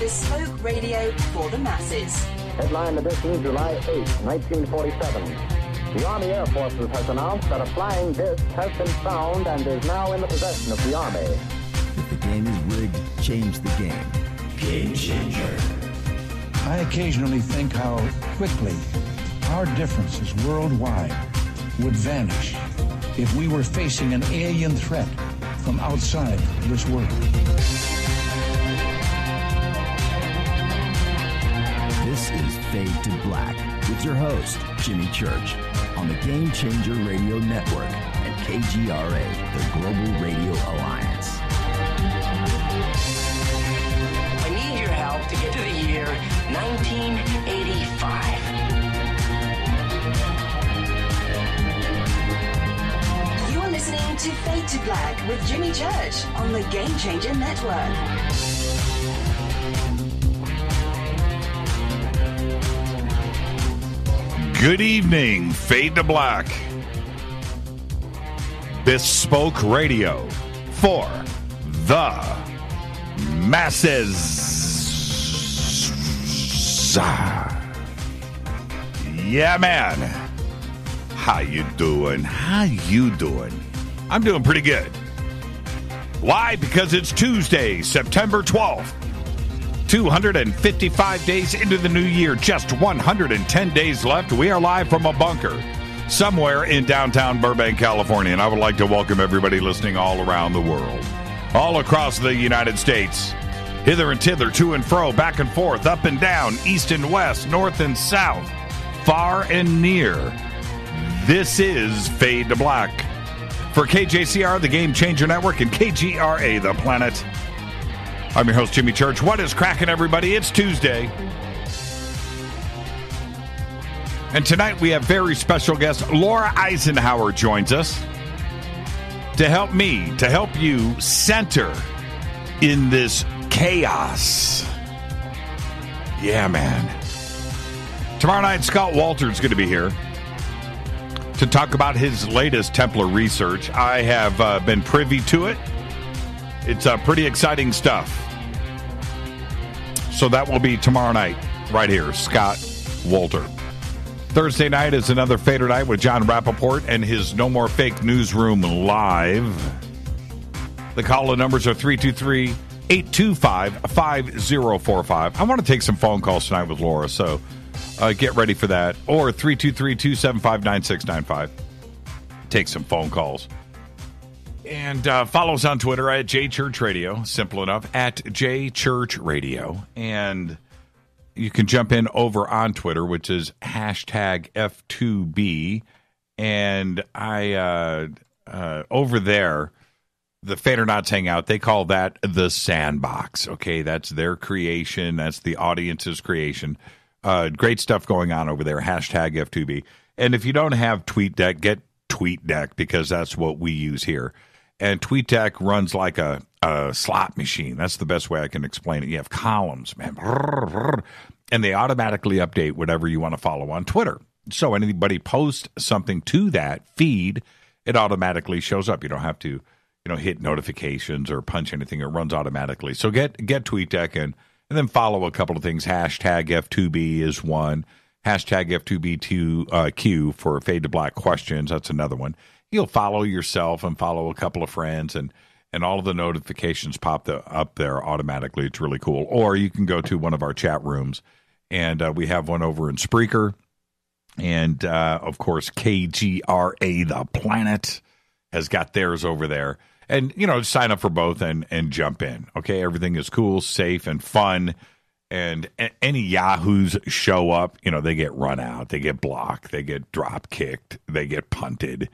bespoke radio for the masses. Headline edition, July 8, 1947. The Army Air Forces has announced that a flying disc has been found and is now in the possession of the Army. If the game is rigged, change the game. Game changer. I occasionally think how quickly our differences worldwide would vanish if we were facing an alien threat from outside this world. This is Fade to Black with your host, Jimmy Church, on the Game Changer Radio Network and KGRA, the Global Radio Alliance. I need your help to get to the year 1985. You're listening to Fade to Black with Jimmy Church on the Game Changer Network. Good evening, Fade to Black. Bespoke radio for the masses. Yeah, man. How you doing? I'm doing pretty good. Why? Because it's Tuesday, September 12th. 255 days into the new year, just 110 days left. We are live from a bunker somewhere in downtown Burbank, California, and I would like to welcome everybody listening all around the world, all across the United States, hither and thither, to and fro, back and forth, up and down, east and west, north and south, far and near. This is Fade to Black for KJCR, the Game Changer Network, and KGRA, the Planet. I'm your host, Jimmy Church. What is cracking, everybody? It's Tuesday. And tonight we have very special guest. Laura Eisenhower joins us to help you center in this chaos. Yeah, man. Tomorrow night, Scott Walter's going to be here to talk about his latest Templar research. I have been privy to it. It's pretty exciting stuff. So that will be tomorrow night, right here, Scott Walter. Thursday night is another Fader night with John Rappaport and his No More Fake Newsroom Live. The call-in numbers are 323-825-5045. I want to take some phone calls tonight with Laura, so get ready for that. Or 323-275-9695. Take some phone calls. And follow us on Twitter at JChurchRadio. Simple enough, at JChurchRadio. And you can jump in over on Twitter, which is hashtag F2B. And I over there, the Fadernauts hang out. They call that the sandbox. Okay, that's their creation. That's the audience's creation. Great stuff going on over there. Hashtag F2B. And if you don't have TweetDeck, get TweetDeck, because that's what we use here. And TweetDeck runs like a slot machine. That's the best way I can explain it. You have columns, man. And they automatically update whatever you want to follow on Twitter. So anybody posts something to that feed, it automatically shows up. You don't have to, hit notifications or punch anything. It runs automatically. So get TweetDeck and then follow a couple of things. Hashtag F2B is one. Hashtag F2B2Q for Fade to Black questions. That's another one. You'll follow yourself and follow a couple of friends, and all of the notifications pop up there automatically. It's really cool. Or you can go to one of our chat rooms, and we have one over in Spreaker. And, of course, KGRA, the Planet, has got theirs over there. And, sign up for both and jump in. Okay, everything is cool, safe, and fun. And any yahoos show up, they get run out, they get blocked, they get drop kicked, they get punted.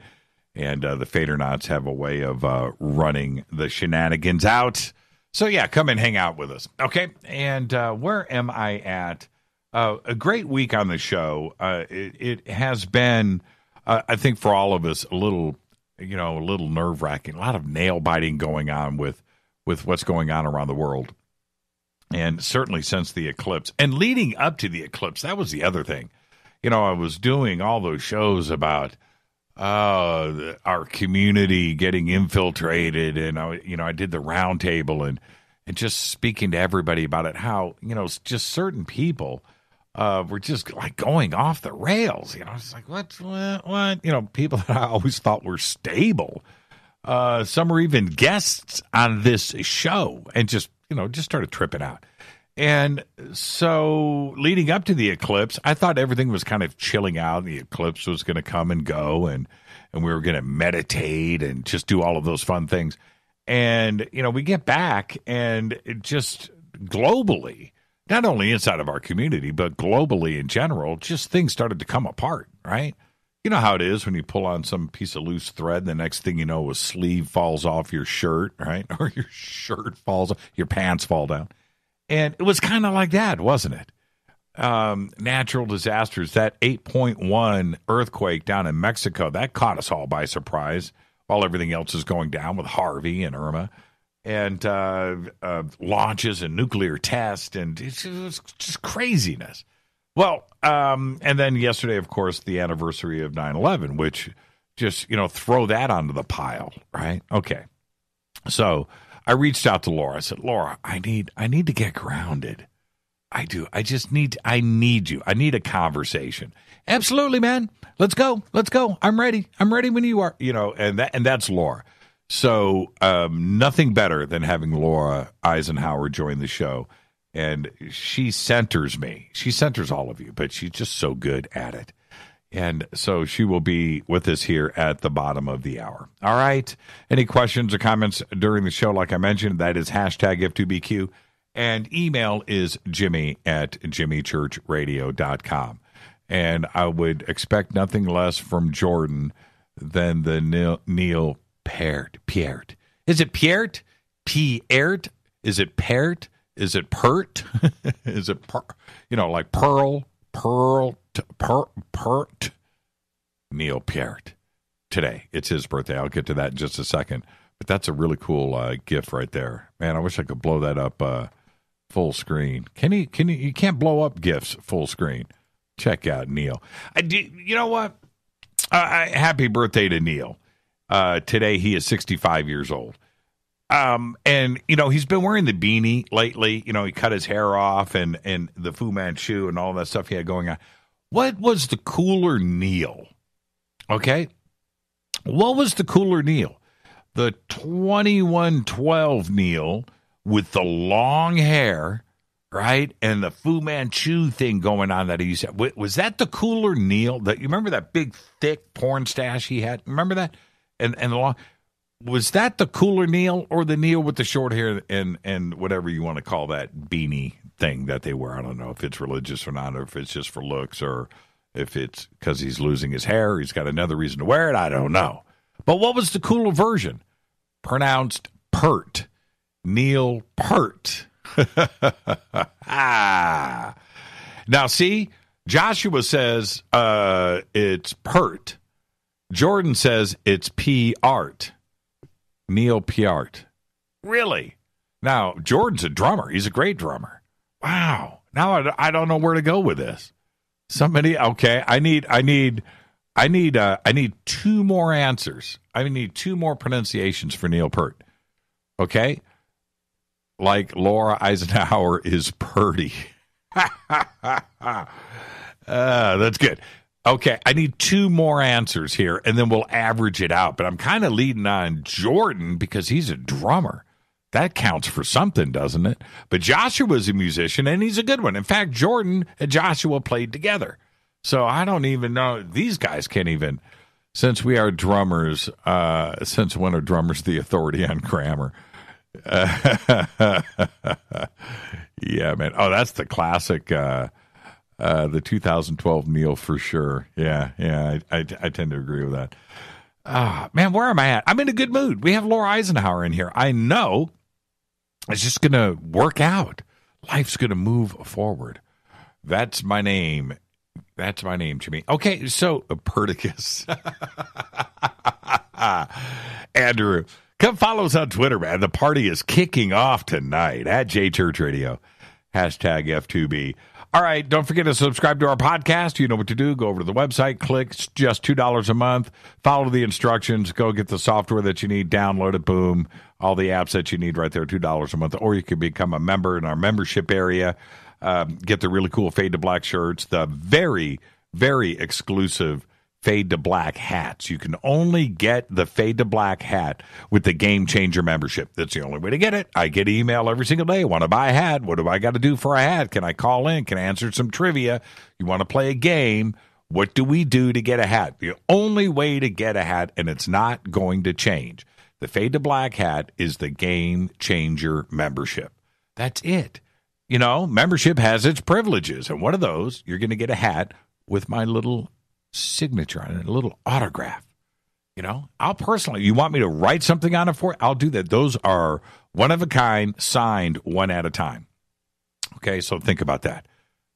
And the Fadernauts have a way of running the shenanigans out. So, yeah, come and hang out with us. Okay, and where am I at? A great week on the show. It has been, I think, for all of us, a little nerve-wracking. A lot of nail-biting going on with what's going on around the world. And certainly since the eclipse. And leading up to the eclipse, that was the other thing. I was doing all those shows about our community getting infiltrated, and I did the round table, and and just speaking to everybody about it, how, just certain people were just like going off the rails. It's like, what? People that I always thought were stable. Some were even guests on this show and just started tripping out. And so leading up to the eclipse, I thought everything was kind of chilling out. The eclipse was going to come and go, and we were going to meditate and just do all of those fun things. And, we get back, and it just globally, not only inside of our community, but globally in general, just things started to come apart, right? You know how it is when you pull on some piece of loose thread, the next thing you know, a sleeve falls off your shirt, right? Or your shirt falls off, your pants fall down. And it was kind of like that, wasn't it? Natural disasters, that 8.1 earthquake down in Mexico, that caught us all by surprise while everything else is going down with Harvey and Irma. And launches and nuclear tests, and it was just craziness. Well, and then yesterday, of course, the anniversary of 9/11, which just, throw that onto the pile, right? Okay. So I reached out to Laura. I said, Laura, I need to get grounded. I do. I need you. I need a conversation. Absolutely, man. Let's go. I'm ready when you are, and that's Laura. So nothing better than having Laura Eisenhower join the show. And she centers me. She centers all of you, but she's just so good at it. And so she will be with us here at the bottom of the hour. All right. Any questions or comments during the show, like I mentioned, that is hashtag F2BQ. And email is jimmy@jimmychurchradio.com. And I would expect nothing less from Jordan than the Neil Peart. Is it Peart? Peart? Is it Peart? Is it Pert? Is it, like Pearl? Pert? Neil Peart. Today. It's his birthday. I'll get to that in just a second. But that's a really cool gift right there. Man, I wish I could blow that up full screen. Can you can't blow up gifts full screen. Check out Neil. You know what? Happy birthday to Neil. Today he is 65 years old. And, he's been wearing the beanie lately. He cut his hair off and the Fu Manchu and all that stuff he had going on. What was the cooler Neil? Okay. What was the cooler Neil? The 2112 Neil with the long hair, right? And the Fu Manchu thing going on that he used to, was that the cooler Neil? You remember that big, thick porn stash he had? Remember that? And the long... Was that the cooler Neil or the Neil with the short hair and whatever you want to call that beanie thing that they wear? I don't know if it's religious or not, or if it's just for looks, or if it's because he's losing his hair. He's got another reason to wear it. I don't know. But what was the cooler version? Pronounced Pert. Neil Pert. Now, see, Joshua says it's Pert. Jordan says it's P-Art. Neil Peart. Really? Now, Jordan's a drummer. He's a great drummer. Wow. Now I don't know where to go with this. Somebody, okay, I need two more answers. I need two more pronunciations for Neil Peart. Okay? Like Laura Eisenhower is purty. That's good. Okay, I need two more answers here, and then we'll average it out. But I'm kind of leading on Jordan because he's a drummer. That counts for something, doesn't it? But Joshua's a musician, and he's a good one. In fact, Jordan and Joshua played together. So I don't even know. These guys can't even. Since we are drummers, since when are drummers the authority on grammar? Yeah, man. Oh, that's the classic... the 2012 Neil for sure. Yeah, I tend to agree with that. Man, where am I at? I'm in a good mood. We have Laura Eisenhower in here. I know it's just going to work out. Life's going to move forward. That's my name. That's my name, Jimmy. Okay, so Perticus. Andrew, come follow us on Twitter, man. The party is kicking off tonight at J Church Radio. Hashtag F2B. All right, don't forget to subscribe to our podcast. You know what to do. Go over to the website, click. It's just $2 a month. Follow the instructions. Go get the software that you need. Download it. Boom. All the apps that you need right there, $2 a month. Or you can become a member in our membership area. Get the really cool Fade to Black shirts. The very, very exclusive Fade to Black hats. You can only get the Fade to Black hat with the Game Changer membership. That's the only way to get it. I get email every single day. Want to buy a hat? What do I got to do for a hat? Can I call in? Can I answer some trivia? You want to play a game? What do we do to get a hat? The only way to get a hat, and it's not going to change. The Fade to Black hat is the Game Changer membership. That's it. You know, membership has its privileges, and one of those, you're going to get a hat with my little signature on it, a little autograph. You know, I'll personally, you want me to write something on it for you? I'll do that. Those are one of a kind, signed one at a time. Okay, so think about that.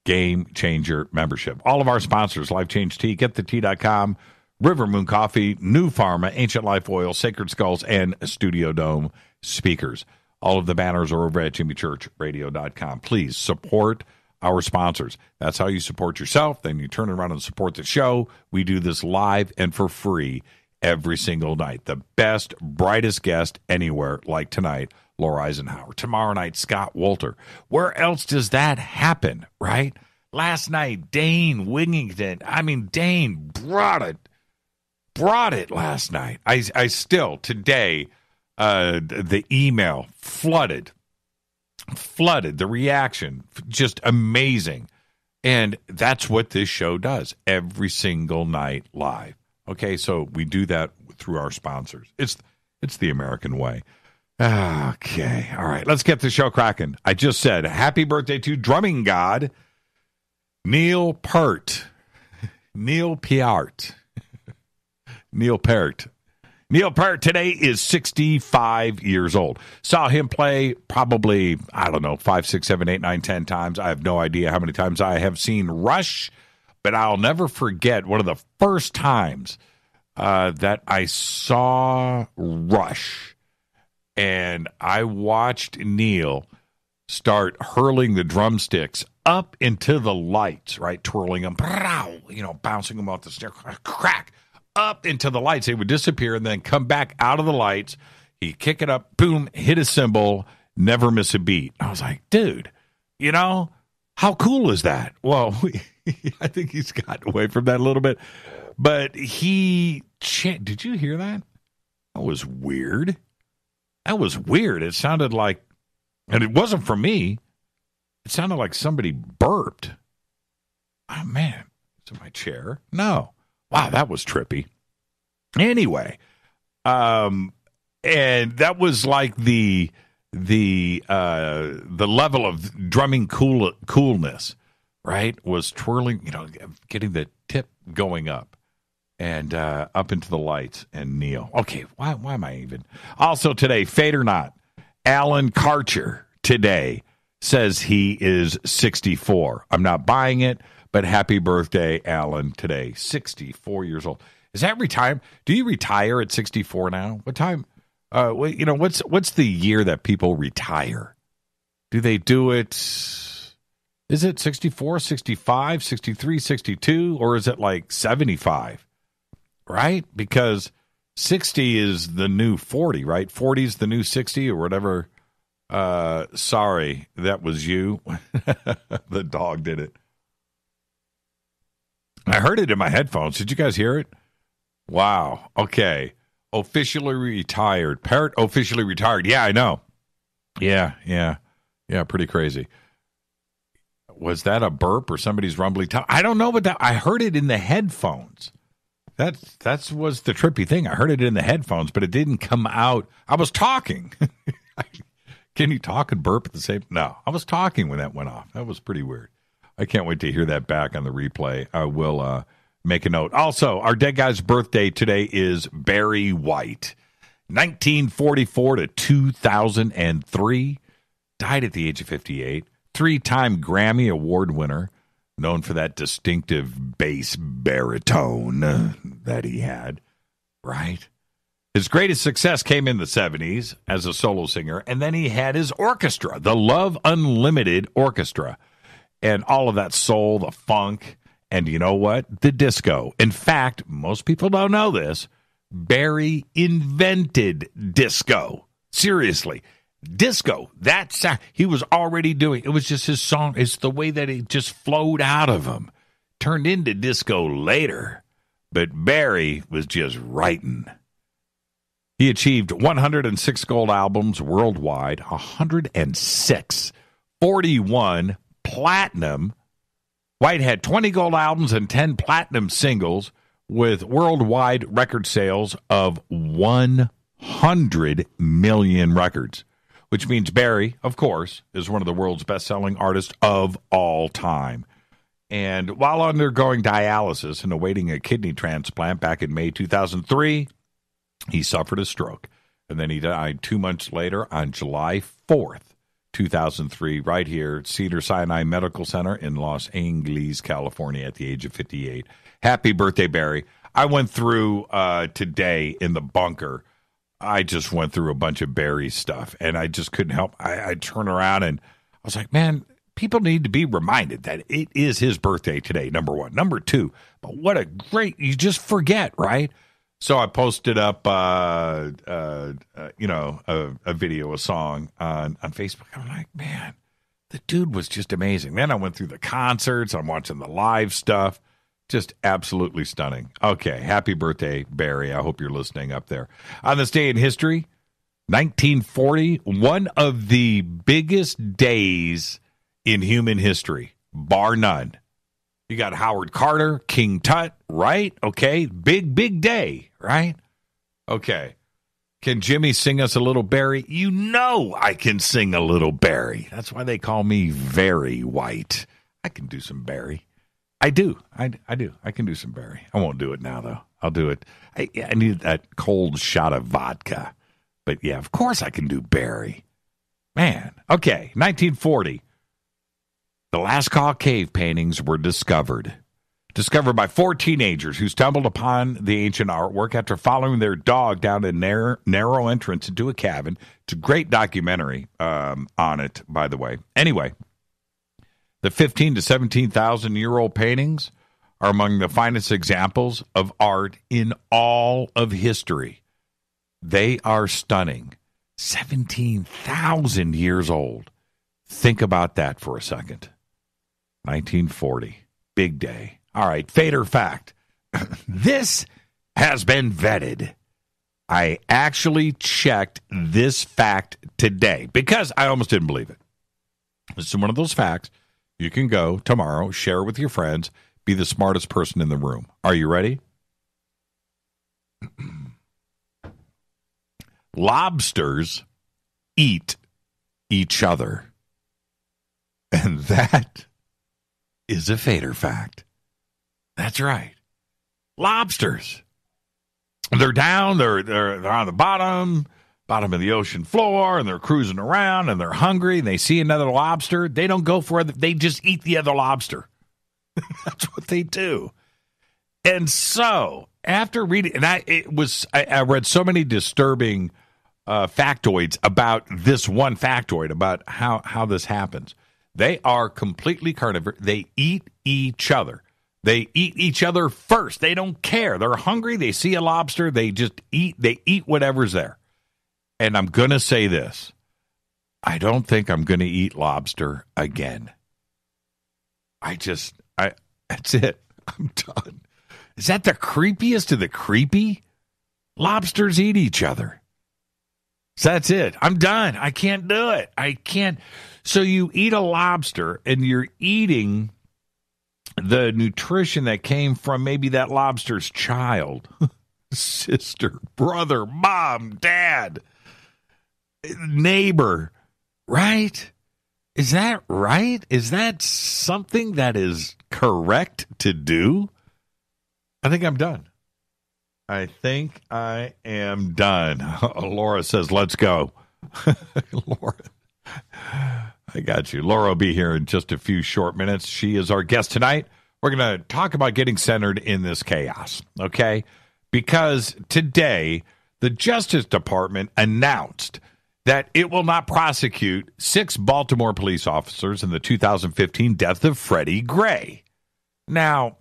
Game Changer membership. All of our sponsors, Life Change Tea, GetTheTea.com, River Moon Coffee, New Pharma, Ancient Life Oil, Sacred Skulls, and Studio Dome speakers. All of the banners are over at JimmyChurchRadio.com. Please support our sponsors. That's how you support yourself. Then you turn around and support the show. We do this live and for free every single night. The best, brightest guest anywhere, like tonight, Laura Eisenhower. Tomorrow night, Scott Wolter. Where else does that happen, right? Last night, Dane Wigington. I mean, Dane brought it last night. I still, today, the email flooded, the reaction, just amazing. And that's what this show does every single night live. Okay, so we do that through our sponsors. It's the American way. Okay, all right, let's get the show cracking. I just said happy birthday to drumming god Neil Peart. Neil Peart today is 65 years old. Saw him play probably, 5, 6, 7, 8, 9, 10 times. I have no idea how many times I have seen Rush, but I'll never forget one of the first times that I saw Rush. And I watched Neil start hurling the drumsticks up into the lights, right? Twirling them, bouncing them off the stair, crack. Up into the lights. They would disappear and then come back out of the lights. He'd kick it up, boom, hit a cymbal, never miss a beat. I was like, dude, how cool is that? Well, I think he's gotten away from that a little bit. But did you hear that? That was weird. It sounded like, and it wasn't for me, it sounded like somebody burped. Oh, man. It's in my chair. No. Wow, that was trippy. Anyway, and that was like the level of drumming coolness, right? Was twirling, getting the tip going up and up into the lights. And Neil, okay, why am I even? Also today, fate or not, Alan Karcher today says he is 64. I'm not buying it. But happy birthday, Alan, today, 64 years old. Is that retirement? Do you retire at 64 now? What time? What's the year that people retire? Do they do it? Is it 64, 65, 63, 62, or is it like 75? Right? Because 60 is the new 40, right? 40 is the new 60 or whatever. Sorry, that was you. The dog did it. I heard it in my headphones. Did you guys hear it? Wow. Okay. Officially retired. Parrot officially retired. Yeah, I know. Yeah, pretty crazy. Was that a burp or somebody's rumbly tongue? I don't know, but I heard it in the headphones. That was the trippy thing. I heard it in the headphones, but it didn't come out. I was talking. Can you talk and burp at the same? No, I was talking when that went off. That was pretty weird. I can't wait to hear that back on the replay. I will make a note. Also, our dead guy's birthday today is Barry White. 1944 to 2003. Died at the age of 58. 3-time Grammy Award winner. Known for that distinctive bass baritone that he had. Right? His greatest success came in the 70s as a solo singer, and then he had his orchestra, the Love Unlimited Orchestra, and all of that soul, the funk, and you know what? The disco. In fact, most people don't know this, Barry invented disco. Seriously. Disco, that sound, he was already doing. It was just his song. It's the way that it just flowed out of him. Turned into disco later, but Barry was just writing. He achieved 106 gold albums worldwide, 106, 41 platinum. White had 20 gold albums and 10 platinum singles with worldwide record sales of 100 million records, which means Barry, of course, is one of the world's best-selling artists of all time. And while undergoing dialysis and awaiting a kidney transplant back in May 2003, he suffered a stroke. And then he died 2 months later on July 4th, 2003, right here at Cedars-Sinai Medical Center in Los Angeles, California, at the age of 58. Happy birthday, Barry. I went through today in the bunker. I just went through a bunch of Barry stuff, and I just couldn't help. I turn around, and I was like, man, people need to be reminded that it is his birthday today, number one. Number two, but what a great, you just forget, right? So I posted up, a video, a song on Facebook. I'm like, man, the dude was just amazing. Then I went through the concerts. I'm watching the live stuff. Just absolutely stunning. Okay, happy birthday, Barry. I hope you're listening up there. On this day in history, 1940, one of the biggest days in human history, bar none. You got Howard Carter, King Tut, right? Okay, big day, right? Okay. Can Jimmy sing us a little Barry? You know I can sing a little Barry. That's why they call me Very White. I can do some Barry. I do. I do. I can do some Barry. I won't do it now, though. I'll do it. I need that cold shot of vodka. But, yeah, of course I can do Barry. Man. Okay, 1940. The Lascaux cave paintings were discovered by 4 teenagers who stumbled upon the ancient artwork after following their dog down a narrow entrance into a cabin. It's a great documentary on it, by the way. Anyway, the 15 to 17,000-year-old paintings are among the finest examples of art in all of history. They are stunning. 17,000 years old. Think about that for a second. 1940. Big day. All right, fate or fact. This has been vetted. I actually checked this fact today because I almost didn't believe it. This is one of those facts. You can go tomorrow, share it with your friends, be the smartest person in the room. Are you ready? Lobsters eat each other. And that is a fader fact. That's right. Lobsters. They're down, they're on the bottom of the ocean floor, and they're cruising around, and they're hungry, and they see another lobster. They don't go for it. They just eat the other lobster. That's what they do. And so, after reading, and I read so many disturbing factoids about this one factoid, about how this happens. They are completely carnivore. They eat each other. They eat each other first. They don't care. They're hungry. They see a lobster. They just eat. They eat whatever's there. And I'm going to say this. I don't think I'm going to eat lobster again. That's it. I'm done. Is that the creepiest of the creepy? Lobsters eat each other. So that's it. I'm done. I can't do it. I can't. So you eat a lobster and you're eating the nutrition that came from maybe that lobster's child, sister, brother, mom, dad, neighbor, right? Is that right? Is that something that is correct to do? I think I'm done. I think I am done. Laura says, let's go. Laura, I got you. Laura will be here in just a few short minutes. She is our guest tonight. We're going to talk about getting centered in this chaos, okay? Because today, the Justice Department announced that it will not prosecute 6 Baltimore police officers in the 2015 death of Freddie Gray. Now,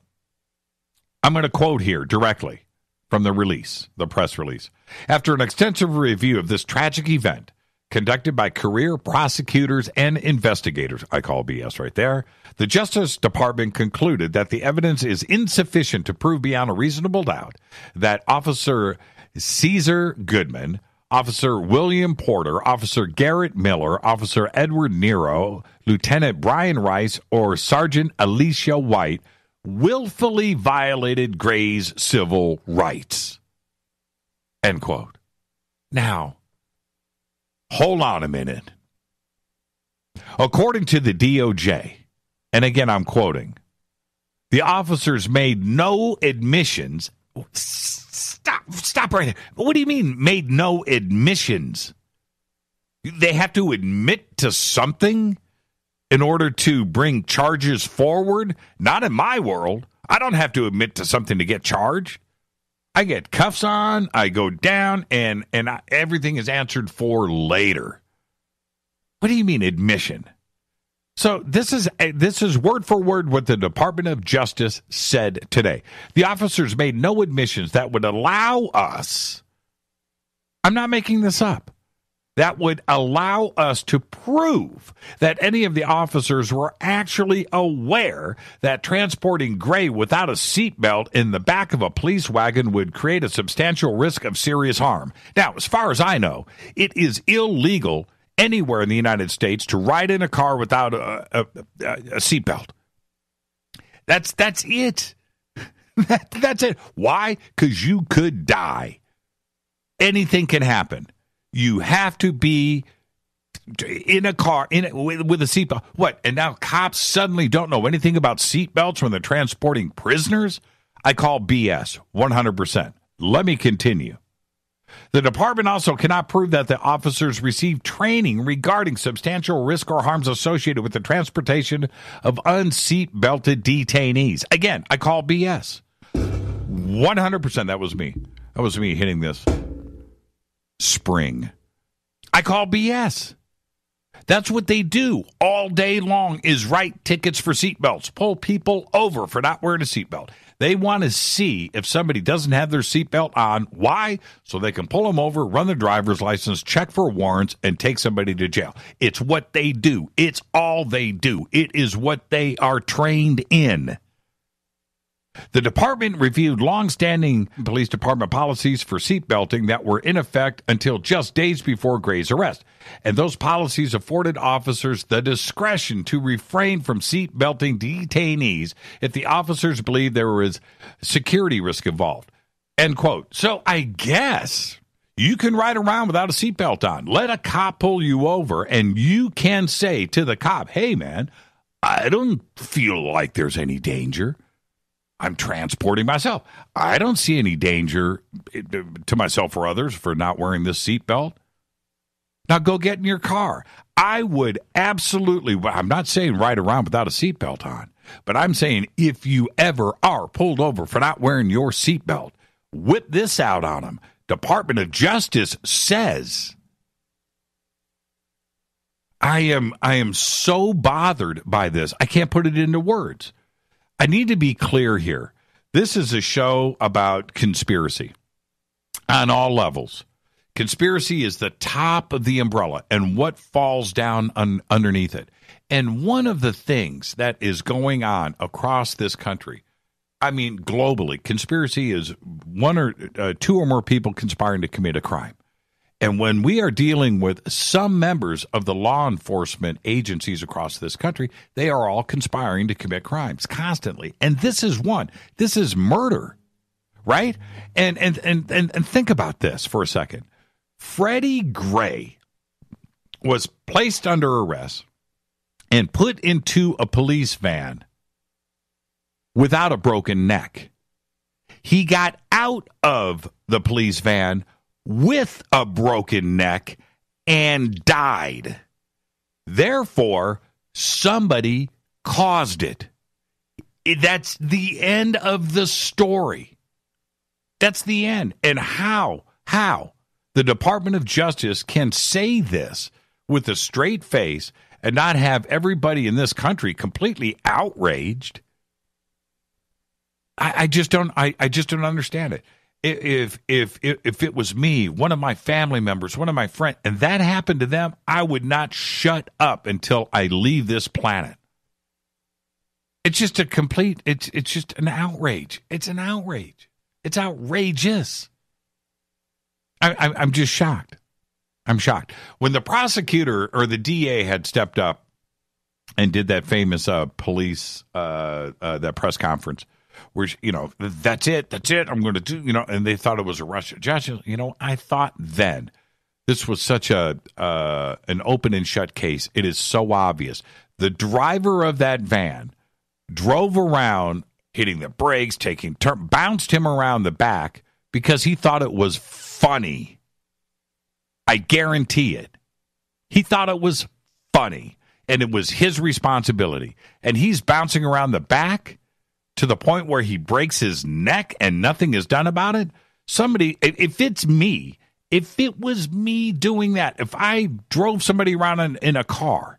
I'm going to quote here directly from the release, the press release. After an extensive review of this tragic event conducted by career prosecutors and investigators, I call BS right there, the Justice Department concluded that the evidence is insufficient to prove beyond a reasonable doubt that Officer Caesar Goodman, Officer William Porter, Officer Garrett Miller, Officer Edward Nero, Lieutenant Brian Rice, or Sergeant Alicia White willfully violated Gray's civil rights. End quote. Now, hold on a minute. According to the DOJ, and again I'm quoting, the officers made no admissions. Stop right there. What do you mean made no admissions? They have to admit to something in order to bring charges forward? Not in my world. I don't have to admit to something to get charged. I get cuffs on, I go down, and everything is answered for later. What do you mean admission? So this is word for word what the Department of Justice said today. The officers made no admissions that would allow us, I'm not making this up, that would allow us to prove that any of the officers were actually aware that transporting Gray without a seatbelt in the back of a police wagon would create a substantial risk of serious harm. Now, as far as I know, it is illegal anywhere in the United States to ride in a car without a seatbelt. That's it. That's it. Why? Because you could die. Anything can happen. You have to be in a car with a seatbelt. What? And now cops suddenly don't know anything about seatbelts when they're transporting prisoners? I call BS 100%. Let me continue. The department also cannot prove that the officers received training regarding substantial risk or harms associated with the transportation of unseatbelted detainees. Again, I call BS. 100%. That was me. That was me hitting this spring. I call BS. That's what they do all day long is write tickets for seatbelts, pull people over for not wearing a seatbelt. They want to see if somebody doesn't have their seatbelt on. Why? So they can pull them over, run their driver's license, check for warrants, and take somebody to jail. It's what they do. It's all they do. It is what they are trained in. The department reviewed long-standing police department policies for seatbelting that were in effect until just days before Gray's arrest. And those policies afforded officers the discretion to refrain from seatbelting detainees if the officers believed there was security risk involved. End quote. So I guess you can ride around without a seatbelt on. Let a cop pull you over, and you can say to the cop, hey, man, I don't feel like there's any danger. I'm transporting myself. I don't see any danger to myself or others for not wearing this seatbelt. Now go get in your car. I would absolutely, I'm not saying ride around without a seatbelt on, but I'm saying if you ever are pulled over for not wearing your seatbelt, whip this out on them. Department of Justice says. I am so bothered by this. I can't put it into words. I need to be clear here. This is a show about conspiracy on all levels. Conspiracy is the top of the umbrella and what falls down underneath it. And one of the things that is going on across this country, I mean, globally, conspiracy is one or two or more people conspiring to commit a crime. And when we are dealing with some members of the law enforcement agencies across this country, they are all conspiring to commit crimes constantly. And this is one. This is murder, right? And think about this for a second. Freddie Gray was placed under arrest and put into a police van without a broken neck. He got out of the police van with a broken neck and died. Therefore, somebody caused it. That's the end of the story. That's the end. And how how the Department of Justice can say this with a straight face and not have everybody in this country completely outraged. I just don't understand it. If it was me, one of my family members, one of my friends, and that happened to them, I would not shut up until I leave this planet. It's just it's just an outrage. It's an outrage. It's outrageous. I'm just shocked. I'm shocked. When the prosecutor or the DA had stepped up and did that famous police that press conference, where, that's it, I'm going to do, and they thought it was a rush. Judge, I thought then this was such an open and shut case. It is so obvious. The driver of that van drove around, hitting the brakes, bounced him around the back because he thought it was funny. I guarantee it. He thought it was funny, and it was his responsibility. And he's bouncing around the back to the point where he breaks his neck and nothing is done about it. Somebody, if it was me doing that, if I drove somebody around in a car,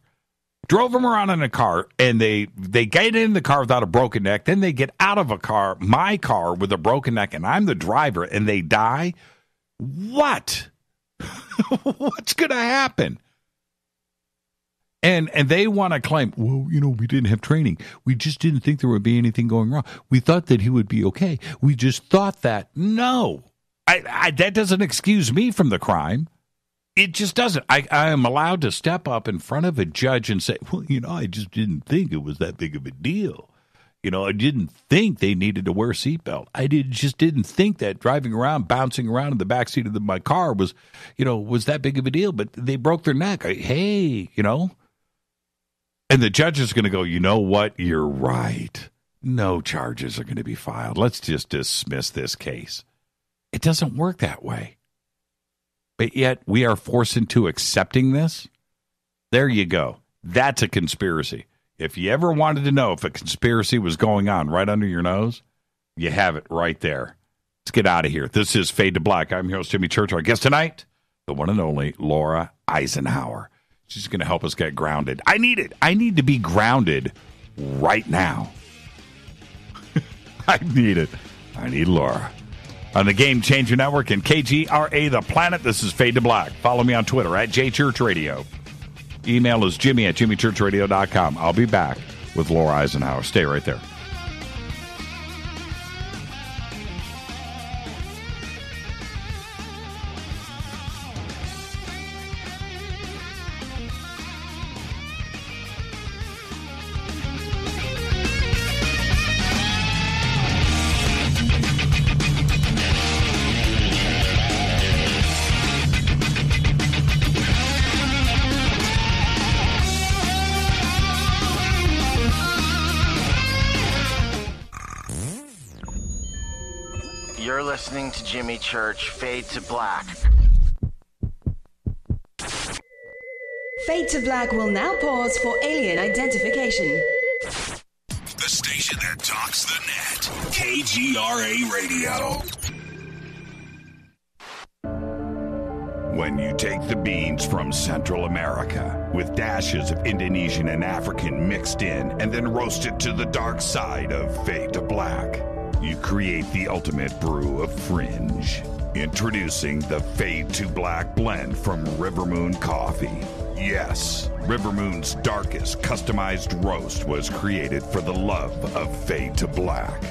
drove them around in a car, and they get in the car without a broken neck, then they get out of my car with a broken neck, and I'm the driver, and they die, what? What's going to happen? And they want to claim, well, we didn't have training. We just didn't think there would be anything going wrong. We thought that he would be okay. We just thought that. No, that doesn't excuse me from the crime. It just doesn't. I am allowed to step up in front of a judge and say, well, I just didn't think it was that big of a deal. I didn't think they needed to wear a seatbelt. I just didn't think that driving around, bouncing around in the backseat of my car was that big of a deal. But they broke their neck. And the judge is going to go, you know what? You're right. No charges are going to be filed. Let's just dismiss this case. It doesn't work that way. But yet we are forced into accepting this. There you go. That's a conspiracy. If you ever wanted to know if a conspiracy was going on right under your nose, you have it right there. Let's get out of here. This is Fade to Black. I'm your host, Jimmy Church. Our guest tonight, the one and only Laura Eisenhower. She's going to help us get grounded. I need it. I need to be grounded right now. I need it. I need Laura. On the Game Changer Network and KGRA The Planet, this is Fade to Black. Follow me on Twitter at JChurchRadio. Email is Jimmy@JimmyChurchRadio.com. I'll be back with Laura Eisenhower. Stay right there. You're listening to Jimmy Church, Fade to Black. Fade to Black will now pause for alien identification. The station that talks the net. KGRA Radio. When you take the beans from Central America with dashes of Indonesian and African mixed in and then roast it to the dark side of Fade to Black, you create the ultimate brew of fringe. Introducing the Fade to Black blend from Rivermoon Coffee. Yes, Rivermoon's darkest customized roast was created for the love of Fade to Black.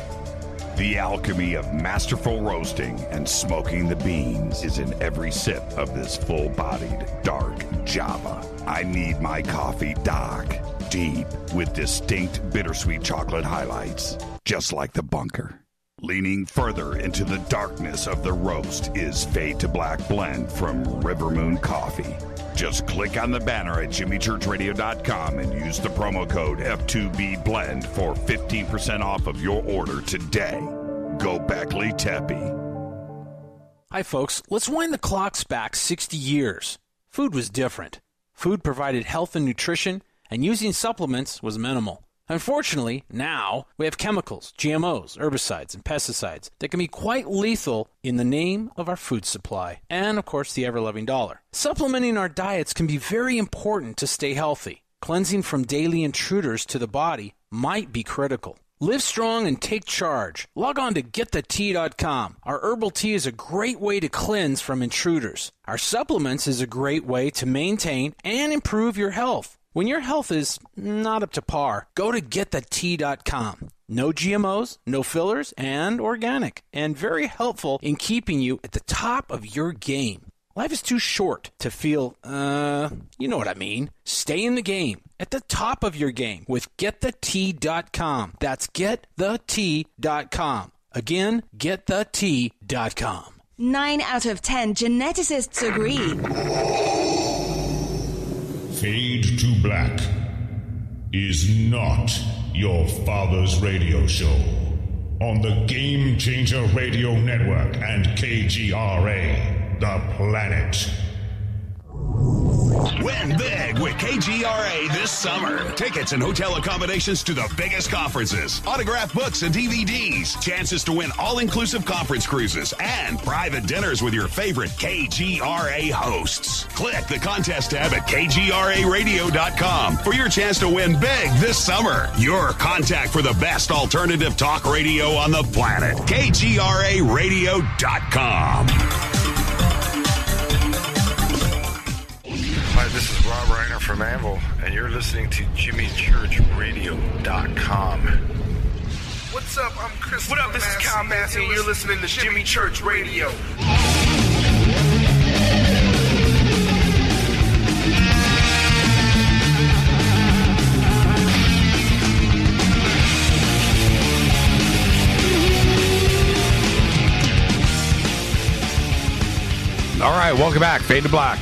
The alchemy of masterful roasting and smoking the beans is in every sip of this full-bodied dark Java. I need my coffee dark, deep, with distinct bittersweet chocolate highlights, just like the bunker. Leaning further into the darkness of the roast is Fade to Black blend from Rivermoon Coffee. Just click on the banner at JimmyChurchRadio.com and use the promo code F2BBLEND for 15% off of your order today. Go Beckley Teppy. Hi, folks. Let's wind the clocks back 60 years. Food was different. Food provided health and nutrition, and using supplements was minimal. Unfortunately, now we have chemicals, GMOs, herbicides, and pesticides that can be quite lethal in the name of our food supply and, of course, the ever-loving dollar. Supplementing our diets can be very important to stay healthy. Cleansing from daily intruders to the body might be critical. Live strong and take charge. Log on to getthetea.com. Our herbal tea is a great way to cleanse from intruders. Our supplements is a great way to maintain and improve your health. When your health is not up to par, go to getthetea.com. No GMOs, no fillers, and organic, and very helpful in keeping you at the top of your game. Life is too short to feel, you know what I mean. Stay in the game, at the top of your game with getthetea.com. That's getthetea.com. Again, getthetea.com. 9 out of 10 geneticists agree. Fade to Black is not your father's radio show on the Game Changer Radio Network and KGRA, The Planet. Win big with KGRA this summer. Tickets and hotel accommodations to the biggest conferences, autographed books and DVDs, chances to win all-inclusive conference cruises, and private dinners with your favorite KGRA hosts. Click the contest tab at kgraradio.com for your chance to win big this summer. Your contact for the best alternative talk radio on the planet. kgraradio.com. Hi, this is Rob Reiner from Anvil, and you're listening to JimmyChurchRadio.com. What's up? I'm Chris. What up? This is Kyle Massey, and you're listening to Jimmy Church Radio. All right, welcome back. Fade to Black.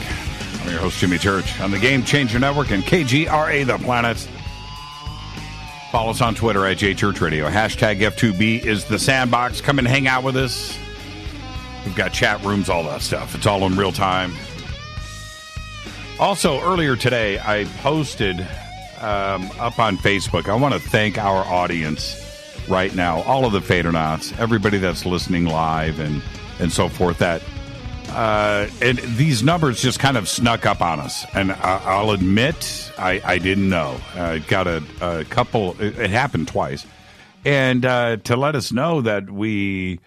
I'm your host, Jimmy Church, on the Game Changer Network and KGRA, The Planet. Follow us on Twitter at JChurchRadio. Hashtag F2B is the sandbox. Come and hang out with us. We've got chat rooms, all that stuff. It's all in real time. Also, earlier today, I posted up on Facebook. I want to thank our audience right now, all of the Fadernauts, everybody that's listening live and so forth, that and these numbers just kind of snuck up on us. And I'll admit, I didn't know. Got a couple, it happened twice. And to let us know that we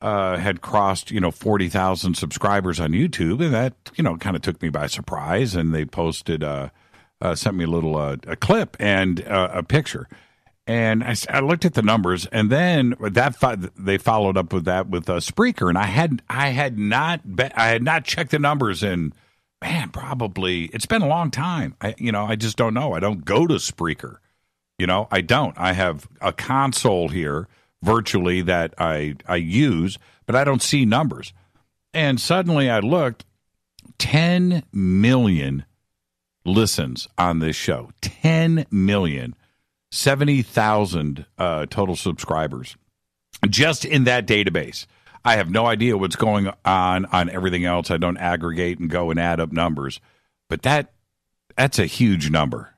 had crossed, 40,000 subscribers on YouTube. And that, kind of took me by surprise. And they posted, sent me a little a clip and a picture. And I looked at the numbers, and then they followed up with that with Spreaker, and I had not checked the numbers in, man, probably it's been a long time. I just don't know. I don't go to Spreaker, I don't. I have a console here virtually that I use, but I don't see numbers. And suddenly I looked, 10 million listens on this show, 10 million. 70,000 total subscribers just in that database. I have no idea what's going on everything else. I don't aggregate and go and add up numbers, but that's a huge number.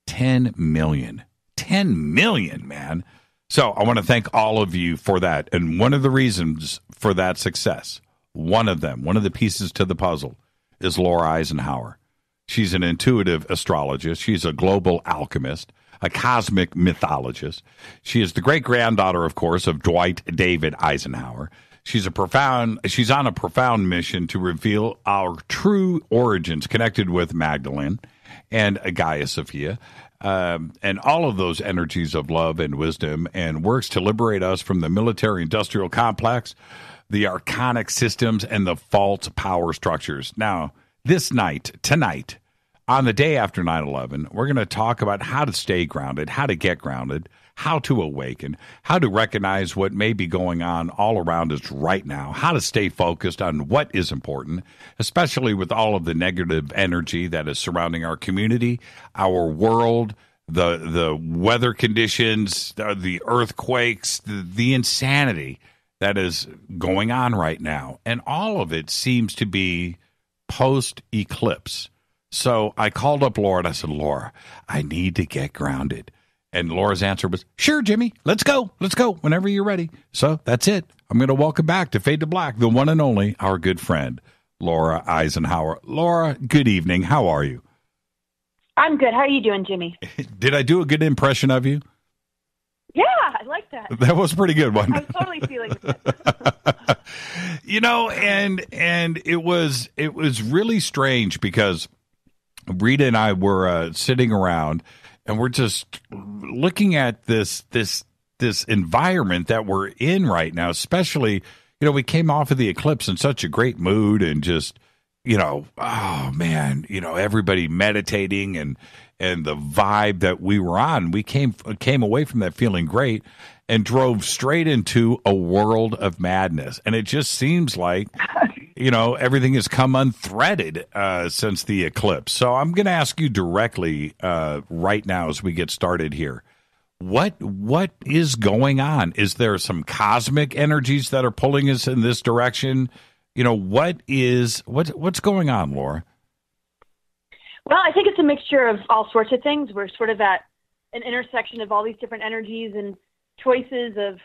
10 million, man. So I want to thank all of you for that. And one of the reasons for that success, one of the pieces to the puzzle, is Laura Eisenhower. She's an intuitive astrologist. She's a global alchemist, a cosmic mythologist. She is the great-granddaughter, of course, of Dwight David Eisenhower. She's on a profound mission to reveal our true origins connected with Magdalene and Gaia-Sophia, and all of those energies of love and wisdom, and works to liberate us from the military-industrial complex, the Archonic systems, and the false power structures. Now, tonight, on the day after 9/11, we're going to talk about how to stay grounded, how to get grounded, how to awaken, how to recognize what may be going on all around us right now, how to stay focused on what is important, especially with all of the negative energy that is surrounding our community, our world, the weather conditions, the earthquakes, the insanity that is going on right now. And all of it seems to be post-eclipse. So I called up Laura and I said, Laura, I need to get grounded. And Laura's answer was, sure, Jimmy, let's go whenever you're ready. So that's it. I'm going to welcome back to Fade to Black, the one and only, our good friend, Laura Eisenhower. Laura, good evening. How are you? I'm good. How are you doing, Jimmy? Did I do a good impression of you? Yeah, I like that. That was pretty good, wasn't it? I'm totally feeling it. You know, and it was really strange because Rita and I were sitting around and we're just looking at this environment that we're in right now, especially, you know, we came off of the eclipse in such a great mood and just, you know, oh man, you know, everybody meditating and the vibe that we were on, we came away from that feeling great and drove straight into a world of madness. And it just seems like, you know, everything has come unthreaded since the eclipse. So I'm going to ask you directly right now as we get started here. What is going on? Is there some cosmic energies that are pulling us in this direction? You know, what's going on, Laura? Well, I think it's a mixture of all sorts of things. We're sort of at an intersection of all these different energies and choices of,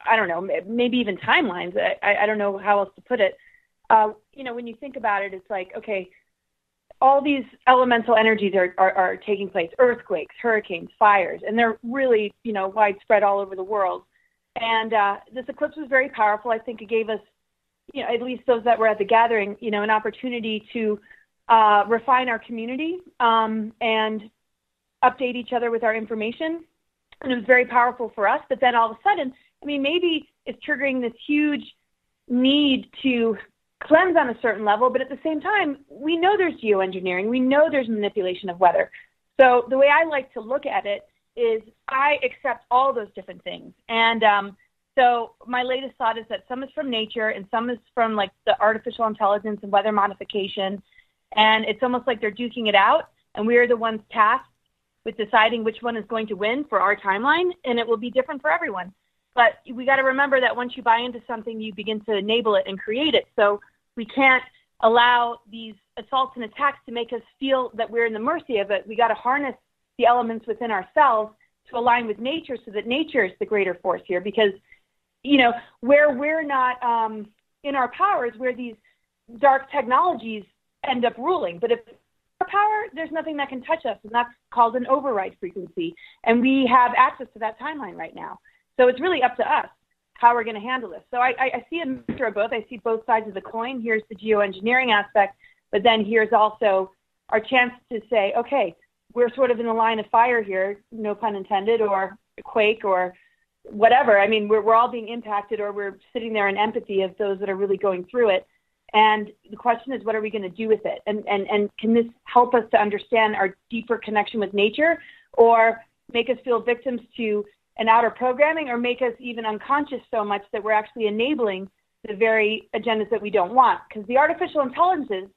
I don't know, maybe even timelines. I don't know how else to put it. You know, when you think about it, it's like, okay, all these elemental energies are taking place, earthquakes, hurricanes, fires, and they're really, you know, widespread all over the world. And this eclipse was very powerful. I think it gave us, you know, at least those that were at the gathering, you know, an opportunity to refine our community and update each other with our information. And it was very powerful for us. But then all of a sudden, I mean, maybe it's triggering this huge need to cleanse on a certain level. But at the same time, we know there's geoengineering. We know there's manipulation of weather. So the way I like to look at it is I accept all those different things. And so my latest thought is that some is from nature and some is from like the artificial intelligence and weather modification. And it's almost like they're duking it out, and we are the ones tasked with deciding which one is going to win for our timeline, and it will be different for everyone. But we got to remember that once you buy into something, you begin to enable it and create it. So we can't allow these assaults and attacks to make us feel that we're in the mercy of it. We got to harness the elements within ourselves to align with nature so that nature is the greater force here. Because, you know, where we're not in our powers, where these dark technologies end up ruling. But if our power, there's nothing that can touch us, and that's called an override frequency. And we have access to that timeline right now. So it's really up to us how we're going to handle this. So I see a mixture of both. I see both sides of the coin. Here's the geoengineering aspect, but then here's also our chance to say, okay, we're sort of in the line of fire here, no pun intended, or quake or whatever. I mean, we're all being impacted, or we're sitting there in empathy of those that are really going through it. And the question is, what are we going to do with it? And can this help us to understand our deeper connection with nature, or make us feel victims to an outer programming, or make us even unconscious so much that we're actually enabling the very agendas that we don't want? Because the artificial intelligence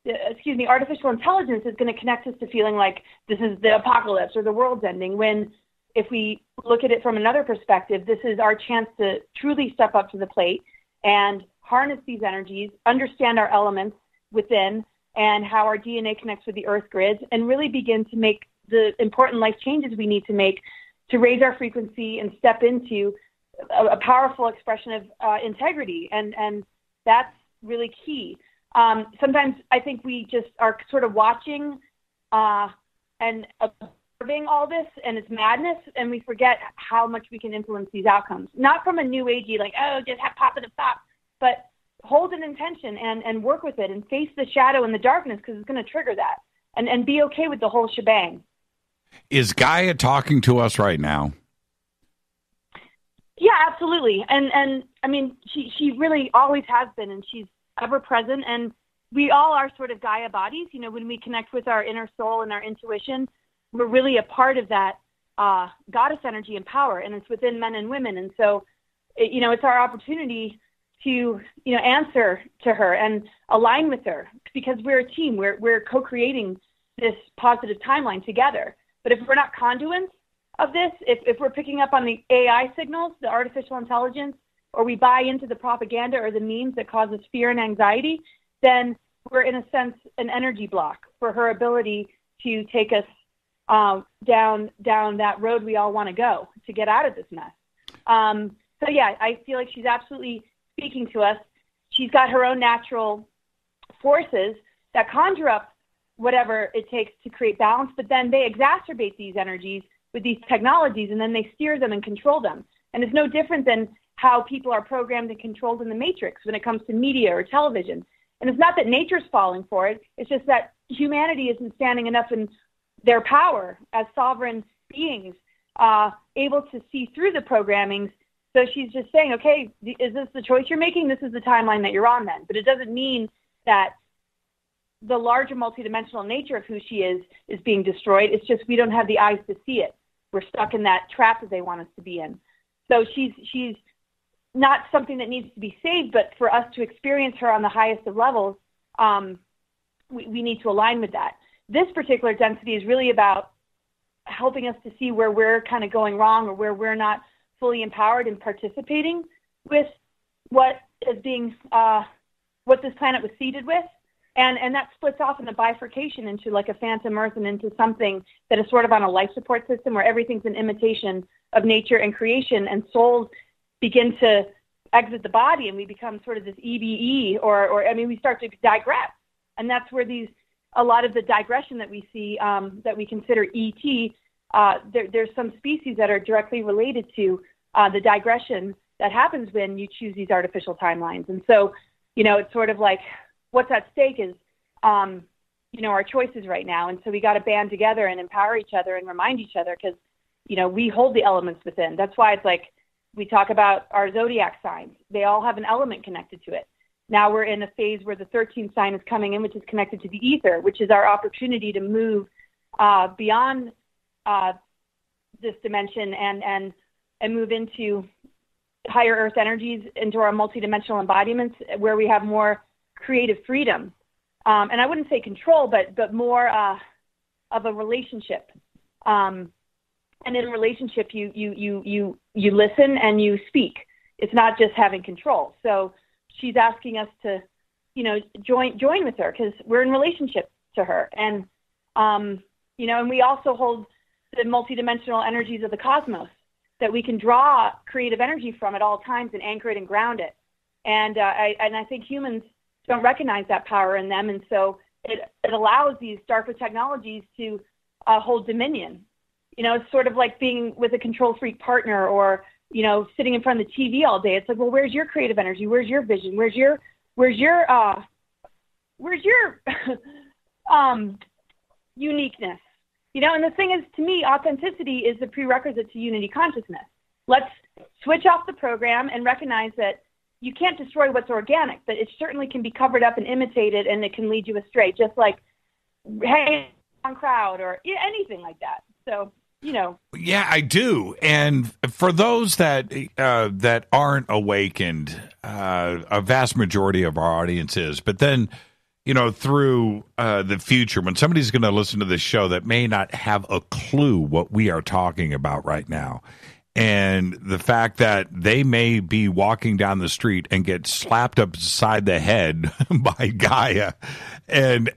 is going to connect us to feeling like this is the apocalypse or the world's ending, when if we look at it from another perspective, this is our chance to truly step up to the plate and harness these energies, understand our elements within and how our DNA connects with the earth grids, and really begin to make the important life changes we need to make to raise our frequency and step into a powerful expression of integrity. And that's really key. Sometimes I think we just are sort of watching and observing all this and it's madness, and we forget how much we can influence these outcomes. Not from a new agey, like, oh, just have positive thoughts, but hold an intention and work with it and face the shadow and the darkness, because it's going to trigger that, and be okay with the whole shebang. Is Gaia talking to us right now? Yeah, absolutely. And I mean, she really always has been, and she's ever present. And we all are sort of Gaia bodies. You know, when we connect with our inner soul and our intuition, we're really a part of that goddess energy and power, and it's within men and women. And so, it's our opportunity to, answer to her and align with her, because we're a team. We're co-creating this positive timeline together. But if we're not conduits of this, if we're picking up on the AI signals, the artificial intelligence, or we buy into the propaganda or the memes that causes fear and anxiety, then we're, in a sense, an energy block for her ability to take us down that road we all want to go to get out of this mess. So yeah, I feel like she's absolutely speaking to us. She's got her own natural forces that conjure up whatever it takes to create balance, but then they exacerbate these energies with these technologies, and then they steer them and control them. And it's no different than how people are programmed and controlled in the Matrix when it comes to media or television. And it's not that nature's falling for it. It's just that humanity isn't standing enough in their power as sovereign beings, able to see through the programmings. So she's just saying, okay, is this the choice you're making? This is the timeline that you're on then. But it doesn't mean that the larger multidimensional nature of who she is being destroyed. It's just we don't have the eyes to see it. We're stuck in that trap that they want us to be in. So she's not something that needs to be saved, but for us to experience her on the highest of levels, we need to align with that. This particular density is really about helping us to see where we're kind of going wrong or where we're not fully empowered and participating with what is being, what this planet was seeded with. And that splits off in a bifurcation into like a phantom earth and into something that is sort of on a life support system where everything's an imitation of nature and creation, and souls begin to exit the body and we become sort of this EBE or we start to digress. And that's where a lot of the digression that we see, that we consider ET, there's some species that are directly related to the digression that happens when you choose these artificial timelines. And so, it's sort of like what's at stake is, our choices right now. And so we got to band together and empower each other and remind each other because, we hold the elements within. That's why it's like we talk about our zodiac signs. They all have an element connected to it. Now we're in a phase where the 13th sign is coming in, which is connected to the ether, which is our opportunity to move beyond this dimension and move into higher earth energies, into our multidimensional embodiments where we have more creative freedom. And I wouldn't say control, but more of a relationship. And in a relationship, you listen and you speak. It's not just having control. So she's asking us to, join with her because we're in relationship to her. And, and we also hold the multidimensional energies of the cosmos that we can draw creative energy from at all times and anchor it and ground it. And I think humans don't recognize that power in them. And so it allows these darker technologies to hold dominion. It's sort of like being with a control freak partner or, sitting in front of the TV all day. It's like, well, where's your creative energy? Where's your vision? Where's your uniqueness? And the thing is, to me, authenticity is the prerequisite to unity consciousness. Let's switch off the program and recognize that you can't destroy what's organic, but it certainly can be covered up and imitated, and it can lead you astray, just like hanging on crowd or anything like that. So, Yeah, I do. And for those that aren't awakened, a vast majority of our audience is. But then, through the future, when somebody's going to listen to this show that may not have a clue what we are talking about right now, and the fact that they may be walking down the street and get slapped upside the head by Gaia, and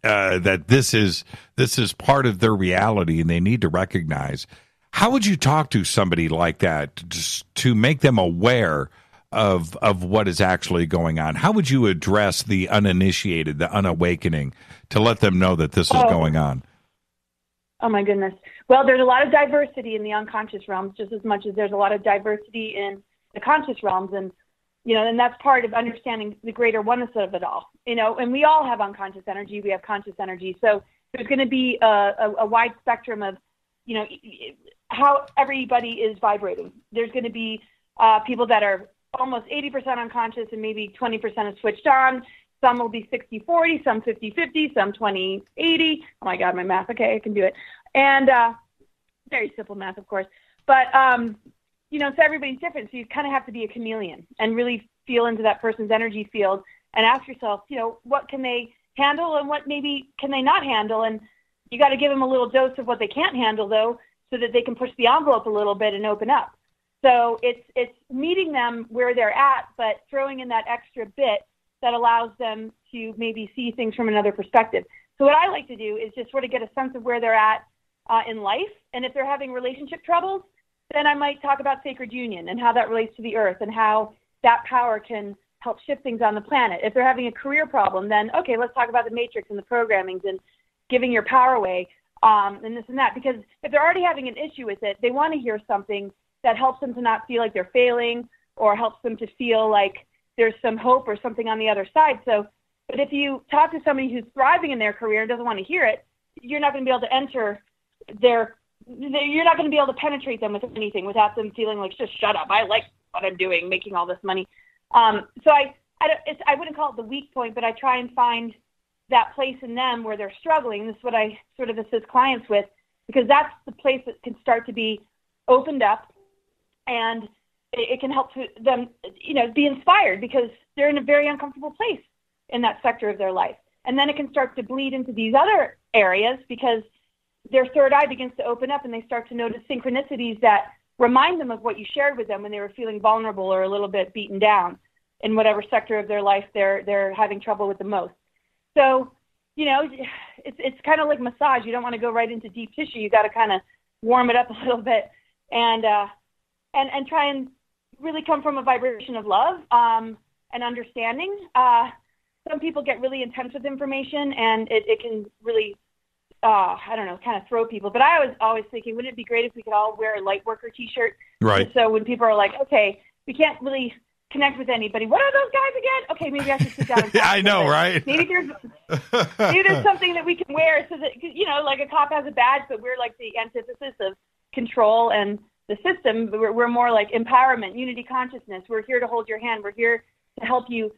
that this is part of their reality, and they need to recognize. How would you talk to somebody like that just to make them aware of what is actually going on? How would you address the uninitiated, the unawakening, to let them know that this is going on? Oh, my goodness. Well, there's a lot of diversity in the unconscious realms, just as much as there's a lot of diversity in the conscious realms. And, and that's part of understanding the greater oneness of it all. And we all have unconscious energy. We have conscious energy. So there's going to be a wide spectrum of, how everybody is vibrating. There's going to be people that are almost 80% unconscious and maybe 20% is switched on. Some will be 60-40, some 50-50, some 20-80. Oh, my God, my math. Okay, I can do it. And very simple math, of course. But, so everybody's different. So you kind of have to be a chameleon and really feel into that person's energy field and ask yourself, what can they handle and what maybe can they not handle? And you got to give them a little dose of what they can't handle, though, so that they can push the envelope a little bit and open up. So it's meeting them where they're at, but throwing in that extra bit that allows them to maybe see things from another perspective. So what I like to do is just sort of get a sense of where they're at in life. And if they're having relationship troubles, then I might talk about sacred union and how that relates to the earth and how that power can help shift things on the planet. If they're having a career problem, then, okay, let's talk about the matrix and the programmings and giving your power away and this and that. Because if they're already having an issue with it, they want to hear something that helps them to not feel like they're failing or helps them to feel like there's some hope or something on the other side. So, but if you talk to somebody who's thriving in their career and doesn't want to hear it, you're not going to be able to enter you're not going to be able to penetrate them with anything without them feeling like, just shut up. I like what I'm doing, making all this money. So I wouldn't call it the weak point, but I try and find that place in them where they're struggling. This is what I sort of assist clients with, because that's the place that can start to be opened up, and it can help them, be inspired because they're in a very uncomfortable place in that sector of their life. And then it can start to bleed into these other areas because their third eye begins to open up and they start to notice synchronicities that remind them of what you shared with them when they were feeling vulnerable or a little bit beaten down in whatever sector of their life they're having trouble with the most. So, it's kind of like massage. You don't want to go right into deep tissue. You got to kind of warm it up a little bit and try and really come from a vibration of love and understanding. Some people get really intense with information and it can really kind of throw people. But I was always thinking, wouldn't it be great if we could all wear a light worker t-shirt? Right. And so when people are like, okay, we can't really connect with anybody. What are those guys again? Okay, maybe I should sit down and talk I know, right? Maybe there's something that we can wear so that, like a cop has a badge, but we're like the antithesis of control and the system. We're more like empowerment, unity consciousness. We're here to hold your hand. We're here to help you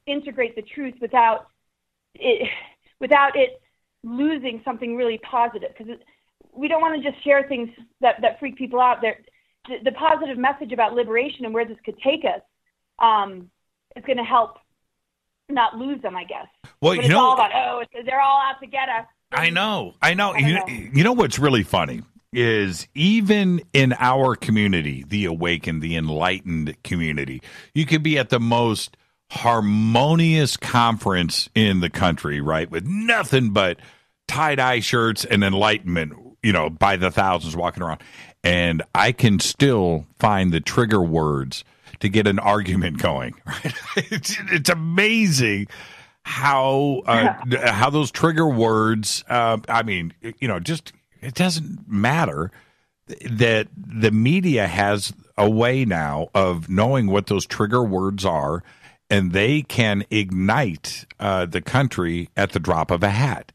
integrate the truth without it losing something really positive, because we don't want to just share things that freak people out. The positive message about liberation and where this could take us is going to help not lose them, I guess. Well, but it's all about, they're all out to get us. I know. You know what's really funny is even in our community, the awakened, the enlightened community, you could be at the most harmonious conference in the country, right, with nothing but tie-dye shirts and enlightenment, by the thousands walking around, and I can still find the trigger words to get an argument going, right? It's amazing how those trigger words, just, it doesn't matter that the media has a way now of knowing what those trigger words are, and they can ignite the country at the drop of a hat.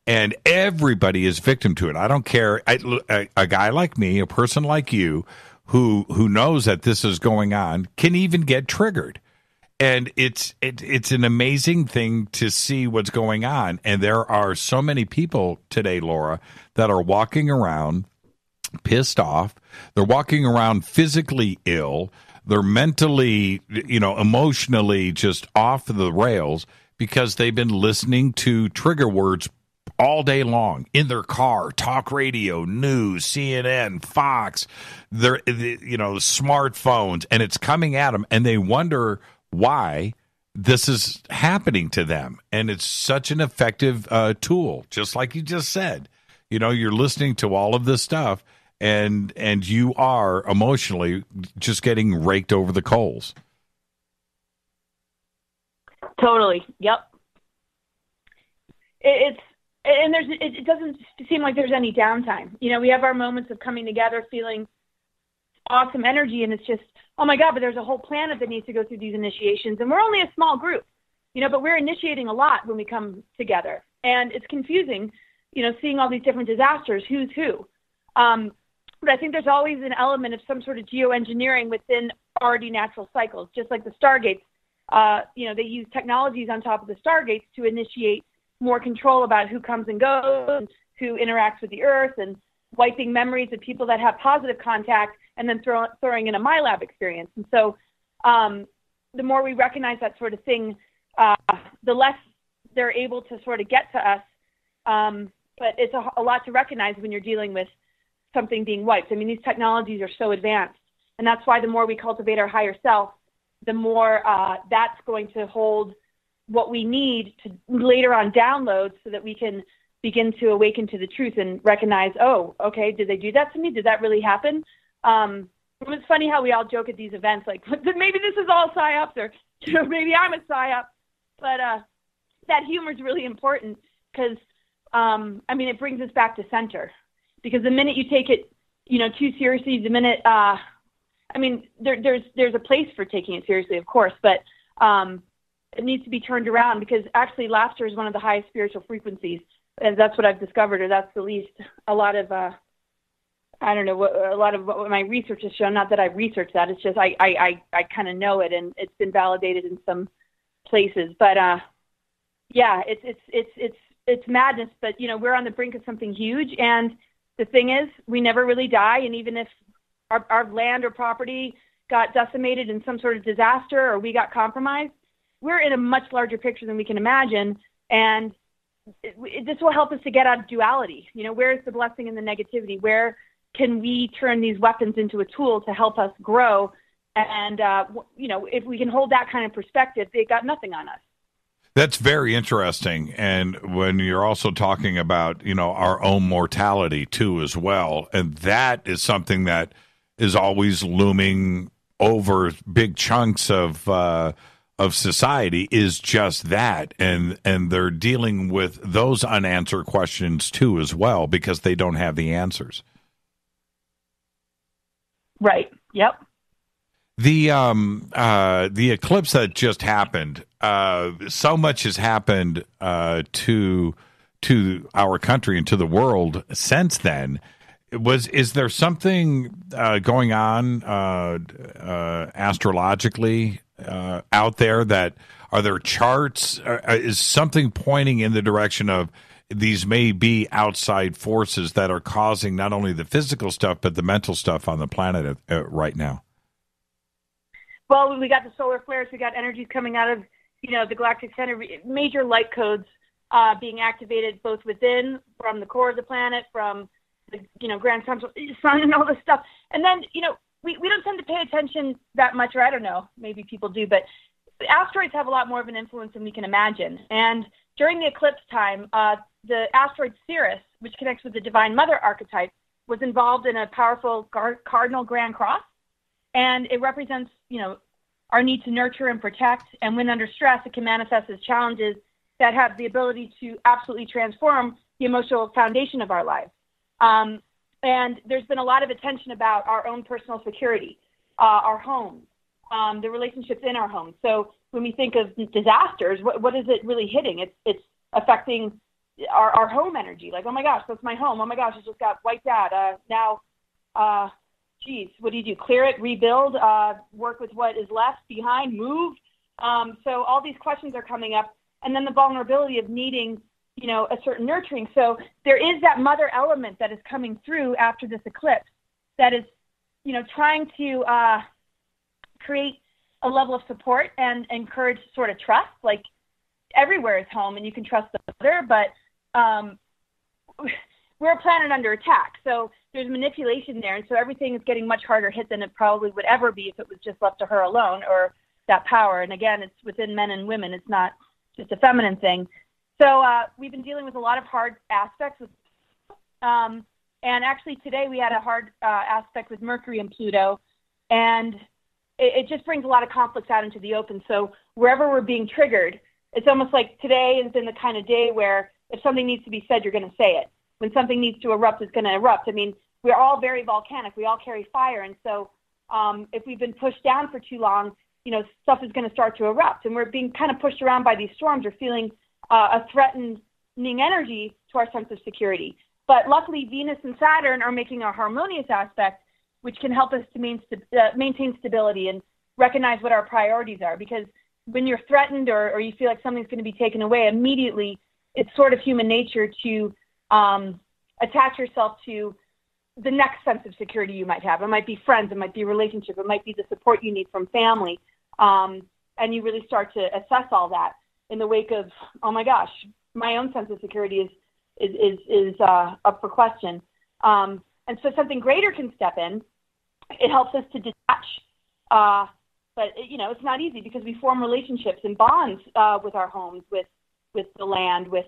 And everybody is victim to it. I don't care. A guy like me, a person like you, who knows that this is going on, can even get triggered. And it's an amazing thing to see what's going on. And there are so many people today, Laura, that are walking around pissed off. They're walking around physically ill. They're mentally, emotionally just off the rails because they've been listening to trigger words all day long in their car, talk radio, news, CNN, Fox, their smartphones, and it's coming at them, and they wonder why this is happening to them. And it's such an effective tool, just like you just said. You're listening to all of this stuff, and you are emotionally just getting raked over the coals. Totally. Yep. It doesn't seem like there's any downtime. We have our moments of coming together, feeling awesome energy, and it's just, oh my God, but there's a whole planet that needs to go through these initiations, and we're only a small group, but we're initiating a lot when we come together, and it's confusing, seeing all these different disasters, who's who. But I think there's always an element of some sort of geoengineering within already natural cycles, just like the stargates. They use technologies on top of the stargates to initiate more control about who comes and goes, and who interacts with the earth, and wiping memories of people that have positive contact, and then throwing in a MyLab experience. And so the more we recognize that sort of thing, the less they're able to sort of get to us. But it's a lot to recognize when you're dealing with something being wiped. I mean, these technologies are so advanced, and that's why the more we cultivate our higher self, the more that's going to hold what we need to later on download, so that we can begin to awaken to the truth and recognize, oh, okay, did they do that to me? Did that really happen? It's funny how we all joke at these events, like, maybe this is all psyops, or maybe I'm a psyop. But that humor is really important because, it brings us back to center. Because the minute you take it, too seriously, the minute, there's a place for taking it seriously, of course, but it needs to be turned around, because actually laughter is one of the highest spiritual frequencies. And that's what I've discovered, or that's the least. A lot of what my research has shown. Not that I've researched that. It's just I kind of know it, and it's been validated in some places. But it's madness. But we're on the brink of something huge. And the thing is, we never really die. And even if our land or property got decimated in some sort of disaster, or we got compromised, we're in a much larger picture than we can imagine. And this will help us to get out of duality. Where is the blessing in the negativity? Where can we turn these weapons into a tool to help us grow? And, if we can hold that kind of perspective, they got nothing on us. That's very interesting. And when you're also talking about, our own mortality too, as well. And that is something that is always looming over big chunks of society, is just that. And they're dealing with those unanswered questions too, as well, because they don't have the answers. Right. Yep. The eclipse that just happened, so much has happened to our country and to the world since then. Is there something going on astrologically out there? That are there charts? Is something pointing in the direction of these may be outside forces that are causing not only the physical stuff but the mental stuff on the planet right now? Well, we got the solar flares. We got energies coming out of the galactic center. Major light codes being activated both within, from the core of the planet, from the grand central sun and all this stuff. And then we don't tend to pay attention that much, or I don't know, maybe people do, but asteroids have a lot more of an influence than we can imagine. And during the eclipse time, the asteroid Sirius, which connects with the Divine Mother archetype, was involved in a powerful cardinal grand cross. And it represents, our need to nurture and protect. And when under stress, it can manifest as challenges that have the ability to absolutely transform the emotional foundation of our lives. And there's been a lot of attention about our own personal security, our homes, the relationships in our homes. So when we think of disasters, what is it really hitting? It's affecting our home energy. Like, oh my gosh, that's my home. Oh my gosh, it just got wiped out. Now, what do you do? Clear it, rebuild, work with what is left behind, move. So all these questions are coming up. And then the vulnerability of needing, a certain nurturing. So there is that mother element that is coming through after this eclipse that is, trying to create a level of support and encourage sort of trust. Like, everywhere is home and you can trust the mother, but we're a planet under attack. So there's manipulation there. And so everything is getting much harder hit than it probably would ever be if it was just left to her alone, or that power. And again, it's within men and women. It's not just a feminine thing. So we've been dealing with a lot of hard aspects. And actually today we had a hard aspect with Mercury and Pluto. And it just brings a lot of conflicts out into the open. So wherever we're being triggered, it's almost like today has been the kind of day where if something needs to be said, you're going to say it. When something needs to erupt, it's going to erupt. I mean, we're all very volcanic. We all carry fire. And so if we've been pushed down for too long, stuff is going to start to erupt. And we're being kind of pushed around by these storms. We're feeling a threatening energy to our sense of security. But luckily, Venus and Saturn are making a harmonious aspect, which can help us to maintain stability and recognize what our priorities are. Because when you're threatened or you feel like something's going to be taken away, immediately it's sort of human nature to attach yourself to the next sense of security you might have. It might be friends, it might be relationship, it might be the support you need from family. And you really start to assess all that in the wake of, oh my gosh, my own sense of security is up for question. And so something greater can step in. It helps us to detach. But it's not easy because we form relationships and bonds with our homes, with the land, with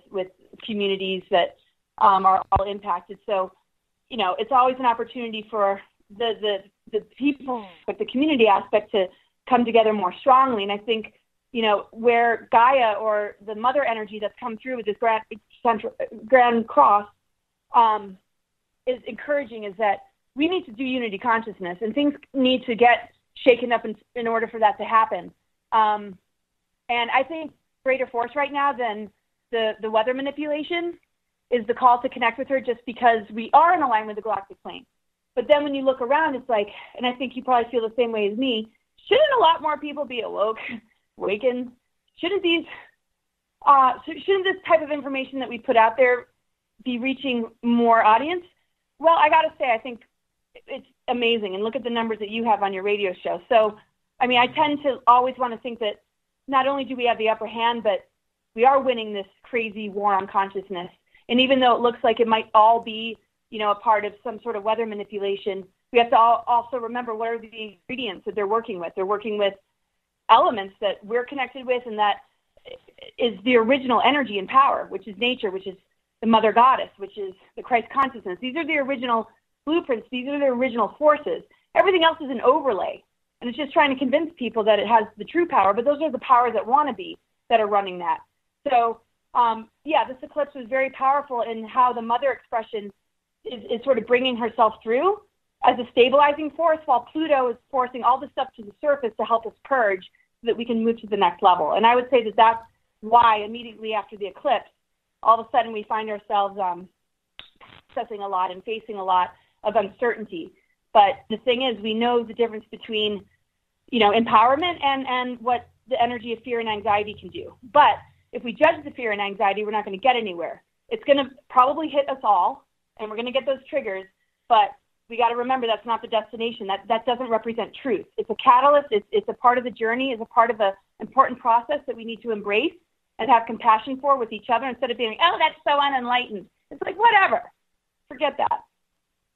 communities that are all impacted. So, it's always an opportunity for the people, like the community aspect, to come together more strongly. And I think, where Gaia, or the mother energy that's come through with this grand cross, is encouraging, is that we need to do unity consciousness, and things need to get shaken up in order for that to happen. And I think greater force right now than the weather manipulation is the call to connect with her, just because we are in alignment with the galactic plane. But then when you look around, it's like, and I think you probably feel the same way as me, shouldn't a lot more people be awakened? Shouldn't this type of information that we put out there be reaching more audience? Well, I got to say, I think it's amazing. And look at the numbers that you have on your radio show. So, I mean, I tend to always want to think that not only do we have the upper hand, but we are winning this crazy war on consciousness. And even though it looks like it might all be, a part of some sort of weather manipulation, we have to also remember what are the ingredients that they're working with. They're working with elements that we're connected with, and that is the original energy and power, which is nature, which is the mother goddess, which is the Christ consciousness. These are the original blueprints. These are the original forces. Everything else is an overlay. And it's just trying to convince people that it has the true power, but those are the powers that want to be, that are running that. So, this eclipse was very powerful in how the mother expression is sort of bringing herself through as a stabilizing force, while Pluto is forcing all the stuff to the surface to help us purge so that we can move to the next level. And I would say that that's why immediately after the eclipse, all of a sudden we find ourselves processing a lot and facing a lot of uncertainty. But the thing is, we know the difference between, empowerment and what the energy of fear and anxiety can do. But if we judge the fear and anxiety, we're not going to get anywhere. It's going to probably hit us all, and we're going to get those triggers, but we got to remember that's not the destination. That doesn't represent truth. It's a catalyst. It's a part of the journey. It's a part of the important process that we need to embrace and have compassion for with each other, instead of being, oh, that's so unenlightened. It's like, whatever. Forget that.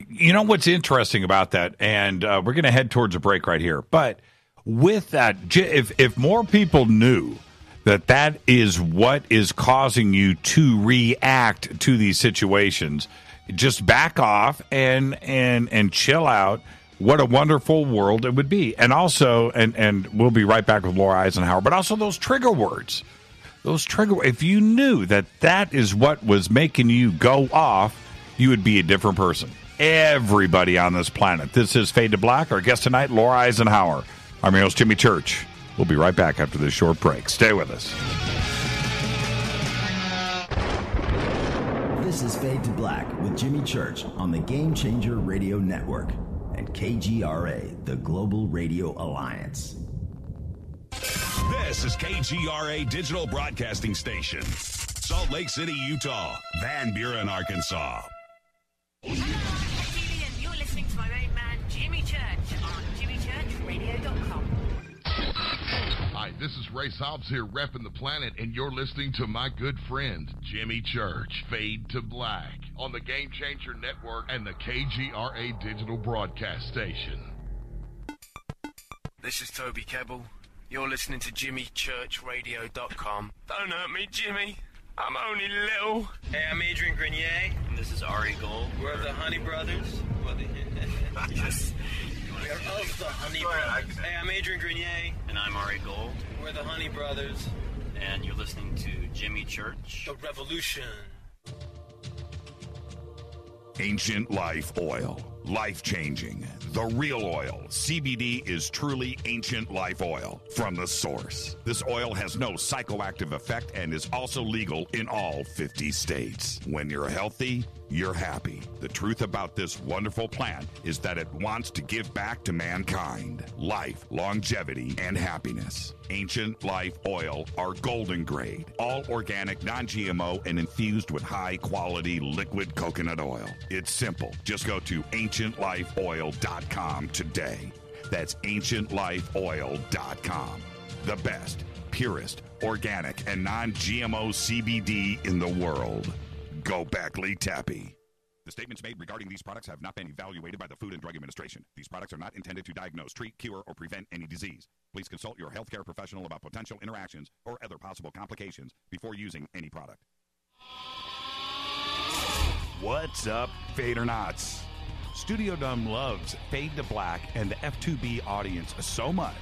You know what's interesting about that, and we're going to head towards a break right here, but with that, if more people knew that is what is causing you to react to these situations, just back off and chill out. What a wonderful world it would be. And also, and we'll be right back with Laura Eisenhower, but also those trigger words. If you knew that is what was making you go off, you would be a different person. Everybody on this planet. This is Fade to Black. Our guest tonight, Laura Eisenhower. I'm your host, Jimmy Church. We'll be right back after this short break. Stay with us. This is Fade to Black with Jimmy Church on the Game Changer Radio Network and KGRA, the Global Radio Alliance. This is KGRA Digital Broadcasting Station, Salt Lake City, Utah, Van Buren, Arkansas. You're listening to my main man, Jimmy Church, on jimmychurchradio.com. Hi, this is Ray Hobbs here, repping the planet, and you're listening to my good friend, Jimmy Church, Fade to Black, on the Game Changer Network and the KGRA Digital Broadcast Station. This is Toby Kebbell. You're listening to jimmychurchradio.com. Don't hurt me, Jimmy. I'm only little. Hey, I'm Adrian Grenier. And this is Ari Gold. We're the Honey Brothers. Yes. We are of the Honey Brothers. Hey, I'm Adrian Grenier. And I'm Ari Gold. We're the Honey Brothers. And you're listening to Jimmy Church. The Revolution. Ancient Life Oil. Life-changing. The real oil. CBD is truly ancient life oil from the source. This oil has no psychoactive effect and is also legal in all 50 states. When you're healthy, you're happy. The truth about this wonderful plant is that it wants to give back to mankind life, longevity, and happiness. Ancient Life Oil are golden grade, all organic, non-GMO, and infused with high-quality liquid coconut oil. It's simple. Just go to ancientlifeoil.com today. That's ancientlifeoil.com. The best, purest, organic, and non-GMO CBD in the world. Go Beckley Tappy. The statements made regarding these products have not been evaluated by the Food and Drug Administration. These products are not intended to diagnose, treat, cure, or prevent any disease. Please consult your healthcare professional about potential interactions or other possible complications before using any product. What's up, Fadernauts? Studio Dome loves Fade to Black and the F2B audience so much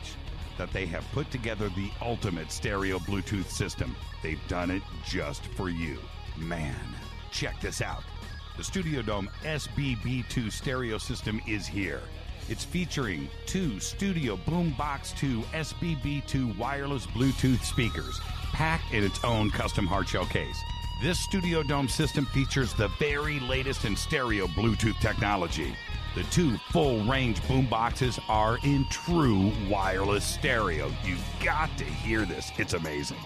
that they have put together the ultimate stereo Bluetooth system. They've done it just for you. Man, check this out. The Studio Dome SBB2 stereo system is here. It's featuring 2 Studio Boombox 2 SBB2 wireless Bluetooth speakers, packed in its own custom hardshell case. This Studio Dome system features the very latest in stereo Bluetooth technology. The 2 full-range boomboxes are in true wireless stereo. You've got to hear this. It's amazing.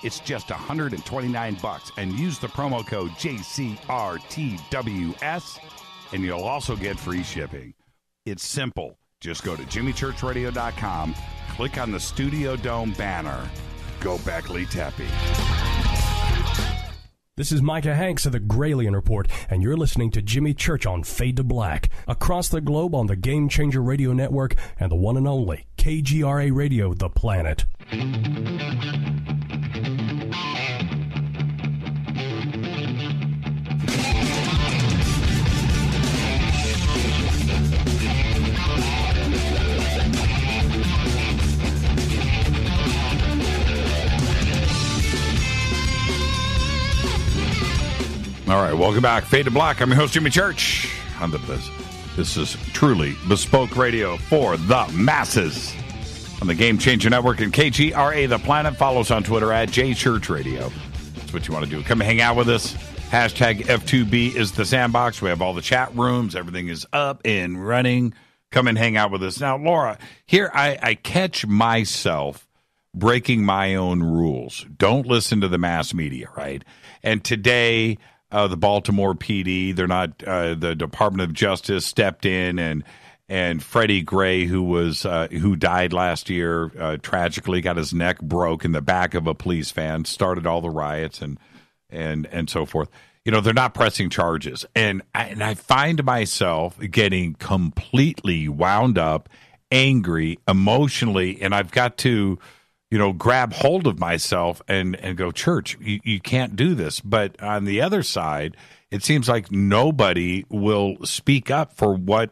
It's just $129 and use the promo code JCRTWS and you'll also get free shipping. It's simple. Just go to jimmychurchradio.com, click on the Studio Dome banner. Go Beckley Tepe. This is Micah Hanks of the Gralien Report, and you're listening to Jimmy Church on Fade to Black, across the globe on the Game Changer Radio Network and the one and only KGRA Radio, The Planet. All right, welcome back. Fade to Black. I'm your host, Jimmy Church. This is truly bespoke radio for the masses on the Game Changer Network and KGRA The Planet. Follow us on Twitter at JChurchRadio. That's what you want to do. Come hang out with us. Hashtag F2B is the sandbox. We have all the chat rooms. Everything is up and running. Come and hang out with us. Now, Laura, here I catch myself breaking my own rules. Don't listen to the mass media, right? And today... the Baltimore PD, they're not. The Department of Justice stepped in, and Freddie Gray, who died last year, tragically got his neck broke in the back of a police van, started all the riots and so forth. You know, they're not pressing charges, and I find myself getting completely wound up, angry, emotionally, and I've got to, grab hold of myself and go, Church, you can't do this. But on the other side, it seems like nobody will speak up for what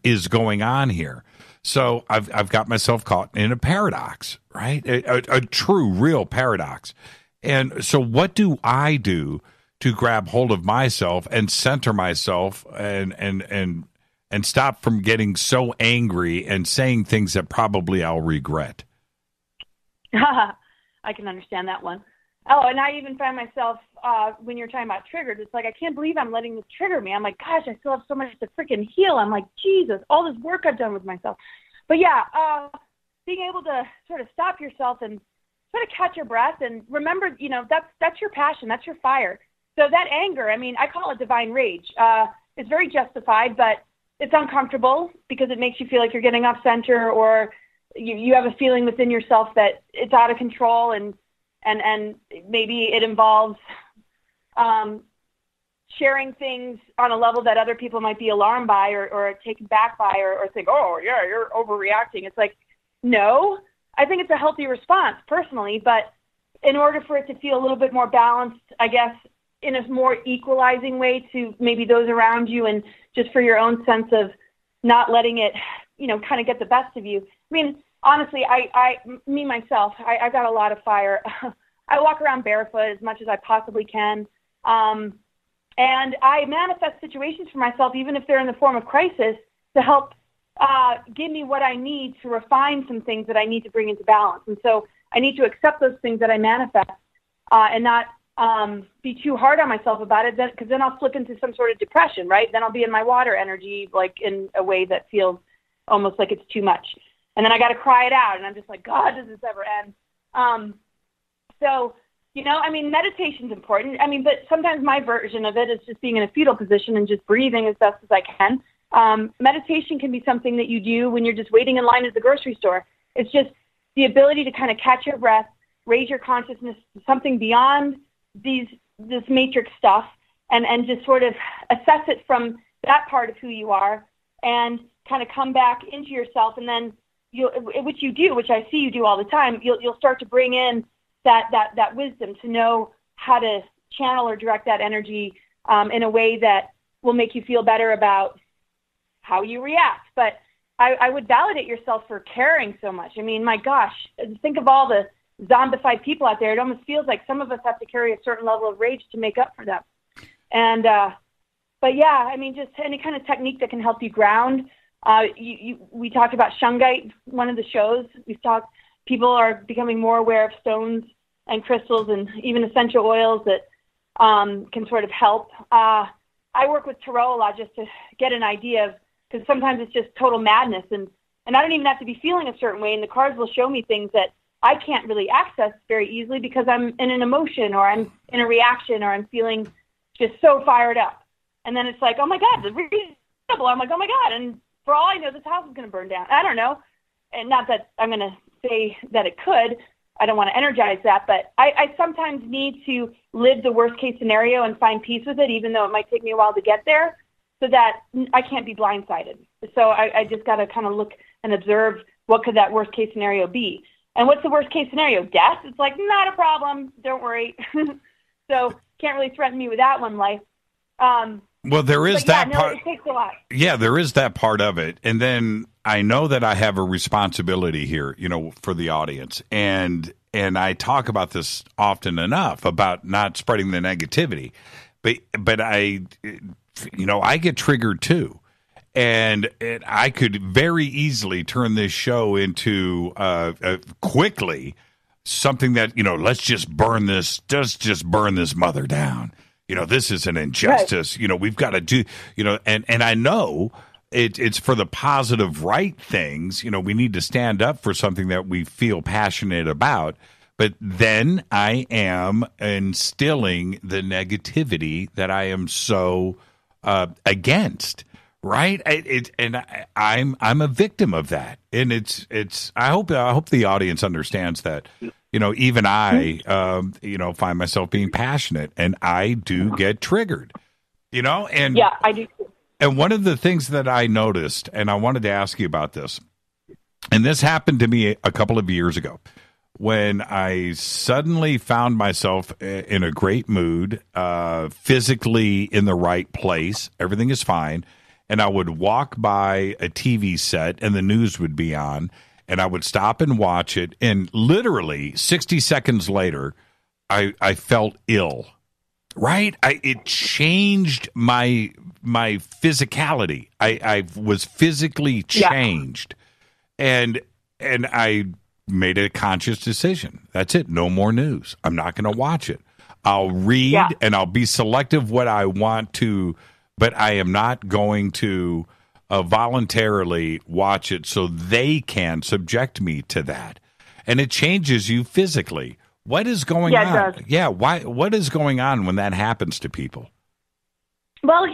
is going on here. So I've got myself caught in a paradox, right? A true, real paradox. And so what do I do to grab hold of myself and center myself and stop from getting so angry and saying things that probably I'll regret? I can understand that one. Oh, and I even find myself, when you're talking about triggers, it's like, I can't believe I'm letting this trigger me. I'm like, gosh, I still have so much to freaking heal. I'm like, Jesus, all this work I've done with myself. But yeah, being able to sort of stop yourself and sort of catch your breath and remember, that's your passion, that's your fire. So that anger, I call it divine rage. It's very justified, but it's uncomfortable because it makes you feel like you're getting off center, or you have a feeling within yourself that it's out of control, and maybe it involves sharing things on a level that other people might be alarmed by or taken back by or think, oh, yeah, you're overreacting. It's like, no, I think it's a healthy response personally, but in order for it to feel a little bit more balanced, I guess, in a more equalizing way to maybe those around you, and just for your own sense of not letting it, kind of get the best of you. Honestly, I've got a lot of fire. I walk around barefoot as much as I possibly can. And I manifest situations for myself, even if they're in the form of crisis, to help give me what I need to refine some things that I need to bring into balance. And so I need to accept those things that I manifest and not be too hard on myself about it, because then I'll slip into some sort of depression, right? Then I'll be in my water energy, like in a way that feels almost like it's too much. And then I got to cry it out, and I'm just like, God, does this ever end? Meditation's important. But sometimes my version of it is just being in a fetal position and just breathing as best as I can. Meditation can be something that you do when you're just waiting in line at the grocery store. It's just the ability to kind of catch your breath, raise your consciousness to something beyond this matrix stuff, and just sort of assess it from that part of who you are, and kind of come back into yourself, and then which I see you do all the time, you'll start to bring in that wisdom to know how to channel or direct that energy in a way that will make you feel better about how you react. But I would validate yourself for caring so much. I mean, my gosh, think of all the zombified people out there. It almost feels like some of us have to carry a certain level of rage to make up for them. And, but yeah, I mean, just any kind of technique that can help you ground. We talked about shungite, one of the shows. People are becoming more aware of stones and crystals and even essential oils that can sort of help. I work with tarot a lot just to get an idea of, because sometimes it's just total madness, and I don't even have to be feeling a certain way, and the cards will show me things that I can't really access very easily because I'm in an emotion, or I'm in a reaction, or I'm feeling just so fired up. And then it's like, oh my God, the reasonable. I'm like, oh my God, and for all I know, this house is going to burn down. I don't know, and not that I'm going to say that it could. I don't want to energize that, but I sometimes need to live the worst case scenario and find peace with it, even though it might take me a while to get there, so that I can't be blindsided. So I just got to kind of look and observe what could that worst case scenario be. And what's the worst case scenario? Death? It's like, not a problem. Don't worry. So can't really threaten me with that one, life. Well, there is that part. It takes a lot. Yeah, there is that part of it. And then I know that I have a responsibility here, for the audience. And I talk about this often enough about not spreading the negativity. But I get triggered too. And I could very easily turn this show into quickly something that, let's just burn this mother down. This is an injustice. Right. We've got to do, and I know it's for the positive right things. We need to stand up for something that we feel passionate about. But then I am instilling the negativity that I am so against. Right. I'm a victim of that. And I hope the audience understands that. Even I, find myself being passionate, and I do get triggered, and yeah, I do. And one of the things that I noticed, and I wanted to ask you about this, and this happened to me a couple of years ago, when I suddenly found myself in a great mood, physically in the right place, everything is fine, and I would walk by a TV set and the news would be on, and I would stop and watch it, and literally 60 seconds later, I felt ill. Right? It changed my physicality. I was physically changed, and I made a conscious decision. That's it. No more news. I'm not going to watch it. I'll read and I'll be selective what I want to, but I am not going to voluntarily watch it so they can subject me to that. And it changes you physically. What is going on? It does. Yeah, why? What is going on when that happens to people? Well,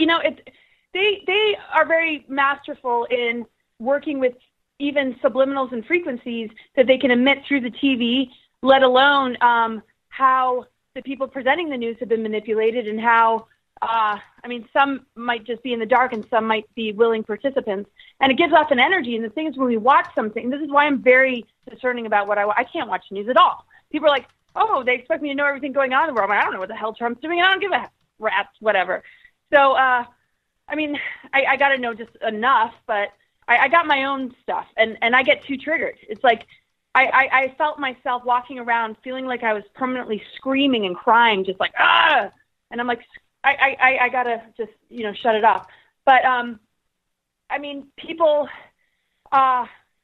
they are very masterful in working with even subliminals and frequencies that they can emit through the TV, let alone how the people presenting the news have been manipulated, and how some might just be in the dark and some might be willing participants. And it gives off an energy. And the thing is, when we watch something, this is why I'm very discerning about what I can't watch news at all. People are like, oh, they expect me to know everything going on in the world. I don't know what the hell Trump's doing. I don't give a rat's whatever. So, I got to know just enough, but I got my own stuff, and I get too triggered. It's like I felt myself walking around feeling like I was permanently screaming and crying, just like, ah! And I'm like, I got to just, shut it off. But, people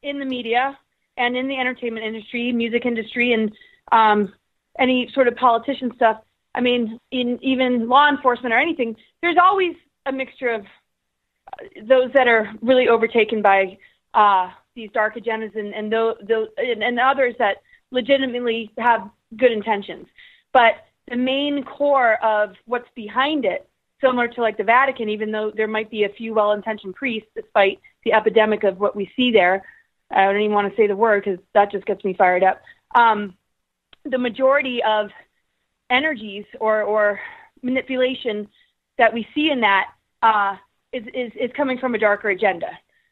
in the media and in the entertainment industry, music industry, and any sort of politician stuff, in even law enforcement or anything, there's always a mixture of those that are really overtaken by these dark agendas and those and others that legitimately have good intentions. But the main core of what's behind it, similar to like the Vatican, even though there might be a few well-intentioned priests, despite the epidemic of what we see there, I don't even want to say the word because that just gets me fired up. The majority of energies or manipulation that we see in that is coming from a darker agenda.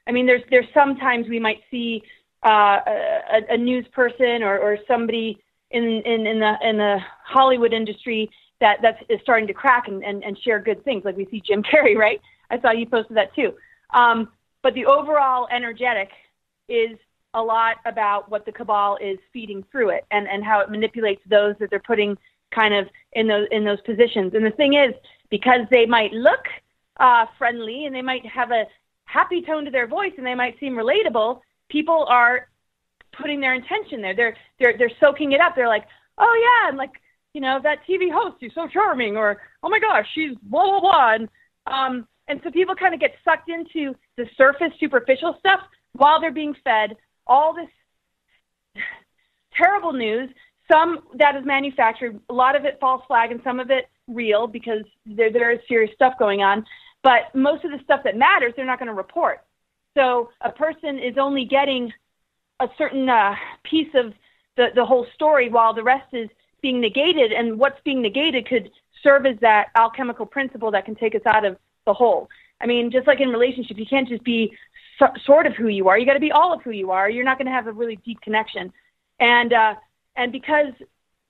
There's sometimes we might see a news person or somebody in the Hollywood industry that is starting to crack and share good things. Like we see Jim Carrey, right? I saw you posted that too. But the overall energetic is a lot about what the cabal is feeding through it and how it manipulates those that they're putting kind of in those positions. And the thing is, because they might look friendly and they might have a happy tone to their voice and they might seem relatable, people are putting their intention there. They're soaking it up. They're like, oh yeah, and like, you know, that TV host is so charming, or oh my gosh, she's blah blah blah. And so people kind of get sucked into the surface, superficial stuff while they're being fed all this terrible news. Some that is manufactured, a lot of it false flag, and some of it real because there is serious stuff going on. But most of the stuff that matters, they're not going to report. So a person is only getting a certain piece of the whole story while the rest is being negated. And what's being negated could serve as that alchemical principle that can take us out of the whole. I mean, just like in relationships, you can't just be sort of who you are. You got to be all of who you are. You're not going to have a really deep connection. And because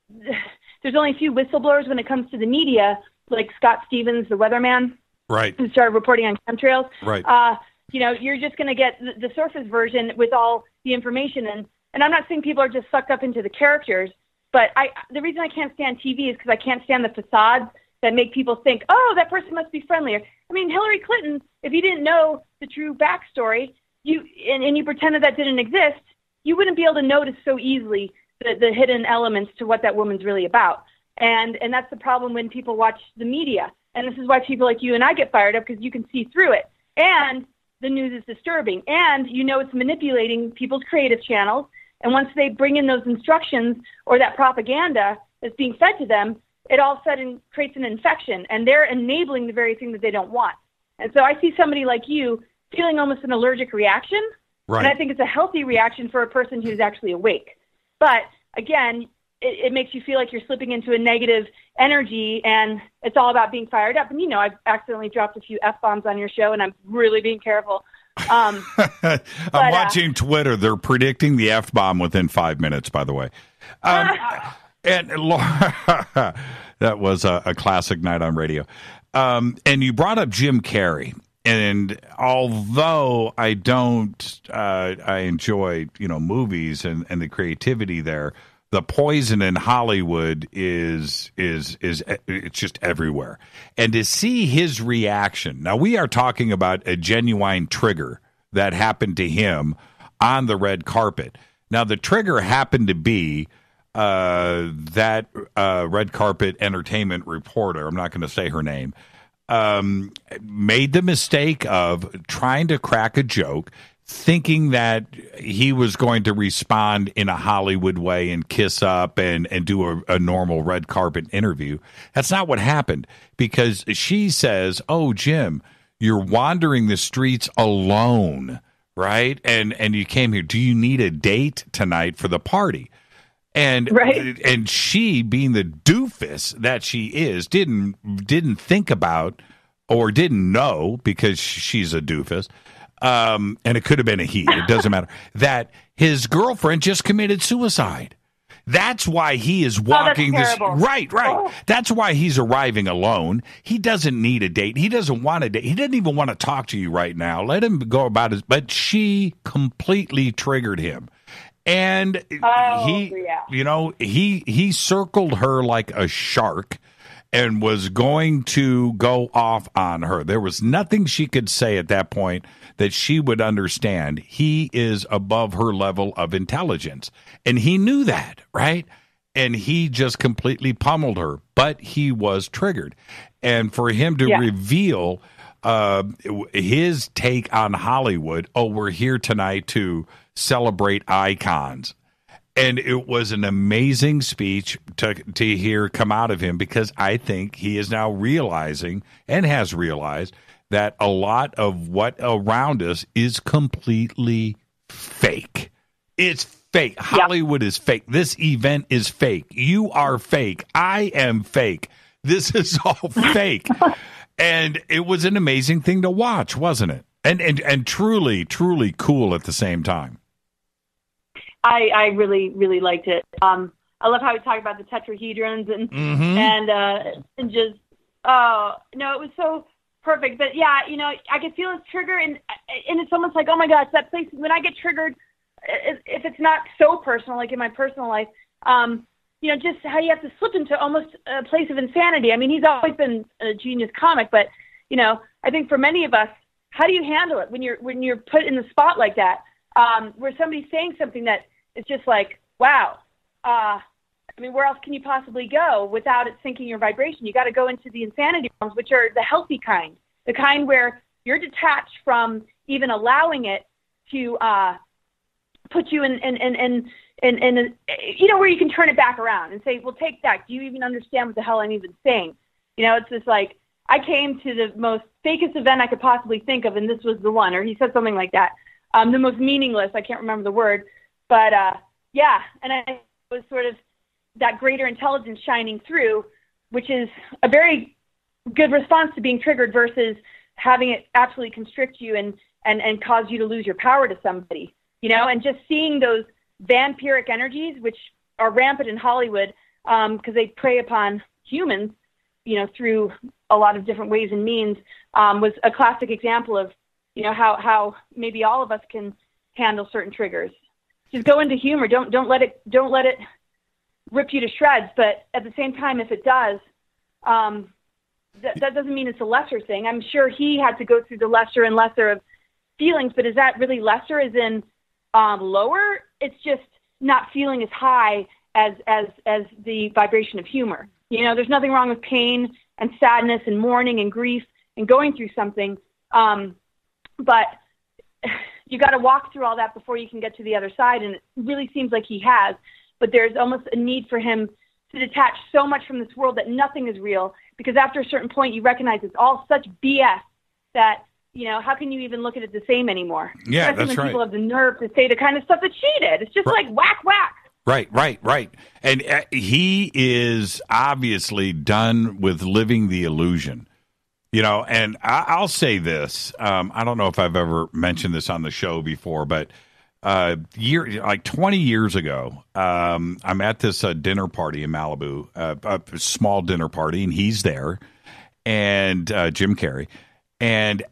there's only a few whistleblowers when it comes to the media, like Scott Stevens, the weatherman, right, who started reporting on chemtrails, right. You know, you're just going to get the surface version with all the information. And I'm not saying people are just sucked up into the characters, but the reason I can't stand TV is because I can't stand the facades that make people think, oh, that person must be friendlier. I mean, Hillary Clinton, if you didn't know the true backstory, and you pretended that didn't exist, you wouldn't be able to notice so easily the hidden elements to what that woman's really about. And that's the problem when people watch the media. And this is why people like you and I get fired up, because you can see through it. And the news is disturbing. And you know it's manipulating people's creative channels. And once they bring in those instructions or that propaganda that's being fed to them, it all of a sudden creates an infection. And they're enabling the very thing that they don't want. And so I see somebody like you feeling almost an allergic reaction. Right. And I think it's a healthy reaction for a person who's actually awake. But again, it makes you feel like you're slipping into a negative energy, and it's all about being fired up. And, you know, I've accidentally dropped a few F-bombs on your show, and I'm really being careful. I'm watching Twitter. They're predicting the F-bomb within 5 minutes, by the way. And Laura, that was a classic night on radio. And you brought up Jim Carrey. And although I don't, I enjoy, you know, movies and the creativity there, the poison in Hollywood is it's just everywhere. And to see his reaction, now we are talking about a genuine trigger that happened to him on the red carpet. Now the trigger happened to be that red carpet entertainment reporter. I'm not going to say her name. Made the mistake of trying to crack a joke, thinking that he was going to respond in a Hollywood way and kiss up and do a normal red carpet interview. That's not what happened, because she says, oh, Jim, you're wandering the streets alone, right? And you came here. Do you need a date tonight for the party? And right. And she, being the doofus that she is, didn't think about or didn't know, because she's a doofus, and it could have been a he, it doesn't matter, that his girlfriend just committed suicide. That's why he is walking this. Right. Oh. That's why he's arriving alone. He doesn't need a date. He doesn't want a date. He doesn't even want to talk to you right now. Let him go about his. But she completely triggered him. And he circled her like a shark and was going to go off on her. There was nothing she could say at that point that she would understand. He is above her level of intelligence. And he knew that, right? And he just completely pummeled her. But he was triggered. And for him to reveal his take on Hollywood, we're here tonight to celebrate icons. And it was an amazing speech to hear come out of him, because I think he is now realizing and has realized that a lot of what around us is completely fake. It's fake. Yeah. Hollywood is fake. This event is fake. You are fake. I am fake. This is all fake. And it was an amazing thing to watch, wasn't it? And truly, truly cool at the same time. I really, really liked it. I love how he talked about the tetrahedrons and just, no, it was so perfect. But yeah, you know, I could feel his trigger, and it's almost like, oh my gosh, that place, when I get triggered, if it's not so personal, like in my personal life, you know, just how you have to slip into almost a place of insanity. I mean, he's always been a genius comic, but, you know, I think for many of us, how do you handle it when you're put in the spot like that, where somebody's saying something that is just like, wow, I mean, where else can you possibly go without it sinking your vibration? You got to go into the insanity realms, which are the healthy kind, the kind where you're detached from even allowing it to put you in you know, where you can turn it back around and say, well, take that. Do you even understand what the hell I'm even saying? You know, it's just like, I came to the most fakest event I could possibly think of, and this was the one, or he said something like that. The most meaningless, I can't remember the word, but yeah, and I was sort of that greater intelligence shining through, which is a very good response to being triggered versus having it absolutely constrict you and cause you to lose your power to somebody, you know, and just seeing those vampiric energies, which are rampant in Hollywood, because they prey upon humans, you know, through a lot of different ways and means, was a classic example of, you know, how maybe all of us can handle certain triggers. Just go into humor. Don't let it rip you to shreds. But at the same time, if it does, that doesn't mean it's a lesser thing. I'm sure he had to go through the lesser and lesser of feelings, but is that really lesser as in lower? It's just not feeling as high as the vibration of humor. You know, there's nothing wrong with pain and sadness and mourning and grief and going through something. But you got to walk through all that before you can get to the other side. And it really seems like he has, but there's almost a need for him to detach so much from this world that nothing is real, because after a certain point you recognize it's all such BS that, you know, how can you even look at it the same anymore? Yeah, especially that's when right. people have the nerve to say the kind of stuff that she did. It's just like whack, whack. Right. And he is obviously done with living the illusion, you know, and I'll say this. I don't know if I've ever mentioned this on the show before, but 20 years ago, I'm at this dinner party in Malibu, a small dinner party, and he's there, and Jim Carrey. And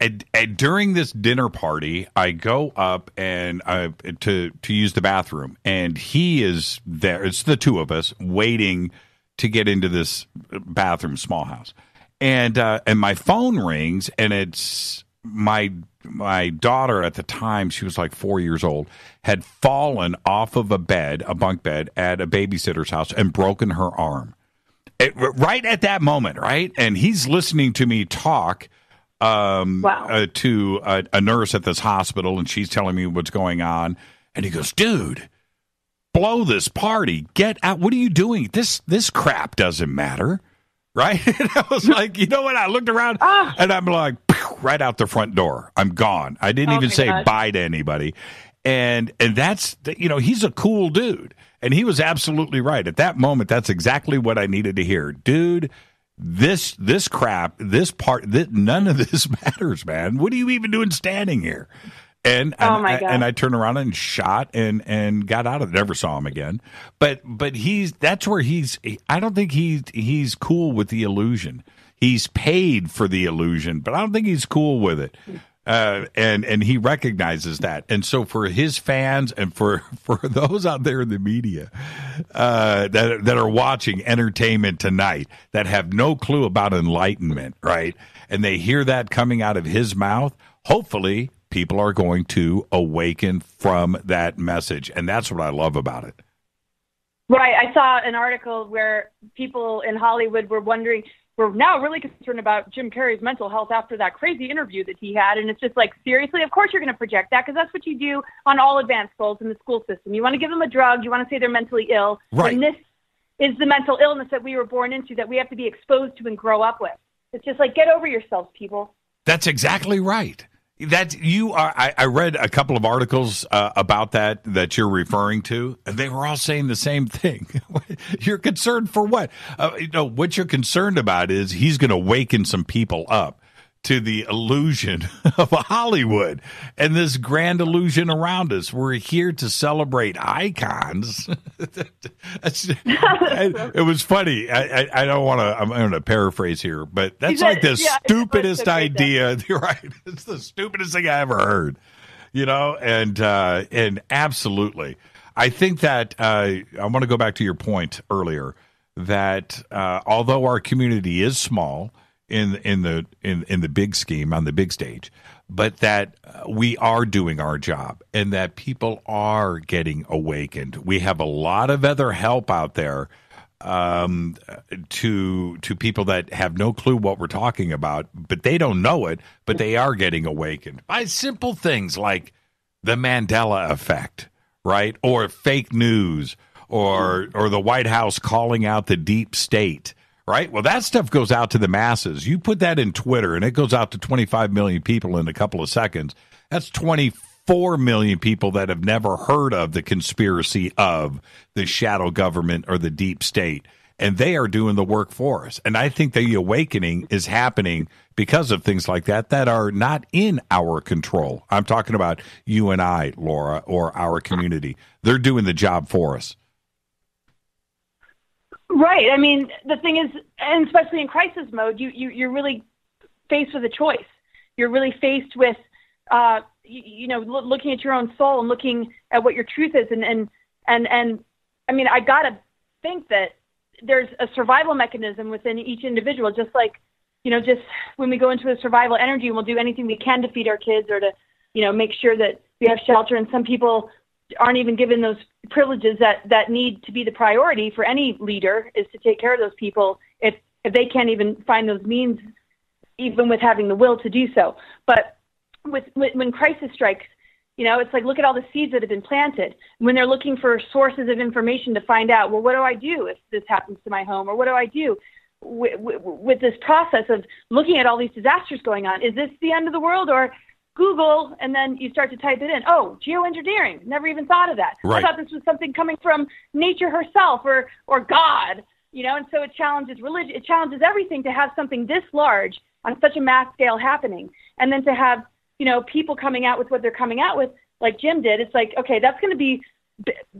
during this dinner party, I go up and to use the bathroom, and he is there. It's the two of us waiting to get into this bathroom, small house, and my phone rings, and it's my daughter at the time. She was like 4 years old, had fallen off of a bunk bed at a babysitter's house and broken her arm. Right at that moment, right, and he's listening to me talk. To a nurse at this hospital, and she's telling me what's going on, and he goes, dude, blow this party, get out, what are you doing? This crap doesn't matter, right? And I was like, you know what, I looked around and I'm like, right out the front door, I'm gone. I didn't even say bye to anybody. And that's, you know, he's a cool dude, and he was absolutely right at that moment. That's exactly what I needed to hear, dude. This crap, none of this matters, man. What are you even doing standing here? And I turned around and shot and got out of it. Never saw him again. But that's where I don't think he's cool with the illusion. He's paid for the illusion, but I don't think he's cool with it. And he recognizes that. And so for his fans and for those out there in the media that are watching Entertainment Tonight that have no clue about enlightenment, right? And they hear that coming out of his mouth, hopefully people are going to awaken from that message. And that's what I love about it. Right. I saw an article where people in Hollywood were now really concerned about Jim Carrey's mental health after that crazy interview that he had. And it's just like, seriously, of course you're going to project that, because that's what you do on all advanced schools in the school system. You want to give them a drug. You want to say they're mentally ill. Right. And this is the mental illness that we were born into, that we have to be exposed to and grow up with. It's just like, get over yourselves, people. That's exactly right. I read a couple of articles about that you're referring to, and they were all saying the same thing. You're concerned for what? What you're concerned about is he's going to waken some people up. to the illusion of Hollywood and this grand illusion around us. We're here to celebrate icons. It was funny. I don't want to, I'm going to paraphrase here, but that's like the stupidest idea. You're right. It's the stupidest thing I ever heard, and absolutely. I think that I want to go back to your point earlier that although our community is small, in the big scheme on the big stage, but that we are doing our job and that people are getting awakened. We have a lot of other help out there to people that have no clue what we're talking about, but they don't know it, but they are getting awakened by simple things like the Mandela effect, right? Or fake news or the White House calling out the deep state. Right? Well, that stuff goes out to the masses. You put that in Twitter, and it goes out to 25 million people in a couple of seconds. That's 24 million people that have never heard of the conspiracy of the shadow government or the deep state. And they are doing the work for us. And I think the awakening is happening because of things like that are not in our control. I'm talking about you and I, Laura, or our community. They're doing the job for us. Right. I mean, the thing is, and especially in crisis mode, you're really faced with a choice. You're really faced with, looking at your own soul and looking at what your truth is. And I mean, I got to think that there's a survival mechanism within each individual, just like, just when we go into a survival energy, we'll do anything we can to feed our kids or to, make sure that we have shelter. And some people aren't even given those privileges that need to be the priority for any leader, is to take care of those people if they can't even find those means, even with having the will to do so. But when crisis strikes, it's like, look at all the seeds that have been planted. When they're looking for sources of information to find out, well, what do I do if this happens to my home? Or what do I do with this process of looking at all these disasters going on? Is this the end of the world? Or Google, and then you start to type it in. Oh, geoengineering. Never even thought of that. Right. I thought this was something coming from nature herself or God, and so it challenges religion. It challenges everything to have something this large on such a mass scale happening. And then to have, people coming out with what they're coming out with, like Jim did. It's like, okay, that's going to be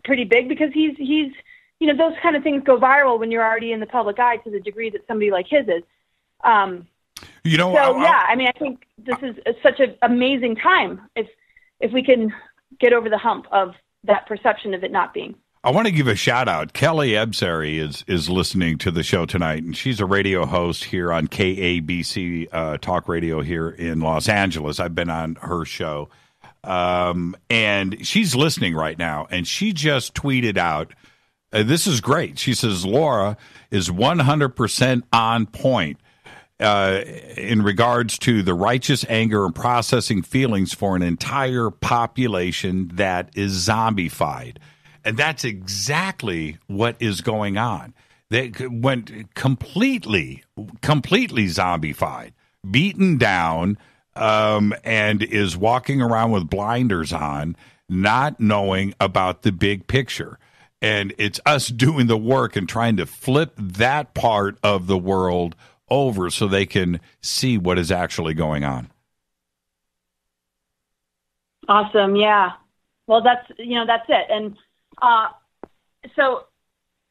pretty big because he's those kind of things go viral when you're already in the public eye to the degree that somebody like his is. I mean, I think this is such an amazing time if we can get over the hump of that perception of it not being. I want to give a shout out. Kelly Ebsary is listening to the show tonight, and she's a radio host here on KABC Talk Radio here in Los Angeles. I've been on her show, and she's listening right now, and she just tweeted out, this is great. She says, Laura is 100% on point in regards to the righteous anger and processing feelings for an entire population that is zombified. And that's exactly what is going on. They went completely zombified, beaten down, and is walking around with blinders on, not knowing about the big picture. And it's us doing the work and trying to flip that part of the world over so they can see what is actually going on. Awesome. Yeah. Well, that's it. And so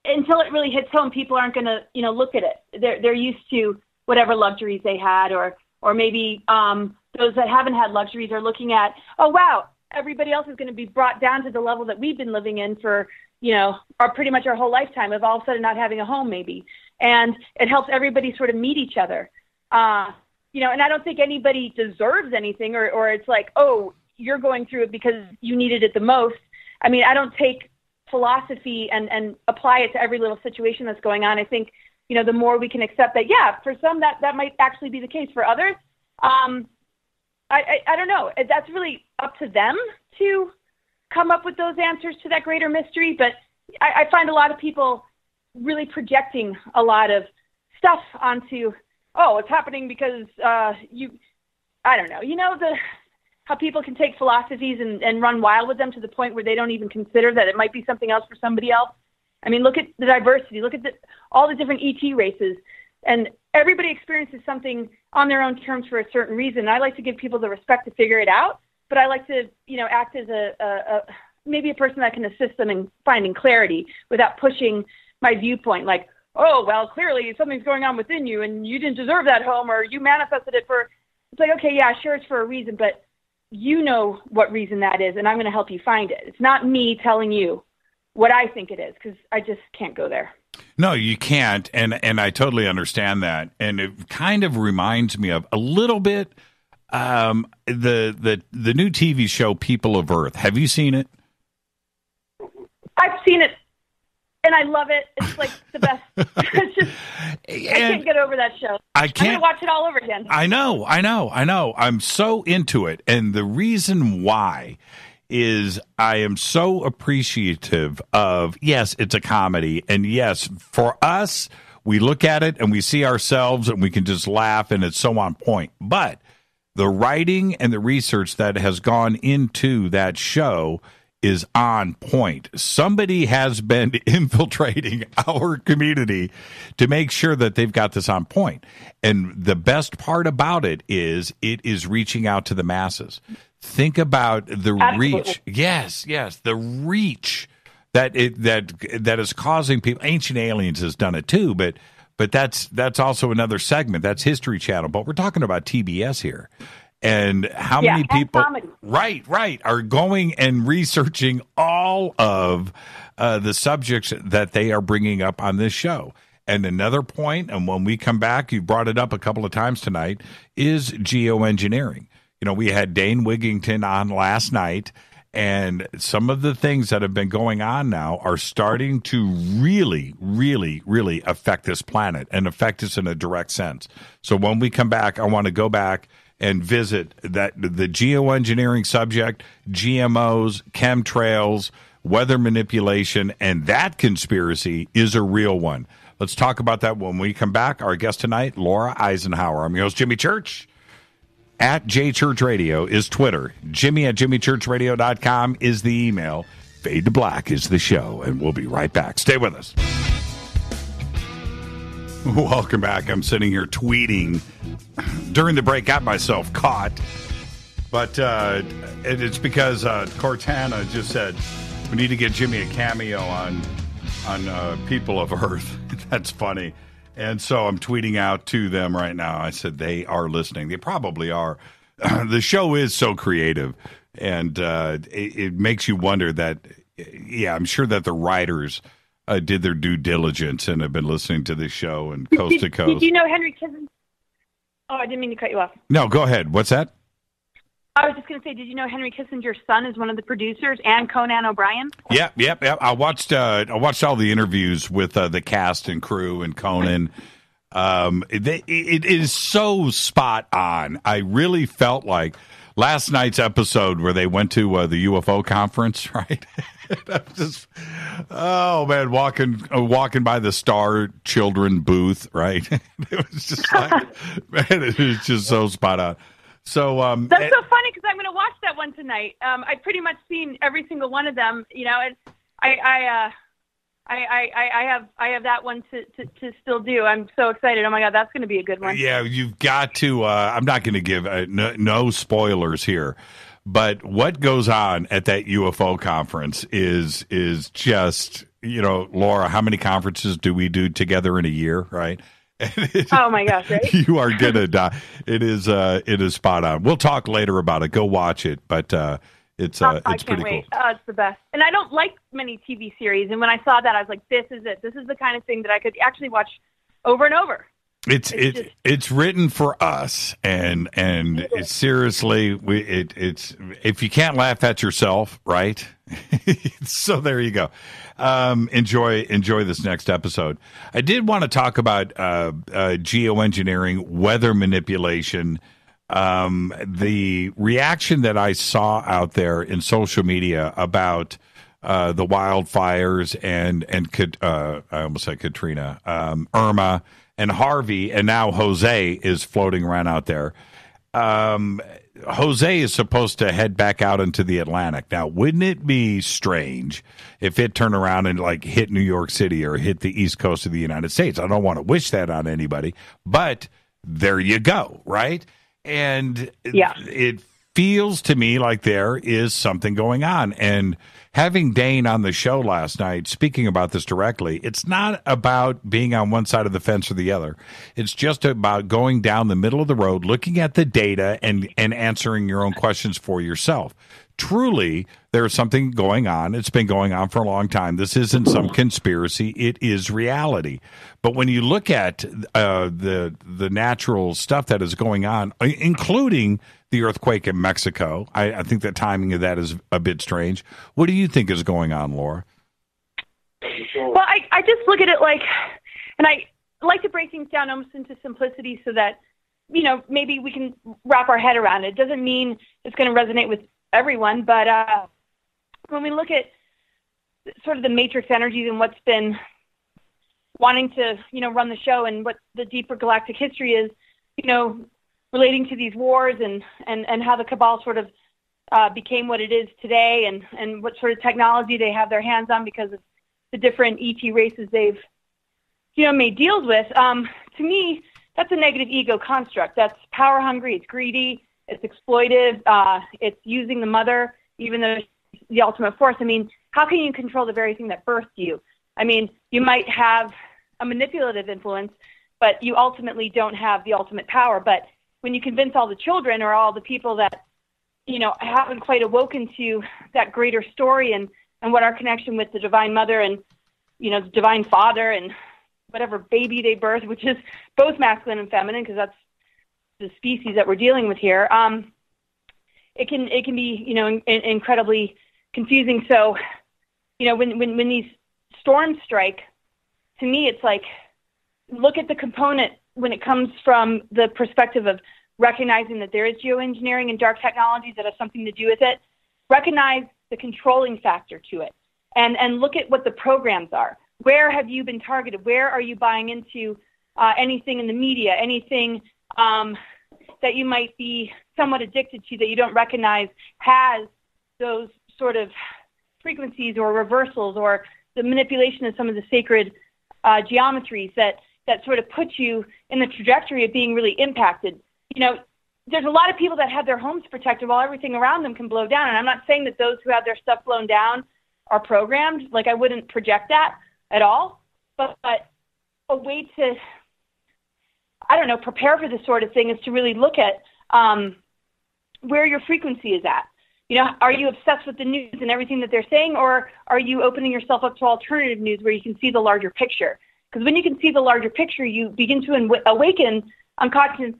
until it really hits home, people aren't going to, look at it. They're used to whatever luxuries they had, or maybe those that haven't had luxuries are looking at, oh, wow, everybody else is going to be brought down to the level that we've been living in for, pretty much our whole lifetime of all of a sudden not having a home maybe. And it helps everybody sort of meet each other. And I don't think anybody deserves anything or it's like, oh, you're going through it because you needed it the most. I mean, I don't take philosophy and apply it to every little situation that's going on. I think, the more we can accept that, yeah, for some that might actually be the case. For others, I don't know. That's really up to them to come up with those answers to that greater mystery. But I find a lot of people really projecting a lot of stuff onto, oh, it's happening because I don't know, how people can take philosophies and run wild with them to the point where they don't even consider that it might be something else for somebody else. I mean, look at the diversity, look at all the different ET races, and everybody experiences something on their own terms for a certain reason. I like to give people the respect to figure it out, but I like to, act as maybe a person that can assist them in finding clarity without pushing my viewpoint. Like, oh, well, clearly something's going on within you and you didn't deserve that home, or you manifested it for, it's like, okay, yeah, sure, it's for a reason, but you know what reason that is, and I'm going to help you find it. It's not me telling you what I think it is, because I just can't go there. No, you can't, and I totally understand that. And it kind of reminds me of a little bit the new TV show People of Earth. Have you seen it? I've seen it, and I love it. It's like the best. It's just, I can't get over that show. I'm going to watch it all over again. I know. I'm so into it, and the reason why is I am so appreciative of, yes, it's a comedy, and yes, for us, we look at it and we see ourselves and we can just laugh, and it's so on point. But the writing and the research that has gone into that show is on point. Somebody has been infiltrating our community to make sure that they've got this on point. And the best part about it is reaching out to the masses. Think about the reach. Yes, the reach that is causing people. Ancient Aliens has done it too, but that's also another segment. That's History Channel. But we're talking about TBS here. And how many people, right, are going and researching all of the subjects that they are bringing up on this show. And another point, and when we come back, you brought it up a couple of times tonight, is geoengineering. We had Dane Wigington on last night, and some of the things that have been going on now are starting to really, really, really affect this planet and affect us in a direct sense. So when we come back, I want to go back and visit the geoengineering subject, GMOs, chemtrails, weather manipulation, and that conspiracy is a real one. Let's talk about that when we come back. Our guest tonight, Laura Eisenhower. I'm your host, Jimmy Church. At JChurchRadio is Twitter. Jimmy at JimmyChurchRadio.com is the email. Fade to Black is the show, and we'll be right back. Stay with us. Welcome back. I'm sitting here tweeting. During the break, got myself caught. But it's because Cortana just said, we need to get Jimmy a cameo on People of Earth. That's funny. And so I'm tweeting out to them right now. I said they are listening. They probably are. The show is so creative, and it makes you wonder that, I'm sure that the writers did their due diligence and have been listening to this show and coast to coast. Did you know Henry Kissinger? Oh, I didn't mean to cut you off. No, go ahead. What's that? I was just going to say, did you know Henry Kissinger's son is one of the producers, and Conan O'Brien? Yep. I watched all the interviews with the cast and crew and Conan. It is so spot on. I really felt like last night's episode where they went to the UFO conference, right? Just, oh man, walking by the Star Children booth, right? It was just like, man, it was just so spot on. So that's so funny because I'm going to watch that one tonight. I've pretty much seen every single one of them, and I have that one to still do. I'm so excited. Oh my God, that's going to be a good one. Yeah, you've got to. I'm not going to give no spoilers here, but what goes on at that UFO conference is just, Laura, how many conferences do we do together in a year, right? Oh my gosh! Right? You are gonna die. It is spot on. We'll talk later about it. Go watch it, but it's pretty cool. It's the best. And I don't like many TV series, and when I saw that, I was like, "This is it. This is the kind of thing that I could actually watch over and over." It's written for us, and it's seriously, it's if you can't laugh at yourself, right? So there you go. Enjoy this next episode. I did want to talk about geoengineering, weather manipulation. The reaction that I saw out there in social media about the wildfires and I almost said Katrina, Irma, and Harvey, and now Jose is floating around out there. Jose is supposed to head back out into the Atlantic. Now, wouldn't it be strange if it turned around and like hit New York City or hit the East Coast of the United States? I don't want to wish that on anybody, but there you go, right? And it feels to me like there is something going on. And having Dane on the show last night, speaking about this directly, it's not about being on one side of the fence or the other. It's just about going down the middle of the road, looking at the data and answering your own questions for yourself. Truly, there's something going on. It's been going on for a long time. This isn't some conspiracy. It is reality. But when you look at the natural stuff that is going on, including the earthquake in Mexico, I think the timing of that is a bit strange. What do you think is going on, Laura? Well, I just look at it like, and I like to break things down almost into simplicity so that, maybe we can wrap our head around it. It doesn't mean it's going to resonate with everyone, but when we look at sort of the matrix energies and what's been wanting to, run the show and what the deeper galactic history is, relating to these wars and how the cabal sort of became what it is today and what sort of technology they have their hands on because of the different ET races they've, made deals with. To me, that's a negative ego construct. That's power hungry. It's greedy. It's exploitive. It's using the mother, even though it's the ultimate force. I mean, how can you control the very thing that birthed you? I mean, you might have a manipulative influence, but you ultimately don't have the ultimate power. But when you convince all the children or all the people that, haven't quite awoken to that greater story and what our connection with the Divine Mother and, the Divine Father and whatever baby they birth, which is both masculine and feminine, because that's the species that we're dealing with here, it can be, incredibly confusing. So, when these storms strike, to me, it's like, look at the component when it comes from the perspective of recognizing that there is geoengineering and dark technologies that have something to do with it. Recognize the controlling factor to it and look at what the programs are. Where have you been targeted? Where are you buying into anything in the media, anything that you might be somewhat addicted to that you don't recognize has those sort of frequencies or reversals or the manipulation of some of the sacred geometries that sort of put you in the trajectory of being really impacted. There's a lot of people that have their homes protected while everything around them can blow down. And I'm not saying that those who have their stuff blown down are programmed. Like, I wouldn't project that at all. But a way to, prepare for this sort of thing is to really look at where your frequency is at. Are you obsessed with the news and everything that they're saying, or are you opening yourself up to alternative news where you can see the larger picture? Because when you can see the larger picture, you begin to awaken unconscious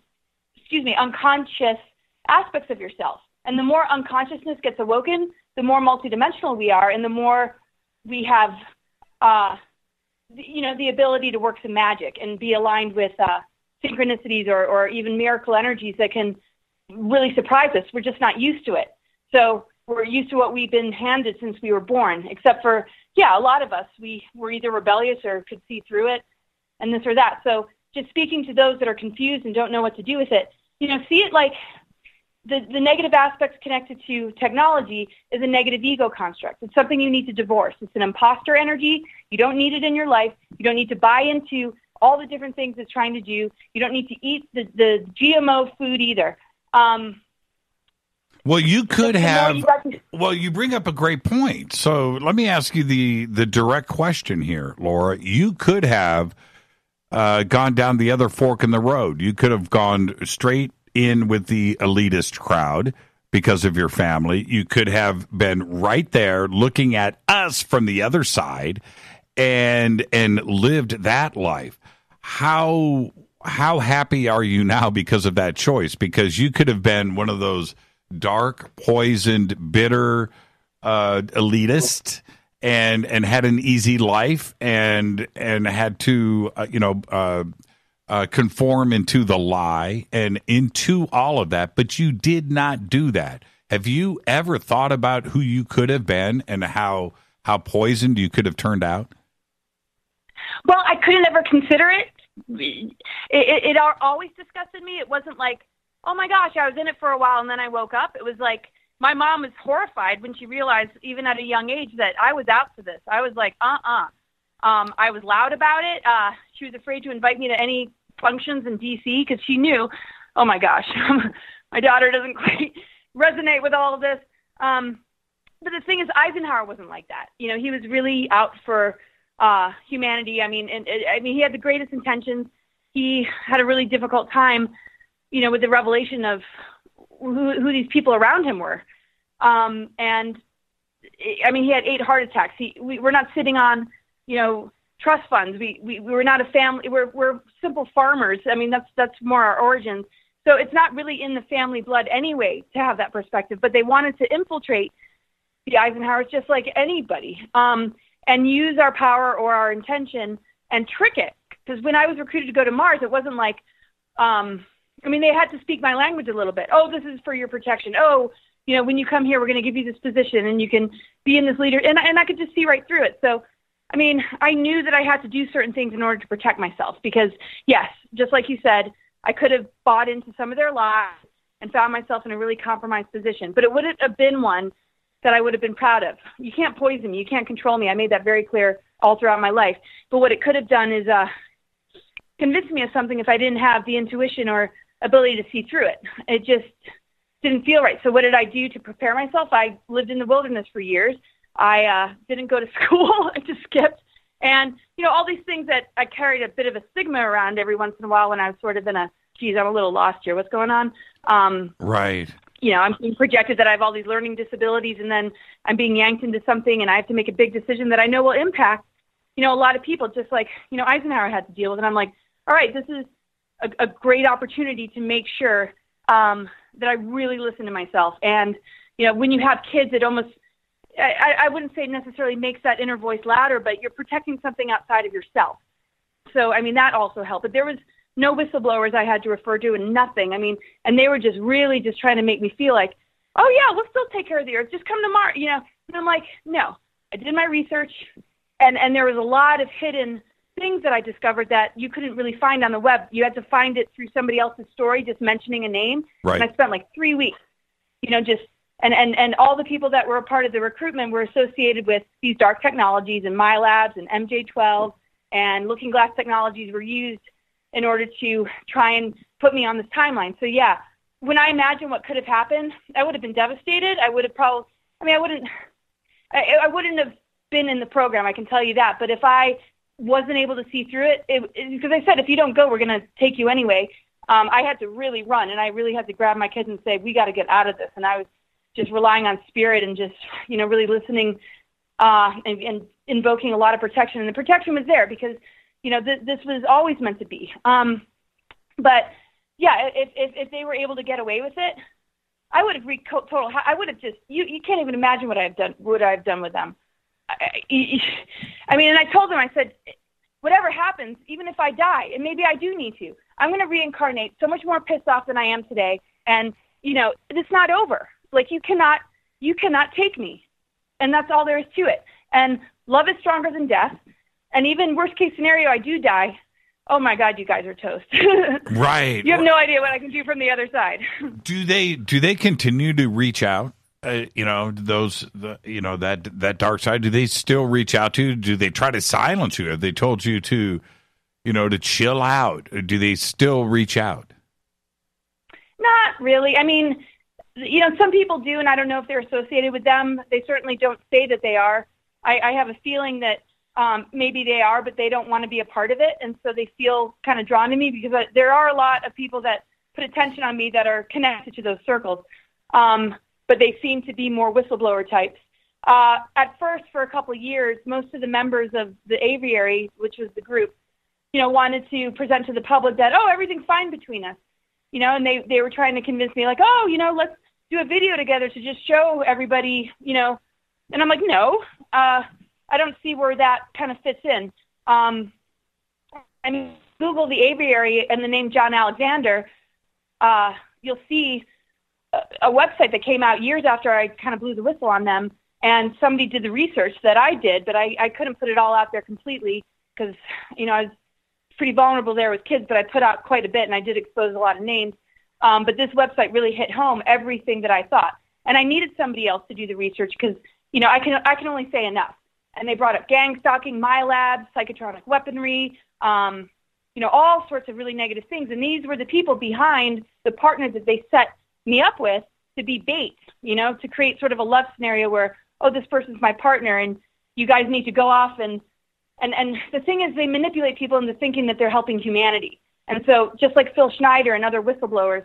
aspects of yourself. And the more unconsciousness gets awoken, the more multidimensional we are, and the more we have, the ability to work some magic and be aligned with synchronicities or even miracle energies that can really surprise us. We're just not used to it. So we're used to what we've been handed since we were born, except for, a lot of us, we were either rebellious or could see through it and this or that. So just speaking to those that are confused and don't know what to do with it, see it like the negative aspects connected to technology is a negative ego construct. It's something you need to divorce. It's an imposter energy. You don't need it in your life. You don't need to buy into all the different things it's trying to do. You don't need to eat the GMO food either. Well, you could have. Well, you bring up a great point. So let me ask you the direct question here, Laura. You could have gone down the other fork in the road. You could have gone straight in with the elitist crowd because of your family. You could have been right there looking at us from the other side and lived that life. How happy are you now because of that choice? Because you could have been one of those dark, poisoned, bitter elitist and had an easy life and had to conform into the lie and into all of that, but you did not do that. Have you ever thought about who you could have been and how poisoned you could have turned out? Well, I couldn't ever consider it. It always disgusted me. It wasn't like oh my gosh, I was in it for a while and then I woke up. It was like, my mom was horrified when she realized, even at a young age, that I was out for this. I was like, I was loud about it. She was afraid to invite me to any functions in D.C. because she knew, oh my gosh, my daughter doesn't quite resonate with all of this. But the thing is, Eisenhower wasn't like that. You know, he was really out for humanity. I mean, he had the greatest intentions. He had a really difficult time, you know, with the revelation of who these people around him were. And I mean, he had 8 heart attacks. We're not sitting on, you know, trust funds. We were not a family. We're simple farmers. I mean, that's more our origins. So it's not really in the family blood anyway to have that perspective, but they wanted to infiltrate the Eisenhowers just like anybody, and use our power or our intention and trick it. Because when I was recruited to go to Mars, it wasn't like, I mean, they had to speak my language a little bit. Oh, this is for your protection. Oh, you know, when you come here, we're going to give you this position and you can be in this leader. And I could just see right through it. So, I mean, I knew that I had to do certain things in order to protect myself because, yes, just like you said, I could have bought into some of their lies and found myself in a really compromised position. But it wouldn't have been one that I would have been proud of. You can't poison me. You can't control me. I made that very clear all throughout my life. But what it could have done is convince me of something if I didn't have the intuition or ability to see through it. It just didn't feel right. So what did I do to prepare myself? I lived in the wilderness for years. I didn't go to school. I just skipped. And, you know, all these things that I carried a bit of a stigma around every once in a while when I was sort of in a, geez, I'm a little lost here. What's going on? Right. You know, I'm being projected that I have all these learning disabilities, and then I'm being yanked into something, and I have to make a big decision that I know will impact, you know, a lot of people, just like, you know, Eisenhower had to deal with. And I'm like, all right, this is a great opportunity to make sure that I really listen to myself. And, you know, when you have kids, it almost, I wouldn't say necessarily makes that inner voice louder, but you're protecting something outside of yourself. So, I mean, that also helped. But there was no whistleblowers I had to refer to and nothing. I mean, and they were just really just trying to make me feel like, oh, yeah, we'll still take care of the earth. Just come to Mars, you know. And I'm like, no, I did my research, and there was a lot of hidden things that I discovered that you couldn't really find on the web. You had to find it through somebody else's story, just mentioning a name. Right. And I spent like 3 weeks, you know, just, and all the people that were a part of the recruitment were associated with these dark technologies, and my labs and MJ12 and looking glass technologies were used in order to try and put me on this timeline. So yeah, when I imagine what could have happened, I would have been devastated. I would have probably, I mean, I wouldn't have been in the program, I can tell you that. But if I wasn't able to see through it, because I said, if you don't go, we're going to take you anyway. I had to really run, and I really had to grab my kids and say, we got to get out of this. And I was just relying on spirit and just, you know, really listening and invoking a lot of protection. And the protection was there because, you know, this was always meant to be. But yeah, if they were able to get away with it, I would have wreaked total. I would have just, you can't even imagine what I've done with them. I mean, and I told them, I said, whatever happens, even if I die, and maybe I do need to, I'm going to reincarnate so much more pissed off than I am today. And, you know, it's not over. Like, you cannot take me. And that's all there is to it. And love is stronger than death. And even worst case scenario, I do die. Oh my God, you guys are toast. Right. You have no idea what I can do from the other side. Do they continue to reach out? You know, that dark side. Do they still reach out to you? Do they try to silence you? Have they told you to, you know, to chill out? Or do they still reach out? Not really. I mean, you know, some people do, and I don't know if they're associated with them. They certainly don't say that they are. I have a feeling that maybe they are, but they don't want to be a part of it, and so they feel kind of drawn to me because there are a lot of people that put attention on me that are connected to those circles. But they seem to be more whistleblower types. At first, for a couple of years, most of the members of the Aviary, which was the group, you know, wanted to present to the public that, oh, everything's fine between us, you know, and they were trying to convince me, like, oh, you know, let's do a video together to just show everybody, you know, and I'm like, no, I don't see where that kind of fits in. I mean, Google the Aviary and the name John Alexander, you'll see a website that came out years after I kind of blew the whistle on them, and somebody did the research that I did, but I couldn't put it all out there completely because, you know, I was pretty vulnerable there with kids, but I put out quite a bit, and I did expose a lot of names. But this website really hit home everything that I thought. And I needed somebody else to do the research because, I can only say enough. And they brought up gang stalking, MyLab, psychotronic weaponry, all sorts of really negative things. And these were the people behind the partners that they set me up with to be bait, to create sort of a love scenario where, oh, this person's my partner and you guys need to go off. And the thing is, they manipulate people into thinking that they're helping humanity. And so just like Phil Schneider and other whistleblowers,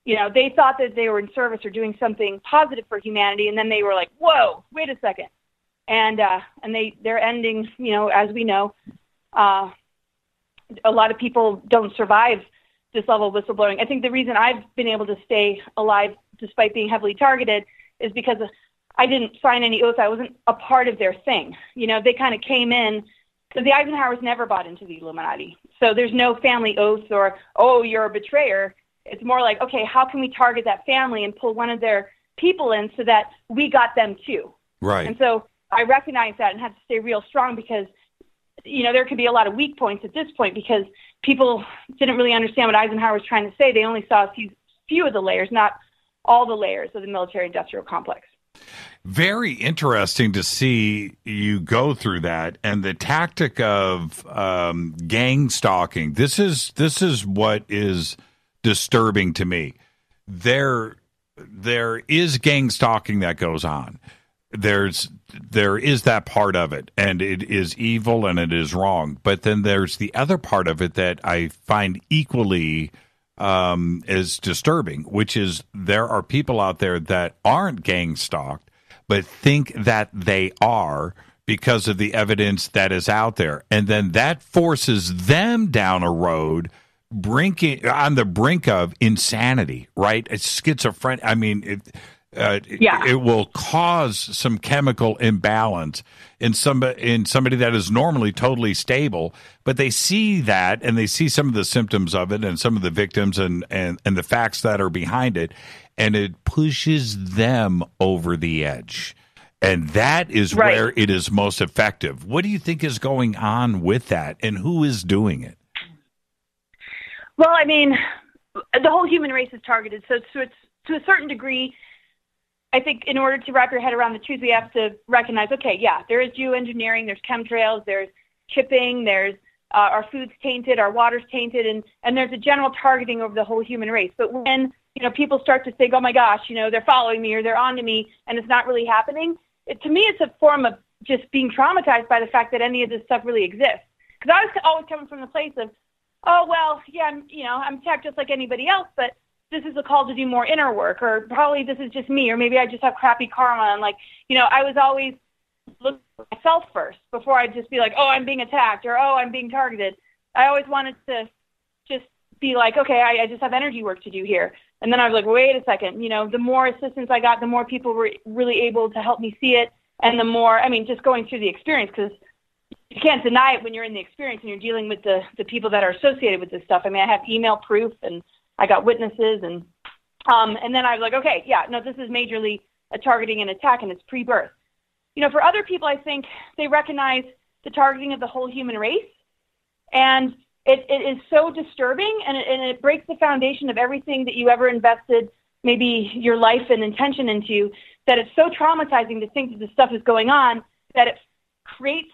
they thought that they were in service or doing something positive for humanity. And then they were like, whoa, wait a second. And they're ending, as we know, a lot of people don't survive this level of whistleblowing. I think the reason I've been able to stay alive despite being heavily targeted is because I didn't sign any oath. I wasn't a part of their thing. They kind of came in because the Eisenhowers never bought into the Illuminati. So there's no family oaths or, oh, you're a betrayer. It's more like, okay, how can we target that family and pull one of their people in so that we got them too? Right. And so I recognized that and had to stay real strong because, there could be a lot of weak points at this point because people didn't really understand what Eisenhower was trying to say. They only saw a few of the layers, not all the layers of the military-industrial complex. Very interesting to see you go through that and the tactic of gang stalking. This is what is disturbing to me. There is gang stalking that goes on. There is that part of it, and it is evil and it is wrong. But then there's the other part of it that I find equally as disturbing, which is there are people out there that aren't gang stalked, but think that they are because of the evidence that is out there. And then that forces them down a road on the brink of insanity, right? It's schizophrenia. I mean, it will cause some chemical imbalance in somebody that is normally totally stable, but they see that and they see some of the symptoms of it and some of the victims and the facts that are behind it, and it pushes them over the edge. And that is where it is most effective. What do you think is going on with that, and who is doing it? Well, I mean, the whole human race is targeted. So it's to a certain degree, I think in order to wrap your head around the truth, we have to recognize, okay, yeah, there is geoengineering, there's chemtrails, there's chipping, there's our food's tainted, our water's tainted, and there's a general targeting of the whole human race. But when, people start to think, oh my gosh, they're following me or they're onto me, and it's not really happening, to me it's a form of just being traumatized by the fact that any of this stuff really exists. Because I was always coming from the place of, oh, well, yeah, I'm attacked just like anybody else, but this is a call to do more inner work, or probably this is just me, or maybe I just have crappy karma. And I was always looking at myself first before I'd just be like, oh, I'm being attacked, or oh, I'm being targeted. I always wanted to just be like, okay, I just have energy work to do here. And then I was like, wait a second, the more assistance I got, the more people were really able to help me see it. And the more, just going through the experience, because you can't deny it when you're in the experience and you're dealing with the people that are associated with this stuff. I have email proof and I got witnesses, and then I was like, okay, yeah, no, this is majorly a targeting and attack, and it's pre-birth. For other people, I think they recognize the targeting of the whole human race, and it is so disturbing, and it breaks the foundation of everything that you ever invested, maybe your life and intention into, that it's so traumatizing to think that this stuff is going on, that it creates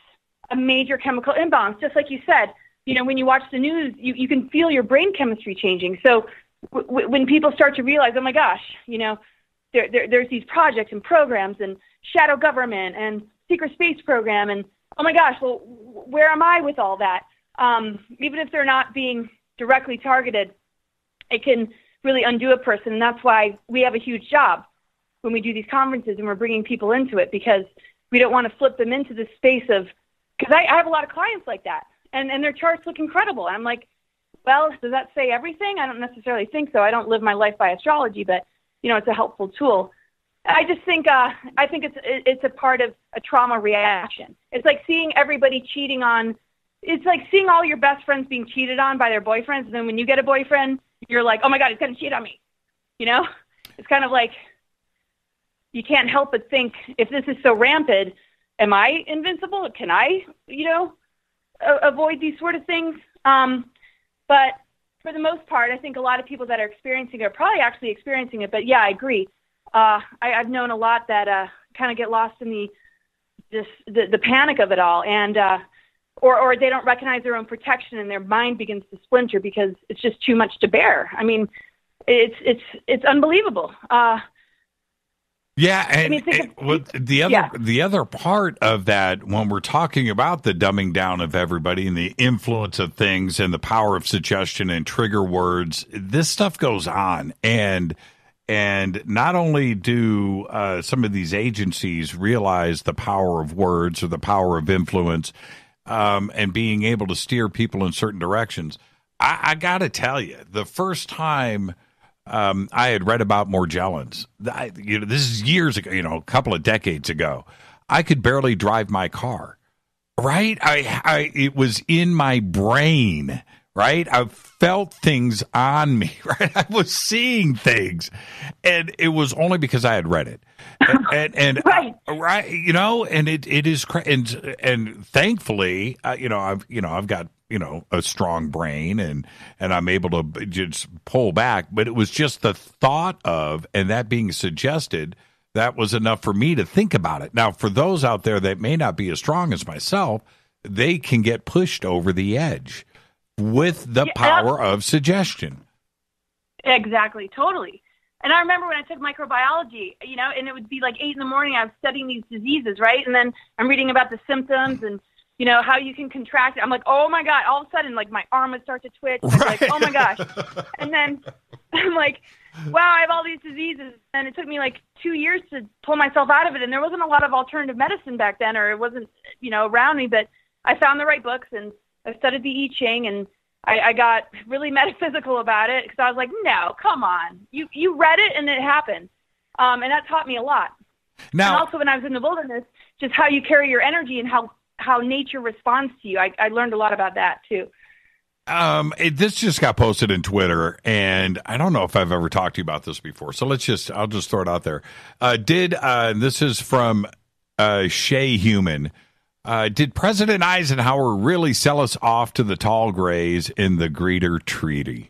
a major chemical imbalance. Just like you said, when you watch the news, you can feel your brain chemistry changing. So when people start to realize, oh my gosh, there's these projects and programs and shadow government and secret space program, and oh my gosh, well, where am I with all that? Even if they're not being directly targeted, it can really undo a person. And that's why we have a huge job when we do these conferences and we're bringing people into it, because we don't want to flip them into this space of, because I have a lot of clients like that. And their charts look incredible. And I'm like, well, does that say everything? I don't necessarily think so. I don't live my life by astrology, but, it's a helpful tool. I just think, I think it's a part of a trauma reaction. It's like seeing everybody cheating on, it's like seeing all your best friends being cheated on by their boyfriends. And then when you get a boyfriend, you're like, oh my God, he's going to cheat on me. It's kind of like, you can't help but think, if this is so rampant, am I invincible? Can I, avoid these sort of things? But for the most part, I think a lot of people that are experiencing it are probably actually experiencing it. But yeah, I agree. I've known a lot that kind of get lost in the panic of it all, and or they don't recognize their own protection, and their mind begins to splinter because it's just too much to bear. I mean, it's unbelievable. Yeah, and the other part of that, when we're talking about the dumbing down of everybody and the influence of things and the power of suggestion and trigger words, this stuff goes on, and not only do some of these agencies realize the power of words or the power of influence, and being able to steer people in certain directions. I got to tell you, the first time I had read about Morgellons, this is years ago, a couple of decades ago, I could barely drive my car, right? It was in my brain, right? I felt things on me, right? I was seeing things, and it was only because I had read it. And right, and it is, and thankfully, I've got a strong brain, and I'm able to just pull back. But it was just the thought of, and that being suggested, that was enough for me to think about it. Now, for those out there that may not be as strong as myself, they can get pushed over the edge with the power of suggestion. Exactly, totally. And I remember when I took microbiology, and it would be like 8 a.m, I was studying these diseases, right? And then I'm reading about the symptoms and, how you can contract it. I'm like, oh my God, all of a sudden, like my arm would start to twitch. Right. Like, oh my gosh. And then I'm like, wow, I have all these diseases. And it took me like 2 years to pull myself out of it. And there wasn't a lot of alternative medicine back then, or it wasn't, around me, but I found the right books, and I studied the I Ching, and I got really metaphysical about it, because I was like, no, come on. You read it and it happened. And that taught me a lot. Now, and also when I was in the wilderness, just how you carry your energy and how nature responds to you. I learned a lot about that too. This just got posted in Twitter, and I don't know if I've ever talked to you about this before. So I'll just throw it out there. This is from Shay Human. Did President Eisenhower really sell us off to the tall grays in the Greater Treaty?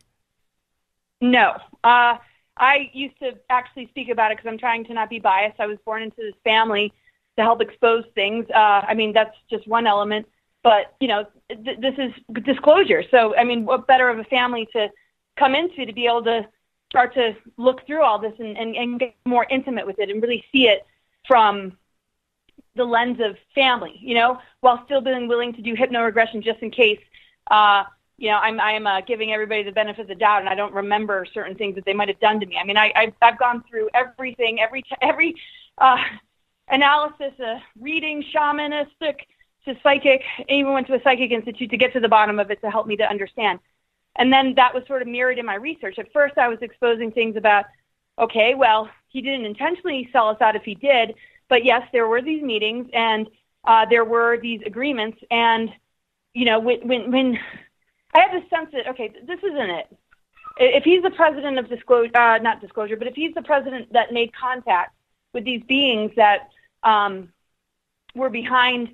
No. I used to actually speak about it because I'm trying to not be biased. I was born into this family to help expose things. That's just one element. But, this is disclosure. So, what better of a family to come into to be able to start to look through all this and get more intimate with it and really see it from the lens of family, while still being willing to do hypnoregression just in case, I am giving everybody the benefit of the doubt, and I don't remember certain things that they might have done to me. I've gone through everything, every analysis, reading, shamanistic, to psychic. I even went to a psychic institute to get to the bottom of it to help me to understand. And then that was sort of mirrored in my research. At first, I was exposing things about, okay, well, he didn't intentionally sell us out if he did, but yes, there were these meetings, and there were these agreements, and, when I have the sense that, okay, this isn't it. If he's the president of not disclosure, but if he's the president that made contact with these beings that were behind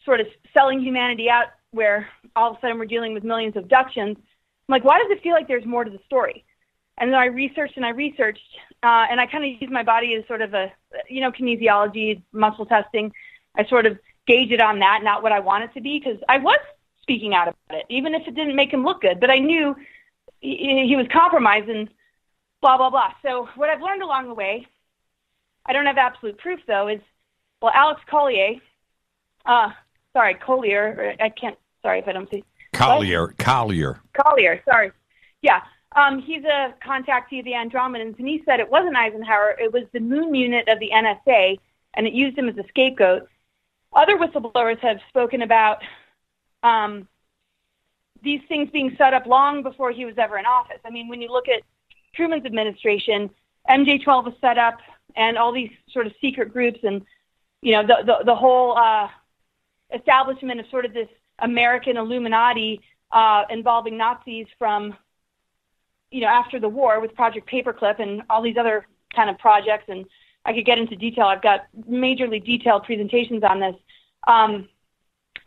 sort of selling humanity out, where all of a sudden we're dealing with millions of abductions, I'm like, why does it feel like there's more to the story? And then I researched, and I kind of use my body as sort of a, kinesiology, muscle testing. I sort of gauge it on that, not what I want it to be, because I was speaking out about it, even if it didn't make him look good. But I knew he was compromised and blah, blah, blah. So what I've learned along the way, I don't have absolute proof, though, is, well, Alex Collier, Collier, I can't, sorry if I don't see. Collier, sorry. Yeah. He's a contactee of the Andromedans, and he said it wasn't Eisenhower, it was the moon unit of the NSA, and it used him as a scapegoat. Other whistleblowers have spoken about these things being set up long before he was ever in office. When you look at Truman's administration, MJ-12 was set up, and all these sort of secret groups, and the whole establishment of sort of this American Illuminati involving Nazis from after the war with Project Paperclip and all these other kind of projects, and I could get into detail. I've got majorly detailed presentations on this.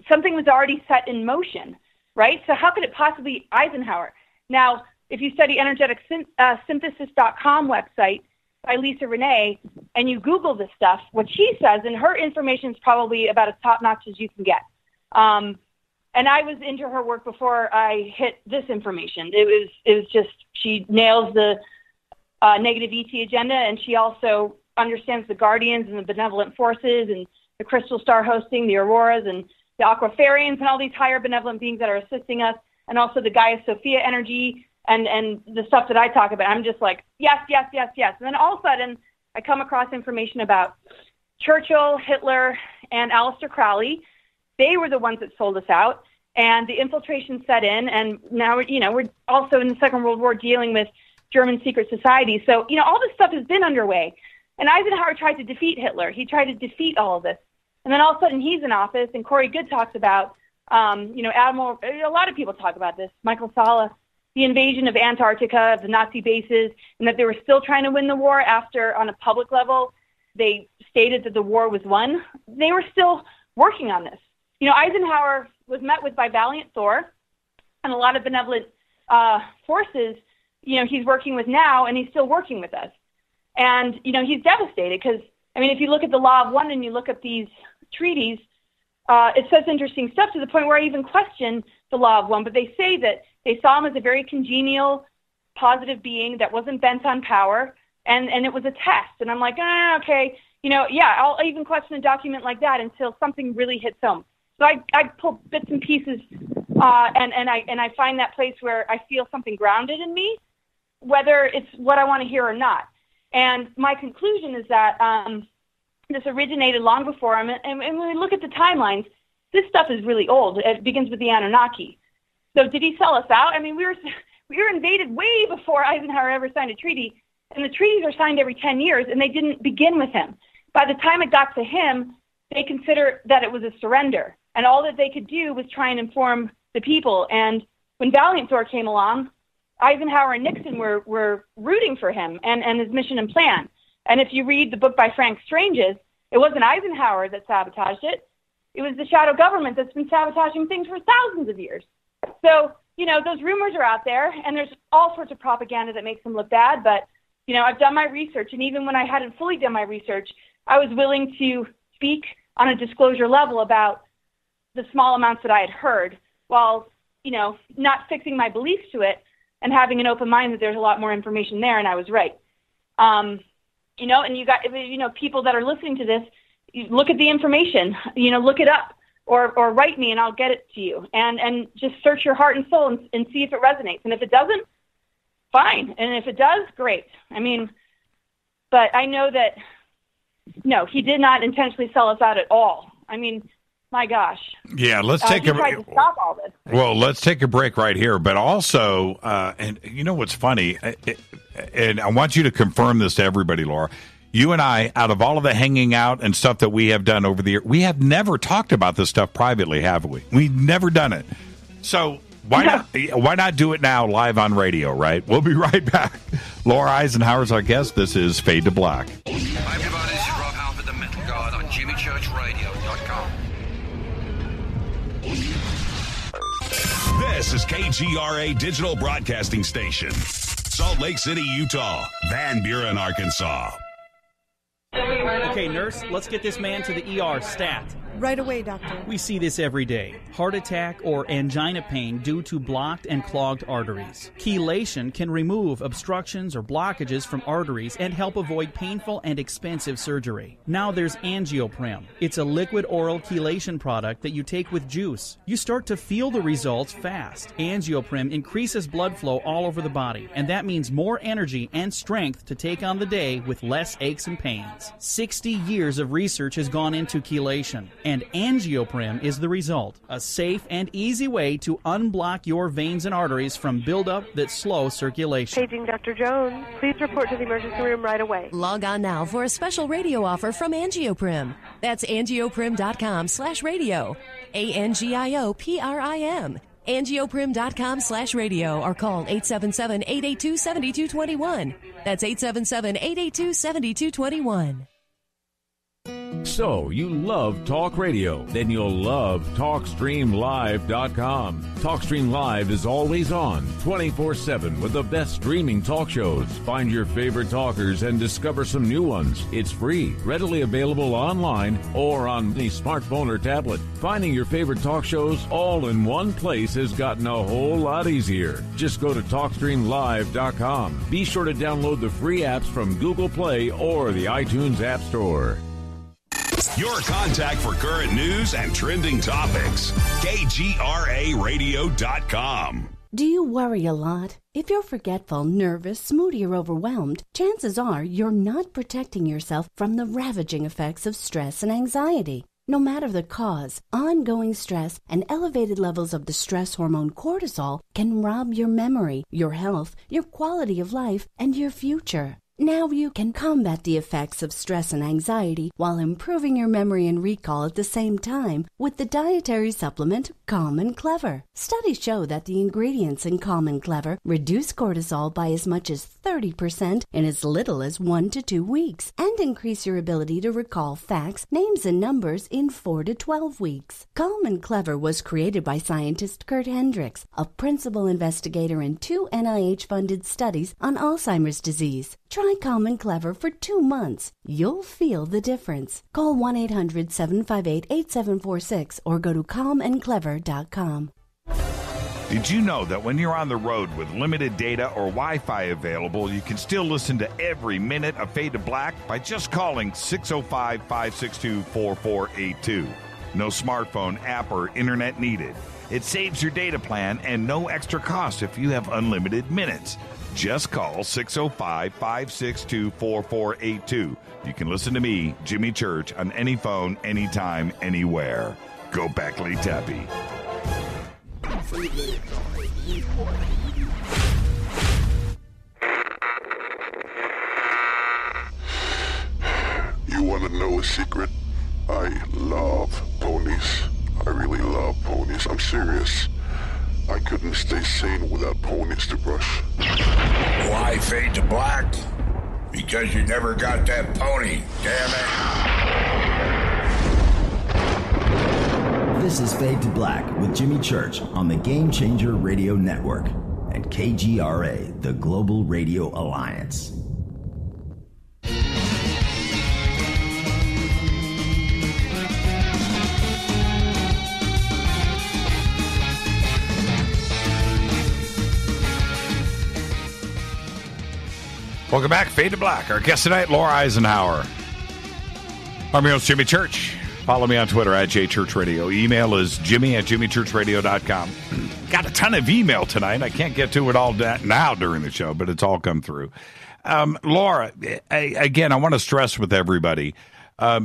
Something was already set in motion, right? So how could it possibly be Eisenhower? Now, if you study energeticsynthesis.com website by Lisa Renee, and you Google this stuff, what she says, and her information is probably about as top-notch as you can get. And I was into her work before I hit this information. It was just, she nails the negative ET agenda, and she also understands the guardians and the benevolent forces and the crystal star hosting, the auroras and the aquafarians and all these higher benevolent beings that are assisting us, and also the Gaia-Sophia energy and the stuff that I talk about. I'm just like, yes, yes, yes, yes. And then all of a sudden, I come across information about Churchill, Hitler, and Aleister Crowley. They were the ones that sold us out, and the infiltration set in, and now, we're also in the Second World War dealing with German secret society. So, all this stuff has been underway. And Eisenhower tried to defeat Hitler. He tried to defeat all of this. And then all of a sudden he's in office, and Corey Goode talks about, Admiral, a lot of people talk about this, Michael Salla, the invasion of Antarctica, the Nazi bases, and that they were still trying to win the war after, on a public level, they stated that the war was won. They were still working on this. Eisenhower was met with by valiant Thor and a lot of benevolent forces, he's working with now, and he's still working with us. And, he's devastated because, if you look at the Law of One and you look at these treaties, it says interesting stuff to the point where I even question the Law of One, but they say that they saw him as a very congenial, positive being that wasn't bent on power, and it was a test. And I'm like, okay, I'll even question a document like that until something really hits home. So I pull bits and pieces, and I find that place where I feel something grounded in me, whether it's what I want to hear or not. And my conclusion is that this originated long before him. And when we look at the timelines, this stuff is really old. It begins with the Anunnaki. So did he sell us out? We were invaded way before Eisenhower ever signed a treaty. And the treaties are signed every 10 years, and they didn't begin with him. By the time it got to him, they considered that it was a surrender. And all that they could do was try and inform the people. And when Valiant Thor came along, Eisenhower and Nixon were rooting for him and his mission and plan. And if you read the book by Frank Stranges, it wasn't Eisenhower that sabotaged it. It was the shadow government that's been sabotaging things for thousands of years. So, those rumors are out there, and there's all sorts of propaganda that makes them look bad. But, I've done my research, and even when I hadn't fully done my research, I was willing to speak on a disclosure level about the small amounts that I had heard while, not fixing my beliefs to it and having an open mind that there's a lot more information there, and I was right. And you got, people that are listening to this, you look at the information, look it up or write me and I'll get it to you. And just search your heart and soul and see if it resonates. And if it doesn't, fine. And if it does, great. But I know that, no, he did not intentionally sell us out at all. My gosh. Yeah, let's take a break. Stop all this. Well, let's take a break right here. But also, and what's funny, and I want you to confirm this to everybody, Laura. You and I, out of all of the hanging out and stuff that we have done over the year, we have never talked about this stuff privately, have we? We've never done it. So why not do it now live on radio, right? We'll be right back. Laura Eisenhower's our guest. This is Fade to Black. Hi, everybody. This is Rob Halford, the Metal God on JimmyChurchRadio.com. This is KGRA Digital Broadcasting Station, Salt Lake City, Utah, Van Buren, Arkansas. Okay, nurse, let's get this man to the ER stat. Right away, doctor. We see this every day. Heart attack or angina pain due to blocked and clogged arteries. Chelation can remove obstructions or blockages from arteries and help avoid painful and expensive surgery. Now there's Angioprim. It's a liquid oral chelation product that you take with juice. You start to feel the results fast. Angioprim increases blood flow all over the body, and that means more energy and strength to take on the day with less aches and pains. 60 years of research has gone into chelation, and Angioprim is the result. A safe and easy way to unblock your veins and arteries from buildup that slow circulation. Paging Dr. Jones. Please report to the emergency room right away. Log on now for a special radio offer from Angioprim. That's angioprim.com/radio. ANGIOPRIM. Angioprim.com/radio or call 877-882-7221. That's 877-882-7221. So, you love talk radio? Then you'll love TalkStreamLive.com. TalkStream Live is always on, 24/7 with the best streaming talk shows. Find your favorite talkers and discover some new ones. It's free, readily available online or on any smartphone or tablet. Finding your favorite talk shows all in one place has gotten a whole lot easier. Just go to TalkStreamLive.com. Be sure to download the free apps from Google Play or the iTunes App Store. Your contact for current news and trending topics. KGRAradio.com. Do you worry a lot? If you're forgetful, nervous, moody, or overwhelmed, chances are you're not protecting yourself from the ravaging effects of stress and anxiety. No matter the cause, ongoing stress and elevated levels of the stress hormone cortisol can rob your memory, your health, your quality of life, and your future. Now you can combat the effects of stress and anxiety while improving your memory and recall at the same time with the dietary supplement Calm and Clever. Studies show that the ingredients in Calm and Clever reduce cortisol by as much as 30% in as little as 1 to 2 weeks and increase your ability to recall facts, names, and numbers in 4 to 12 weeks. Calm and Clever was created by scientist Kurt Hendricks, a principal investigator in 2 NIH-funded studies on Alzheimer's disease. Try Calm and Clever for 2 months. You'll feel the difference. Call 1-800-758-8746 or go to calmandclever.com. Did you know that when you're on the road with limited data or Wi-Fi available, you can still listen to every minute of Fade to Black by just calling 605-562-4482. No smartphone, app, or internet needed. It saves your data plan and no extra cost if you have unlimited minutes. Just call 605-562-4482. You can listen to me, Jimmy Church, on any phone, anytime, anywhere. Go Beckley Tappy. You want to know a secret? I love ponies. I really love ponies. I'm serious. I couldn't stay sane without ponies to brush. Why Fade to Black? Because you never got that pony, damn it. This is Fade to Black with Jimmy Church on the Game Changer Radio Network and KGRA, the Global Radio Alliance. Welcome back, Fade to Black. Our guest tonight, Laura Eisenhower. I'm your host, Jimmy Church. Follow me on Twitter at JChurchRadio. Email is jimmy@jimmychurchradio.com. Got a ton of email tonight. I can't get to it all now during the show, but it's all come through. Laura, again, I want to stress with everybody,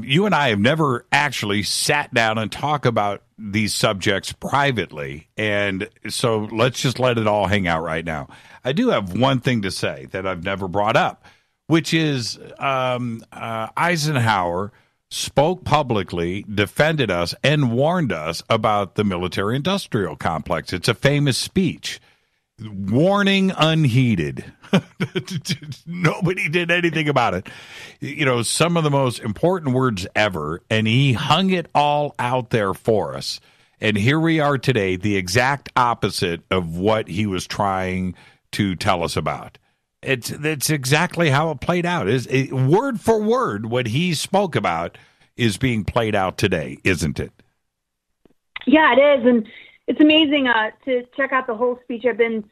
you and I have never actually sat down and talk about these subjects privately, and so let's just let it all hang out right now. I do have one thing to say that I've never brought up, which is Eisenhower spoke publicly, defended us, and warned us about the military-industrial complex. It's a famous speech. Warning unheeded. Nobody did anything about it. You know, some of the most important words ever, and he hung it all out there for us. And here we are today, the exact opposite of what he was trying to tell us about. It's exactly how it played out. Word for word, what he spoke about is being played out today, isn't it? Yeah, it is. And it's amazing to check out the whole speech. I've been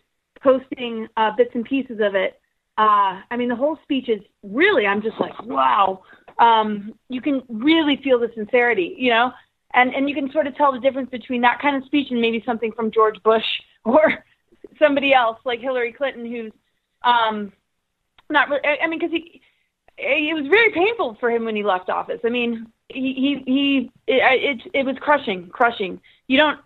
posting bits and pieces of it. I mean, the whole speech is really, I'm just like, wow. You can really feel the sincerity, you know, and you can sort of tell the difference between that kind of speech and maybe something from George Bush or somebody else like Hillary Clinton, who's not really, I mean, because it was very painful for him when he left office. I mean, it was crushing. You don't,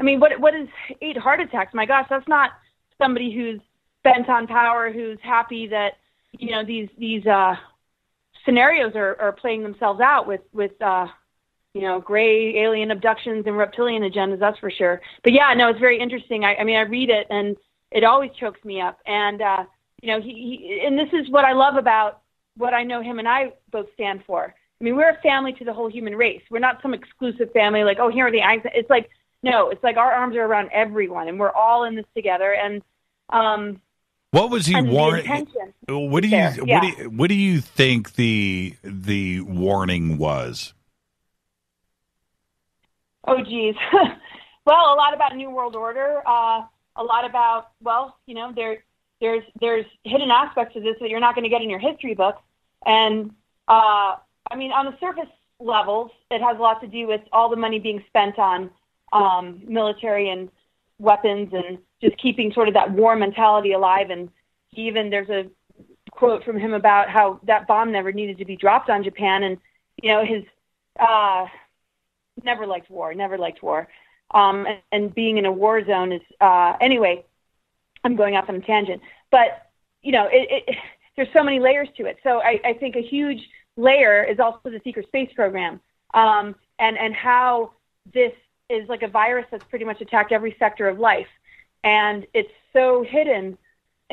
I mean, what is 8 heart attacks? My gosh, that's not somebody who's bent on power, who's happy that, you know, these scenarios are playing themselves out with you know, gray alien abductions and reptilian agendas, that's for sure. But yeah, no, it's very interesting. I mean, I read it and it always chokes me up. And, you know, he and this is what I love about what I know him and I both stand for, I mean, we're a family to the whole human race. We're not some exclusive family like, oh, here are the Einstein. It's like, no, it's like our arms are around everyone, and we're all in this together. And what was he warning? What Yeah. What do you think the warning was? Oh, geez. Well, a lot about New World Order. A lot about, well, you know, there's hidden aspects of this that you're not going to get in your history books. And I mean, on the surface levels, it has a lot to do with all the money being spent on military and weapons and just keeping sort of that war mentality alive. And even there's a quote from him about how that bomb never needed to be dropped on Japan. And, you know, his never liked war. And being in a war zone is, anyway, I'm going off on a tangent. But, you know, there's so many layers to it. So I think a huge layer is also the secret space program, and how this is like a virus that's pretty much attacked every sector of life. And it's so hidden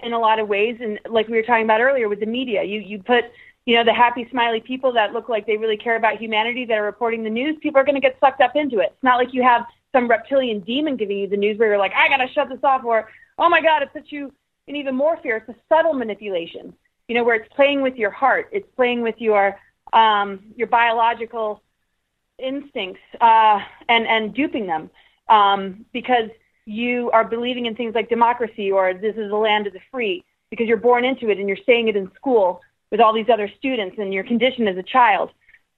in a lot of ways. And like we were talking about earlier with the media, you put, you know, the happy, smiley people that look like they really care about humanity that are reporting the news, people are going to get sucked up into it. It's not like you have some reptilian demon giving you the news where you're like, I got to shut this off, or, oh my God, it puts you in even more fear. It's a subtle manipulation, you know, where it's playing with your heart. It's playing with your biological instincts, and duping them, because you are believing in things like democracy, or this is the land of the free, because you're born into it and you're saying it in school with all these other students and you're conditioned as a child.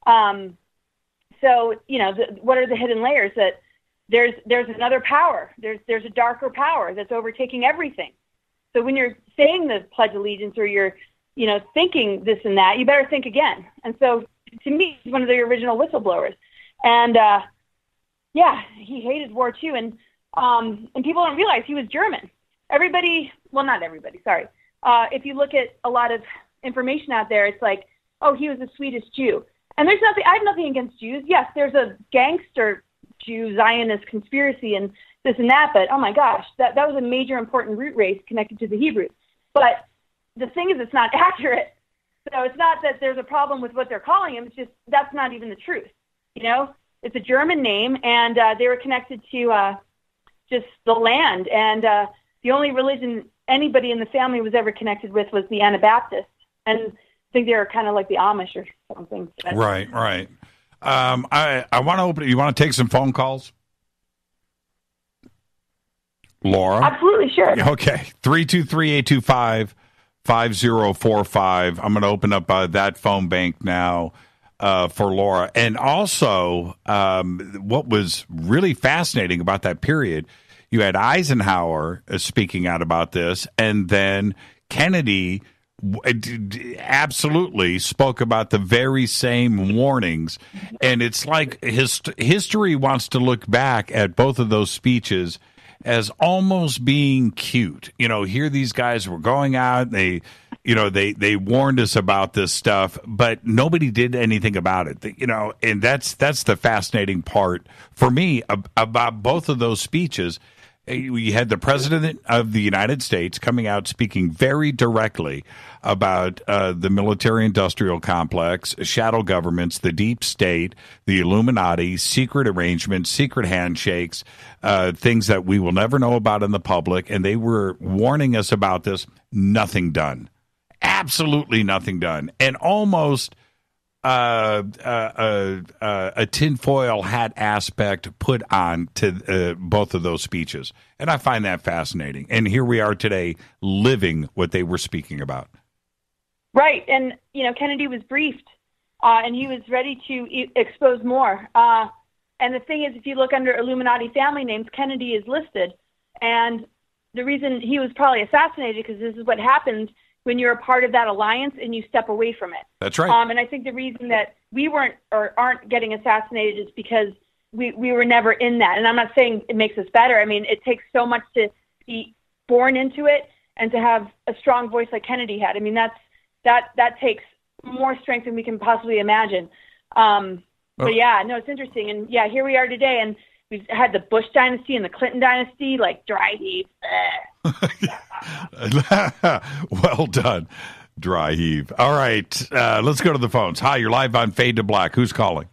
So, you know, what are the hidden layers? That there's another power. There's a darker power that's overtaking everything. So when you're saying the Pledge of Allegiance, or you're, you know, thinking this and that, you better think again. And so to me, he's one of the original whistleblowers. And yeah, he hated war too. And people don't realize he was German. Everybody, well, not everybody, sorry. If you look at a lot of information out there, it's like, oh, he was a Swedish Jew. And there's nothing, I have nothing against Jews. Yes, there's a gangster Jew Zionist conspiracy and this and that, but oh my gosh, that was a major important root race connected to the Hebrews. But the thing is, it's not accurate. So it's not that there's a problem with what they're calling him. It's just, that's not even the truth. You know, it's a German name, and they were connected to just the land. And the only religion anybody in the family was ever connected with was the Anabaptists. And I think they were kind of like the Amish or something. Right. I want to open. You want to take some phone calls, Laura? Absolutely, sure. Okay, 323-825-5045. I'm going to open up that phone bank now for Laura. And also, what was really fascinating about that period, you had Eisenhower speaking out about this, and then Kennedy absolutely spoke about the very same warnings. And it's like history wants to look back at both of those speeches as almost being cute. You know, here these guys were going out, they warned us about this stuff, but nobody did anything about it. You know, and that's the fascinating part for me about both of those speeches. We had the President of the United States coming out speaking very directly about the military-industrial complex, shadow governments, the deep state, the Illuminati, secret arrangements, secret handshakes, things that we will never know about in the public. And they were warning us about this. Nothing done. Absolutely nothing done. And almost a tinfoil hat aspect put on to both of those speeches. And I find that fascinating. And here we are today living what they were speaking about. Right. And, you know, Kennedy was briefed and he was ready to expose more. And the thing is, if you look under Illuminati family names, Kennedy is listed. And the reason he was probably assassinated, because this is what happens when you're a part of that alliance and you step away from it. That's right. And I think the reason that we weren't or aren't getting assassinated is because we were never in that. And I'm not saying it makes us better. I mean, it takes so much to be born into it and to have a strong voice like Kennedy had. I mean, that takes more strength than we can possibly imagine. But yeah, no, it's interesting. And yeah, here we are today, and we've had the Bush dynasty and the Clinton dynasty, like dry heat. Well done. Dry heave. All right, let's go to the phones. Hi, you're live on Fade to Black. Who's calling?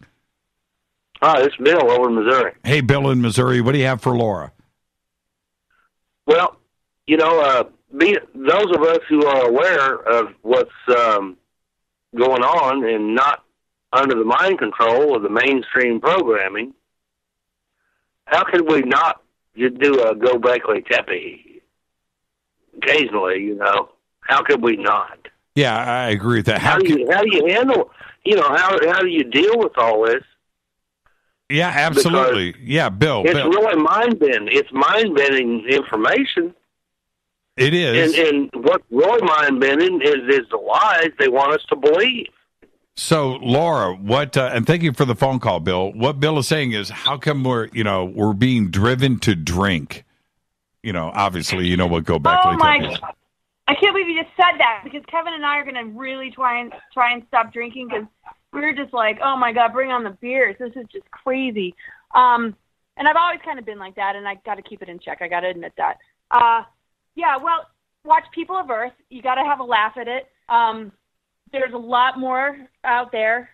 Hi, it's Bill over in Missouri. Hey, Bill in Missouri. What do you have for Laura? Well, those of us who are aware of what's going on and not under the mind control of the mainstream programming, how could we not just do a go Beckley Tepe occasionally? How could we not? Yeah, I agree with that. How do you handle? How do you deal with all this? Yeah, absolutely. Yeah, Bill. It's really mind-bending. It's mind-bending information. It is. And what's really mind-bending is the lies they want us to believe. So, Laura, what? And thank you for the phone call, Bill. What Bill is saying is, how come we're being driven to drink? Obviously, what go back. Oh my God! I can't believe you just said that, because Kevin and I are going to really try and stop drinking, because we were just like, oh my God, bring on the beers. This is just crazy. And I've always kind of been like that, and I got to keep it in check. I got to admit that. Yeah, well, watch People of Earth. You got to have a laugh at it. There's a lot more out there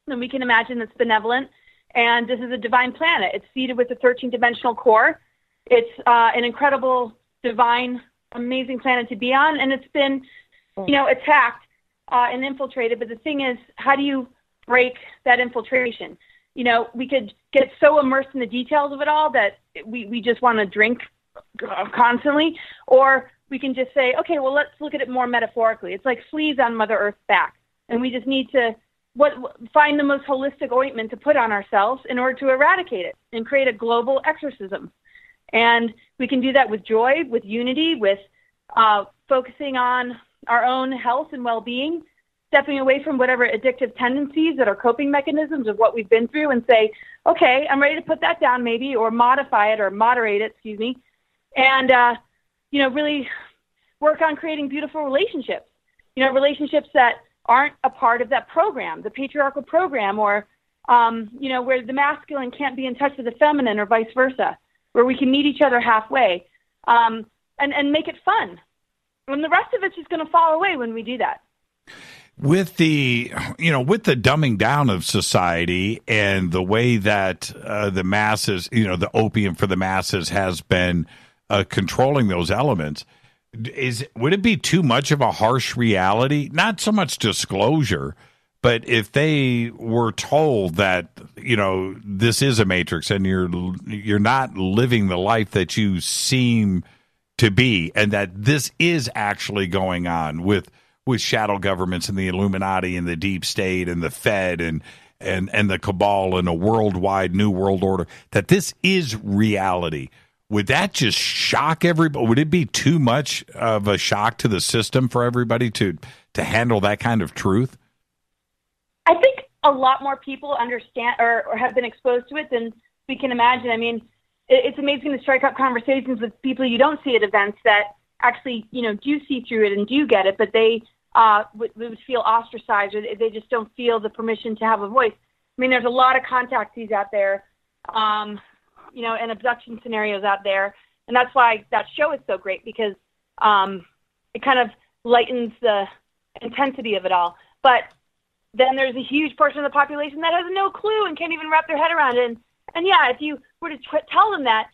than we can imagine that's benevolent. And this is a divine planet. It's seeded with a 13-dimensional core. It's an incredible, divine, amazing planet to be on. And it's been, attacked and infiltrated. But the thing is, how do you break that infiltration? We could get so immersed in the details of it all that we just want to drink constantly, or we can just say, okay, well, let's look at it more metaphorically. It's like fleas on Mother Earth's back, and we just need to find the most holistic ointment to put on ourselves in order to eradicate it and create a global exorcism. And we can do that with joy, with unity, with focusing on our own health and well-being, stepping away from whatever addictive tendencies that are coping mechanisms of what we've been through, and say, okay, I'm ready to put that down maybe, or modify it, or moderate it, and really work on creating beautiful relationships, relationships that aren't a part of that program, the patriarchal program, or, where the masculine can't be in touch with the feminine, or vice versa, where we can meet each other halfway, and make it fun. And the rest of it's just going to fall away when we do that. With the dumbing down of society and the way that the masses, the opium for the masses has been controlling those elements, would it be too much of a harsh reality? Not so much disclosure, but if they were told that this is a matrix and you're not living the life that you seem to be, and that this is actually going on with shadow governments and the Illuminati and the deep state and the Fed and the cabal and a worldwide new world order, that this is reality. Would that just shock everybody? Would it be too much of a shock to the system for everybody to handle that kind of truth? I think a lot more people understand or have been exposed to it than we can imagine. I mean, it's amazing to strike up conversations with people you don't see at events that actually, do see through it and do get it, but they would feel ostracized, or they just don't feel the permission to have a voice. I mean, there's a lot of contactees out there, and abduction scenarios out there. And that's why that show is so great, because it kind of lightens the intensity of it all. But then there's a huge portion of the population that has no clue and can't even wrap their head around it. And yeah, if you were to tell them that,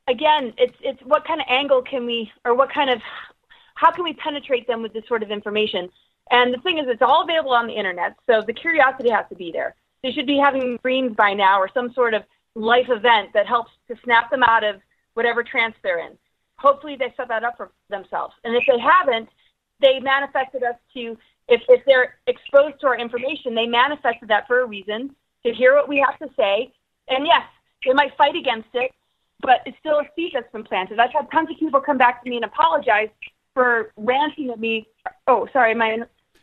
again, it's what kind of angle can we, or how can we penetrate them with this sort of information? And the thing is, it's all available on the internet, so the curiosity has to be there. They should be having dreams by now, or some sort of life event that helps to snap them out of whatever trance they're in. Hopefully they set that up for themselves. And if they haven't, they manifested us to, if they're exposed to our information, they manifested that for a reason, to hear what we have to say. And yes, they might fight against it, but it's still a seed that's been planted. I've had tons of people come back to me and apologize for ranting at me. Oh, sorry,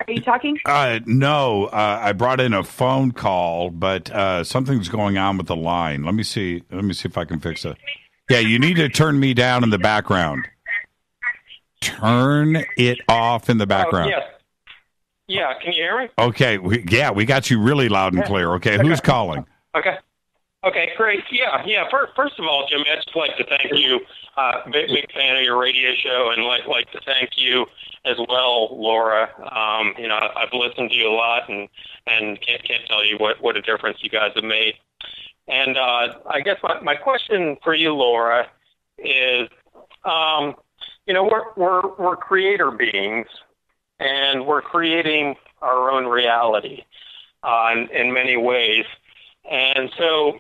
are you talking? No, I brought in a phone call, but something's going on with the line. Let me see if I can fix it. Yeah, you need to turn me down in the background. Turn it off in the background. Yes. Yeah, can you hear me? Okay, we got you really loud and clear. Okay, who's calling? Okay. Okay, great. Yeah. First of all, Jimmy, I'd just like to thank you. Big fan of your radio show, and like to thank you as well, Laura. I've listened to you a lot, and can't tell you what a difference you guys have made. And I guess my question for you, Laura, is, we're creator beings, and we're creating our own reality in many ways. And so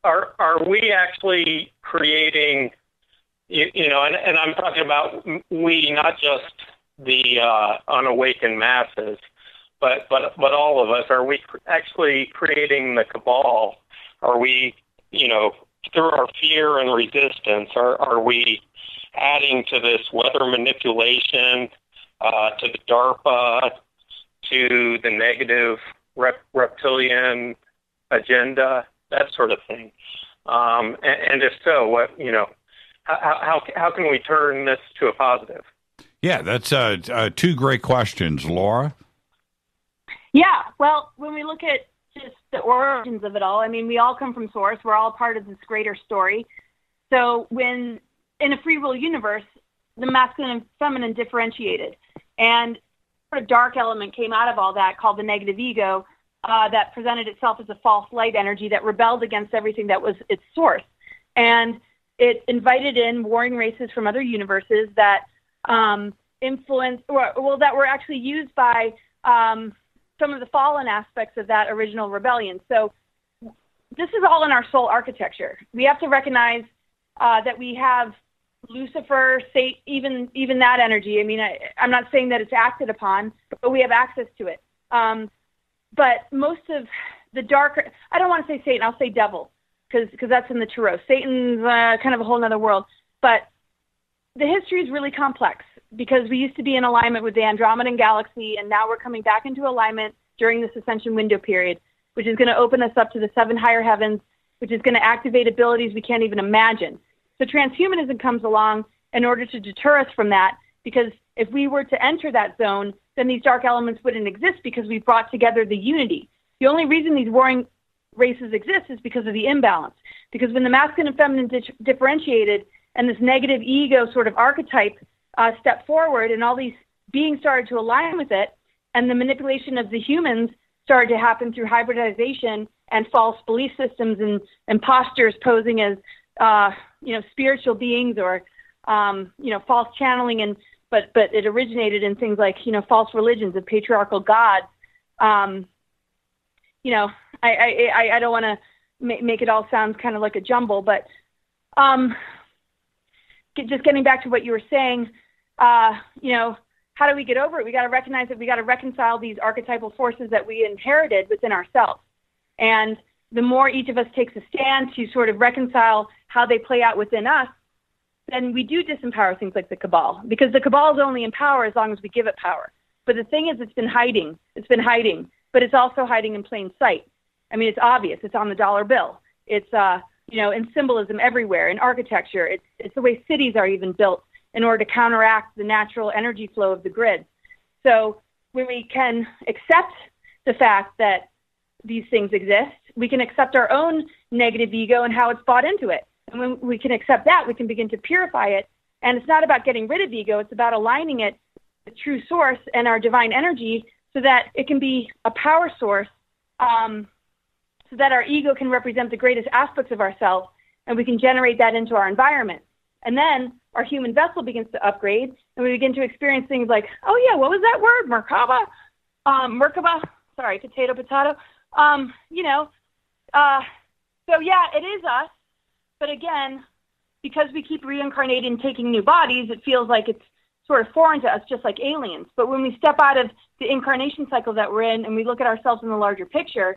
are we actually creating, and I'm talking about we, not just the unawakened masses, but all of us, are we actually creating the cabal? Are we, through our fear and resistance, are we adding to this weather manipulation, to the DARPA, to the negative reptilian agenda, that sort of thing? And if so, what, how can we turn this to a positive? Yeah, that's two great questions, Laura. Yeah, well, when we look at just the origins of it all, I mean, we all come from source. We're all part of this greater story. So when in a free will universe, the masculine and feminine differentiated, and a dark element came out of all that called the negative ego, that presented itself as a false light energy that rebelled against everything that was its source. And it invited in warring races from other universes that influenced, that were actually used by some of the fallen aspects of that original rebellion. So this is all in our soul architecture. We have to recognize that we have Lucifer, Satan, even that energy. I mean, I'm not saying that it's acted upon, but we have access to it. But most of the darker, I don't want to say Satan, I'll say devil, because that's in the Tarot. Satan's kind of a whole other world. But the history is really complex, because we used to be in alignment with the Andromedan galaxy, and now we're coming back into alignment during this ascension window period, which is going to open us up to the 7 higher heavens, which is going to activate abilities we can't even imagine. So transhumanism comes along in order to deter us from that, because if we were to enter that zone, then these dark elements wouldn't exist, because we brought together the unity. The only reason these warring races exist is because of the imbalance. Because when the masculine and feminine differentiated, and this negative ego sort of archetype stepped forward, and all these beings started to align with it, and the manipulation of the humans started to happen through hybridization and false belief systems and imposters posing as spiritual beings, or false channeling, but it originated in things like false religions of patriarchal gods. I don't want to make it all sound kind of like a jumble, but just getting back to what you were saying, how do we get over it? We got to recognize that we got to reconcile these archetypal forces that we inherited within ourselves. And the more each of us takes a stand to sort of reconcile how they play out within us, then we do disempower things like the cabal, because the cabal is only in power as long as we give it power. But the thing is, it's been hiding, but it's also hiding in plain sight. I mean, it's obvious. It's on the dollar bill. It's, in symbolism everywhere, in architecture. It's the way cities are even built in order to counteract the natural energy flow of the grid. So when we can accept the fact that these things exist, we can accept our own negative ego and how it's bought into it. And when we can accept that, we can begin to purify it. And it's not about getting rid of ego. It's about aligning it with true source and our divine energy, so that it can be a power source, so that our ego can represent the greatest aspects of ourselves, and we can generate that into our environment. And then our human vessel begins to upgrade, and we begin to experience things like, oh yeah, what was that word? Merkaba? Sorry, potato. So yeah, it is us. But again, because we keep reincarnating and taking new bodies, it feels like it's sort of foreign to us, just like aliens. But when we step out of the incarnation cycle that we're in, and we look at ourselves in the larger picture,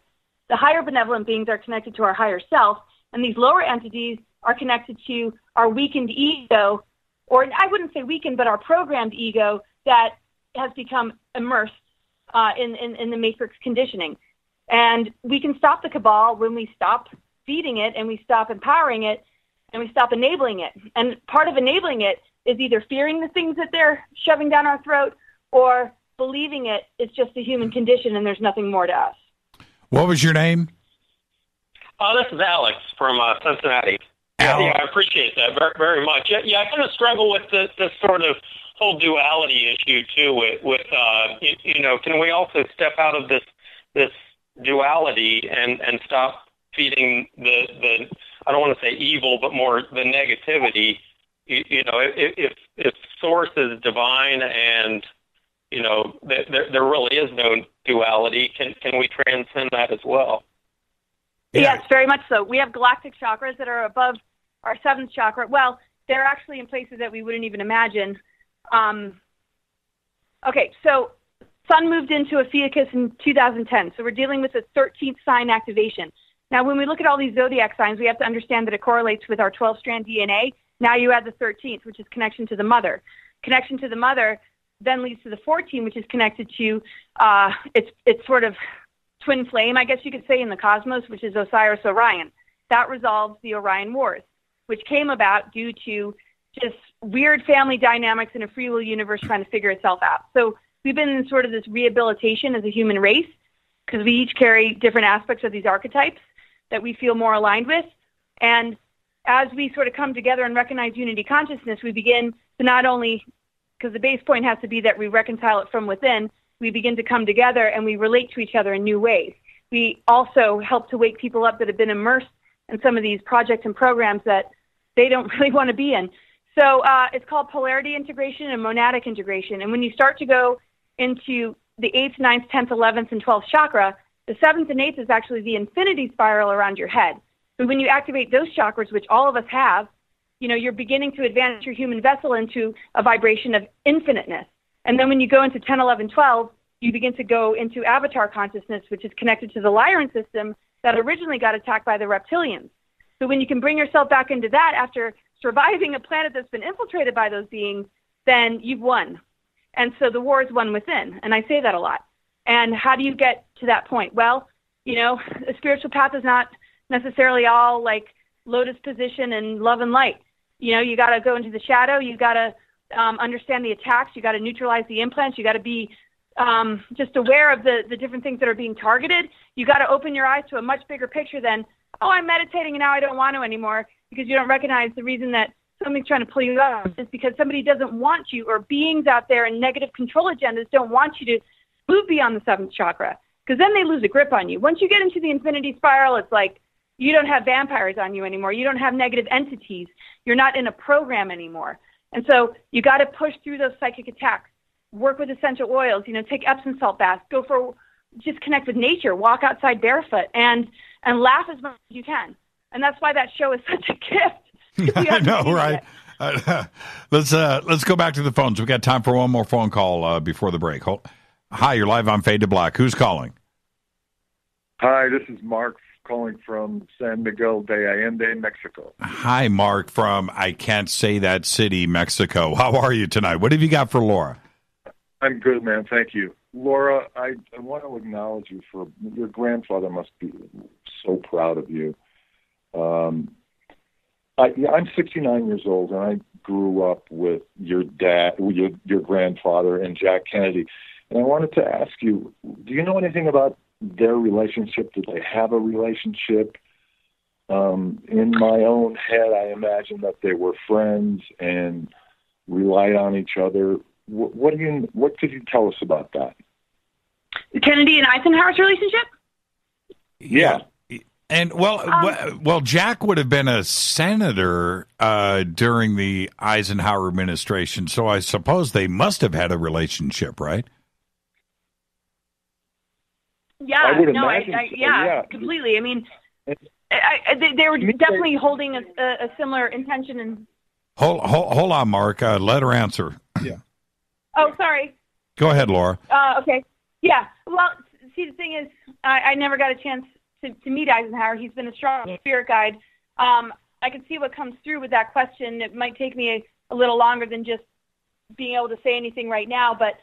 the higher benevolent beings are connected to our higher self, and these lower entities are connected to our weakened ego, or I wouldn't say weakened, but our programmed ego that has become immersed in the matrix conditioning. And we can stop the cabal when we stop feeding it, and we stop empowering it, and we stop enabling it. And part of enabling it is either fearing the things that they're shoving down our throat, or believing it is just a human condition and there's nothing more to us. What was your name? This is Alex from Cincinnati. Yeah, I appreciate that very, very much. Yeah, I kind of struggle with this sort of whole duality issue too. With can we also step out of this duality and stop feeding the I don't want to say evil, but more the negativity. If source is divine and there really is no duality, can we transcend that as well? Yeah. Yes, very much so. We have galactic chakras that are above our seventh chakra. Well, they're actually in places that we wouldn't even imagine. Okay, so Sun moved into Ophiuchus in 2010, so we're dealing with a 13th sign activation. Now, when we look at all these zodiac signs, we have to understand that it correlates with our 12-strand DNA. Now you add the 13th, which is connection to the mother. Connection to the mother then leads to the 14, which is connected to it's sort of twin flame, I guess you could say, in the cosmos, which is Osiris-Orion. That resolves the Orion Wars, which came about due to just weird family dynamics in a free will universe trying to figure itself out. So we've been in sort of this rehabilitation as a human race because we each carry different aspects of these archetypes that we feel more aligned with. And as we sort of come together and recognize unity consciousness, we begin to not only, because the base point has to be that we reconcile it from within, we begin to come together and we relate to each other in new ways. We also help to wake people up that have been immersed in some of these projects and programs that they don't really want to be in. So it's called polarity integration and monadic integration. And when you start to go into the 8th, 9th, 10th, 11th, and 12th chakra, the 7th and 8th is actually the infinity spiral around your head. So when you activate those chakras, which all of us have, you're beginning to advance your human vessel into a vibration of infiniteness. And then when you go into 10, 11, 12, you begin to go into avatar consciousness, which is connected to the Lyran system that originally got attacked by the reptilians. So when you can bring yourself back into that after surviving a planet that's been infiltrated by those beings, then you've won. And so the war is won within. And I say that a lot. And how do you get to that point? Well, a spiritual path is not necessarily all like lotus position and love and light. You got to go into the shadow. You got to understand the attacks. You got to neutralize the implants. You got to be just aware of the different things that are being targeted. You got to open your eyes to a much bigger picture than, I'm meditating and now I don't want to anymore, because you don't recognize the reason that something's trying to pull you up is because somebody doesn't want you, or beings out there in negative control agendas don't want you to move beyond the 7th chakra, because then they lose a grip on you. Once you get into the infinity spiral, it's like you don't have vampires on you anymore. You don't have negative entities. You're not in a program anymore. And so you got to push through those psychic attacks, work with essential oils, take Epsom salt baths, just connect with nature, walk outside barefoot, and laugh as much as you can. And that's why that show is such a gift. I know, right? Let's go back to the phones. We've got time for one more phone call before the break. Hi, you're live on Fade to Black. Who's calling? Hi, this is Mark calling from San Miguel de Allende, Mexico. Hi, Mark from I can't say that city, Mexico. How are you tonight? What have you got for Laura? I'm good, man. Thank you. Laura, I want to acknowledge you for your grandfather must be so proud of you. I'm 69 years old, and I grew up with your dad, your grandfather, and Jack Kennedy. And I wanted to ask you, do you know anything about their relationship? Did they have a relationship? In my own head, I imagine that they were friends and relied on each other. What could you tell us about that? Kennedy and Eisenhower's relationship? Yeah. And well, Jack would have been a senator during the Eisenhower administration, so I suppose they must have had a relationship, right? Yeah, yeah, completely. I mean, they were definitely holding a similar intention. And hold on, Mark. Let her answer. Yeah. Oh, sorry. Go ahead, Laura. Okay. Yeah. Well, see, the thing is, I never got a chance to meet Eisenhower. He's been a strong spirit guide. I can see what comes through with that question. It might take me a little longer than just being able to say anything right now, but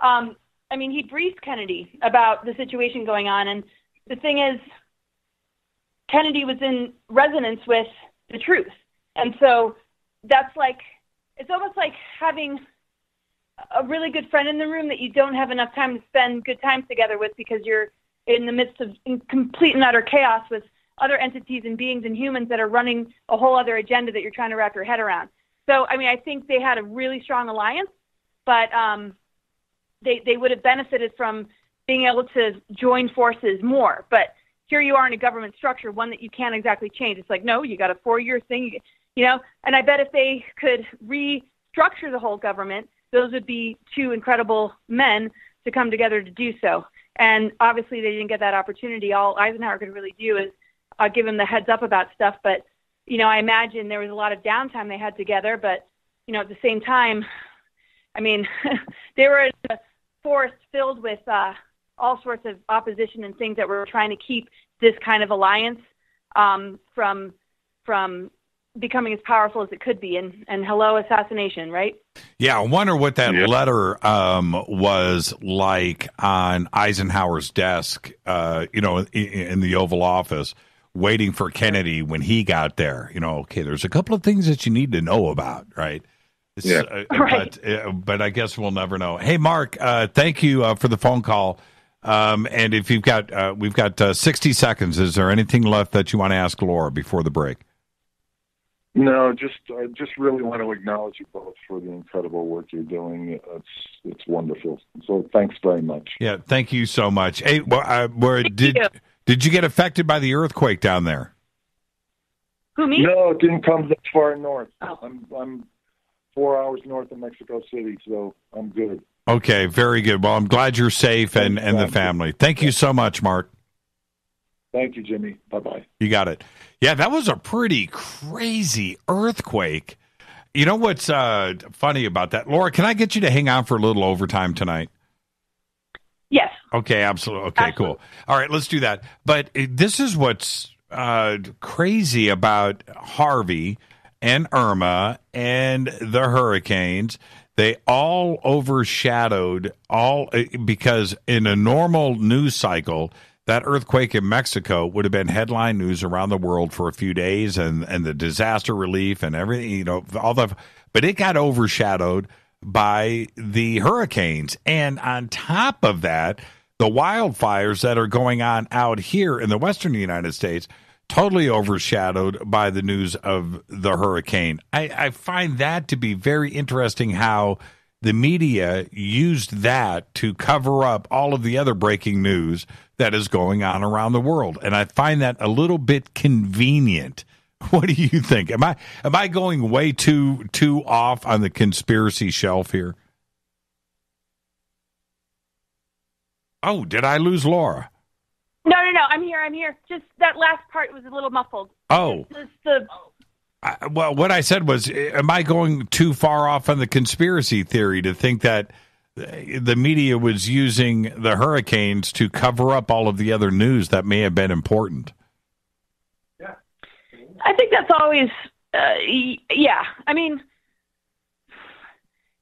I mean, he briefed Kennedy about the situation going on, and the thing is, Kennedy was in resonance with the truth, and so that's like, it's almost like having a really good friend in the room that you don't have enough time to spend good times together with because you're in the midst of complete and utter chaos with other entities and beings and humans that are running a whole other agenda that you're trying to wrap your head around. So, I mean, I think they had a really strong alliance, but they would have benefited from being able to join forces more. But here you are in a government structure, one that you can't exactly change. It's like, no, you got a 4-year thing, you know, and I bet if they could restructure the whole government, those would be two incredible men to come together to do so. And obviously they didn't get that opportunity. All Eisenhower could really do is give him the heads up about stuff. But, you know, I imagine there was a lot of downtime they had together. But, you know, at the same time, I mean, they were in a forest filled with all sorts of opposition and things that were trying to keep this kind of alliance from becoming as powerful as it could be. And hello, assassination, right? Yeah, I wonder what that letter was like on Eisenhower's desk, you know, in the Oval Office, waiting for Kennedy when he got there. You know, okay, there's a couple of things that you need to know about, right? Right. But I guess we'll never know. Hey, Mark, thank you for the phone call. And if you've got, we've got 60 seconds. Is there anything left that you want to ask Laura before the break? No, I just really want to acknowledge you both for the incredible work you're doing. It's wonderful. So thanks very much. Yeah, thank you so much. Hey, did you get affected by the earthquake down there? Who, me? No, it didn't come that far north. Oh. I'm 4 hours north of Mexico City, so I'm good. Okay, very good. Well, I'm glad you're safe and the family. Thank you so much, Mark. Thank you, Jimmy. Bye-bye. You got it. Yeah, that was a pretty crazy earthquake. You know what's funny about that? Laura, can I get you to hang on for a little overtime tonight? Yes. Okay, absolutely. Okay, cool. All right, let's do that. But this is what's crazy about Harvey and Irma and the hurricanes. They all overshadowed because in a normal news cycle, that earthquake in Mexico would have been headline news around the world for a few days, and the disaster relief and everything, you know, but it got overshadowed by the hurricanes. And on top of that, the wildfires that are going on out here in the western United States, totally overshadowed by the news of the hurricane. I find that to be very interesting, how the media used that to cover up all of the other breaking news that is going on around the world. And I find that a little bit convenient. What do you think? Am I going way too off on the conspiracy shelf here? Oh, did I lose Laura? No. I'm here. Just that last part was a little muffled. Oh. Well, what I said was, am I going too far off on the conspiracy theory to think that the media was using the hurricanes to cover up all of the other news that may have been important? Yeah. I think that's always, yeah. I mean,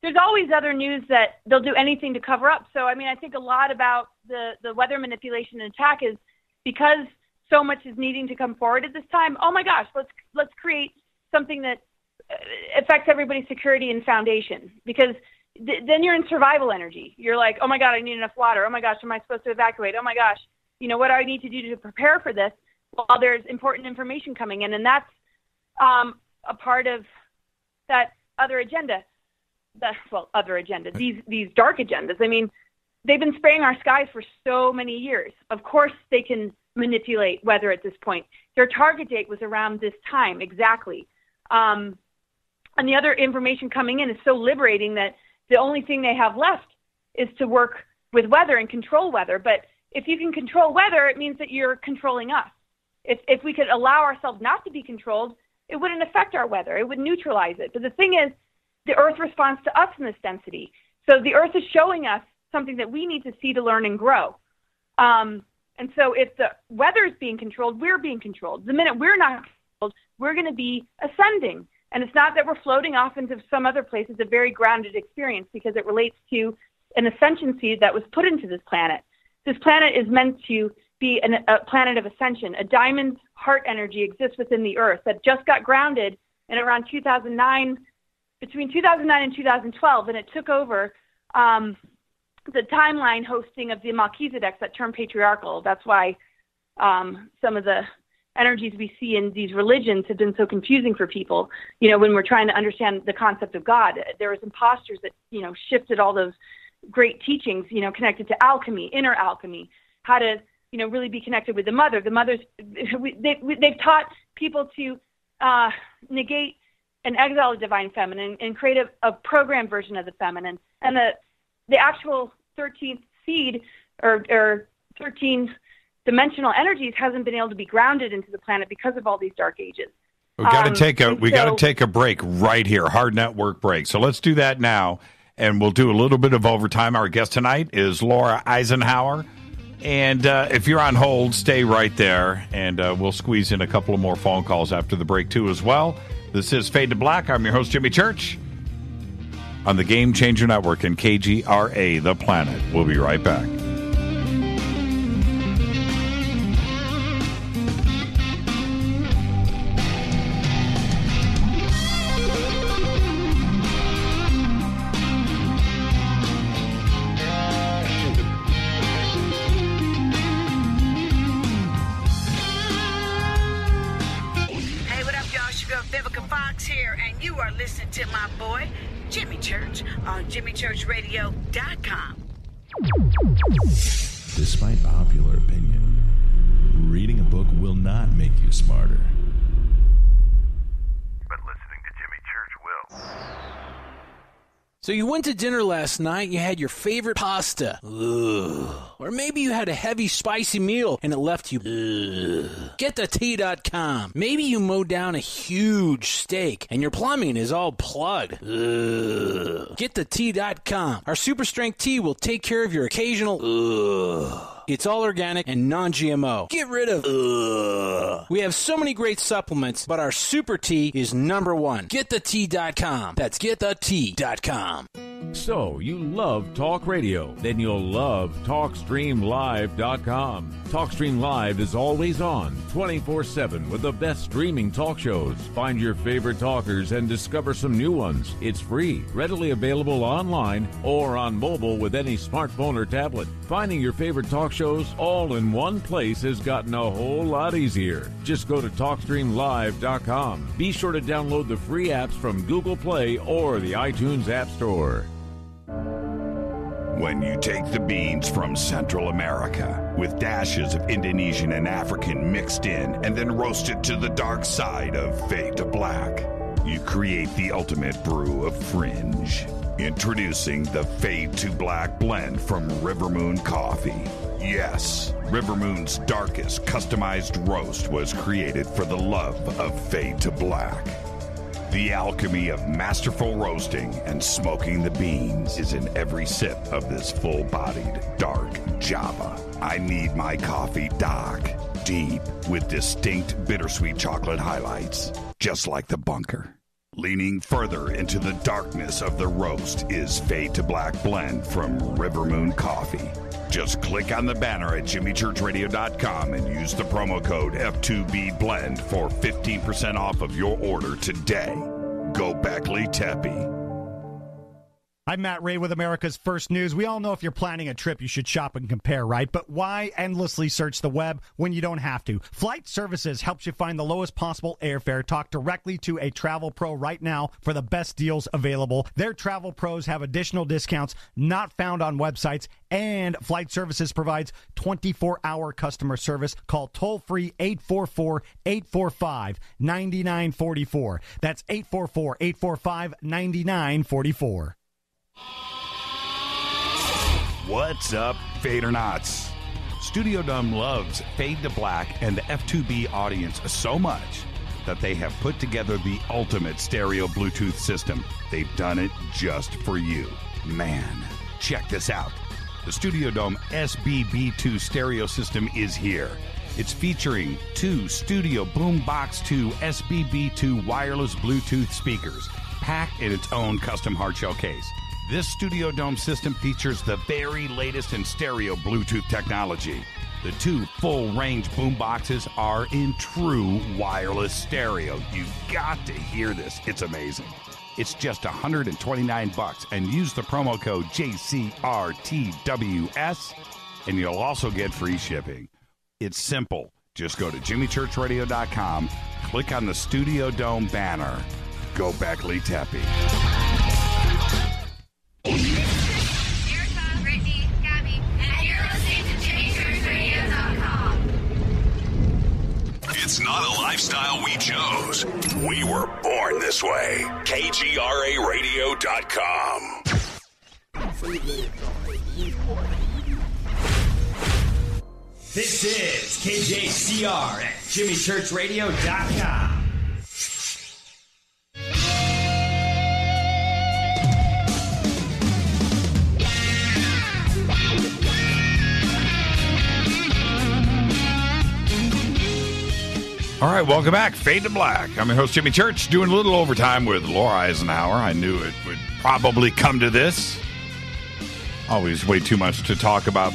there's always other news that they'll do anything to cover up. So, I mean, I think a lot about the weather manipulation and attack is because so much is needing to come forward at this time. Oh my gosh, let's create something that affects everybody's security and foundation, because then you're in survival energy. You're like, oh my God, I need enough water. Oh my gosh, am I supposed to evacuate? Oh my gosh, you know, what do I need to do to prepare for this while there's important information coming in? And that's a part of that other agenda. These dark agendas. I mean, they've been spraying our skies for so many years. Of course they can manipulate weather at this point. Their target date was around this time, exactly. And the other information coming in is so liberating that the only thing they have left is to work with weather and control weather. But if you can control weather, it means that you're controlling us. If we could allow ourselves not to be controlled, it wouldn't affect our weather. It would neutralize it. But the thing is, the Earth responds to us in this density. So the Earth is showing us something that we need to see to learn and grow. And so if the weather is being controlled, we're being controlled. The minute we're not controlled, we're going to be ascending. And it's not that we're floating off into some other place. It's a very grounded experience because it relates to an ascension seed that was put into this planet. This planet is meant to be a planet of ascension. A diamond heart energy exists within the Earth that just got grounded in around 2009, between 2009 and 2012, and it took over the timeline hosting of the Melchizedek that turned patriarchal. That's why some of the energies we see in these religions have been so confusing for people. When we're trying to understand the concept of God, there was imposters that, shifted all those great teachings, connected to alchemy, inner alchemy, how to, really be connected with the mother. The mothers, they've taught people to negate and exile the divine feminine and create a programmed version of the feminine. And the actual 13th seed or 13th dimensional energies hasn't been able to be grounded into the planet because of all these dark ages. We got to take a break right here, hard network break. So let's do that now, and we'll do a little bit of overtime. Our guest tonight is Laura Eisenhower, and if you're on hold, stay right there, and we'll squeeze in a couple of more phone calls after the break too as well. This is Fade to Black. I'm your host, Jimmy Church, on the Game Changer Network and KGRA, The Planet. We'll be right back. Listen to my boy, Jimmy Church, on JimmyChurchRadio.com. Despite popular opinion, reading a book will not make you smarter. But listening to Jimmy Church will. So you went to dinner last night, you had your favorite pasta. Ugh. Or maybe you had a heavy, spicy meal and it left you. Ugh. GetTheTea.com. Maybe you mowed down a huge steak and your plumbing is all plugged. Ugh. GetTheTea.com. Our super strength tea will take care of your occasional. Ugh. It's all organic and non-GMO. Get rid of ugh. We have so many great supplements, but our super tea is number one. GetTheTea.com. That's GetTheTea.com. So, you love talk radio? Then you'll love TalkStreamLive.com. TalkStream Live is always on, 24/7 with the best streaming talk shows. Find your favorite talkers and discover some new ones. It's free, readily available online or on mobile with any smartphone or tablet. Finding your favorite talk shows all in one place has gotten a whole lot easier. Just go to TalkStreamLive.com. Be sure to download the free apps from Google Play or the iTunes App Store. When you take the beans from Central America with dashes of Indonesian and African mixed in and then roasted to the dark side of fade to black, you create the ultimate brew of fringe. Introducing the Fade to Black blend from River Moon Coffee. Yes, River Moon's darkest customized roast was created for the love of Fade to Black. The alchemy of masterful roasting and smoking the beans is in every sip of this full-bodied, dark Java. I need my coffee dark, deep, with distinct bittersweet chocolate highlights, just like the bunker. Leaning further into the darkness of the roast is Fade to Black blend from River Moon Coffee. Just click on the banner at JimmyChurchRadio.com and use the promo code F2BBLEND for 15% off of your order today. Go Beckley Teppy. I'm Matt Ray with America's First News. We all know if you're planning a trip, you should shop and compare, right? But why endlessly search the web when you don't have to? Flight Services helps you find the lowest possible airfare. Talk directly to a travel pro right now for the best deals available. Their travel pros have additional discounts not found on websites, and Flight Services provides 24-hour customer service. Call toll-free 844-845-9944. That's 844-845-9944. What's up, Fadernauts? Studio Dome loves Fade to Black and the F2B audience so much that they have put together the ultimate stereo Bluetooth system. They've done it just for you. Man, check this out. The Studio Dome SBB2 stereo system is here. It's featuring two Studio Boombox 2 SBB2 wireless Bluetooth speakers, packed in its own custom hardshell case. This Studio Dome system features the very latest in stereo Bluetooth technology. The two full-range boomboxes are in true wireless stereo. You've got to hear this. It's amazing. It's just $129 and use the promo code JCRTWS and you'll also get free shipping. It's simple. Just go to jimmychurchradio.com, click on the Studio Dome banner. Go Beckley Tepe. Brittany, Gabby, and you're listening to jimmychurchradio.com. It's not a lifestyle we chose. We were born this way. KGRAradio.com. This is KJCR at jimmychurchradio.com. All right, welcome back. Fade to Black. I'm your host, Jimmy Church, doing a little overtime with Laura Eisenhower. I knew it would probably come to this. Always way too much to talk about.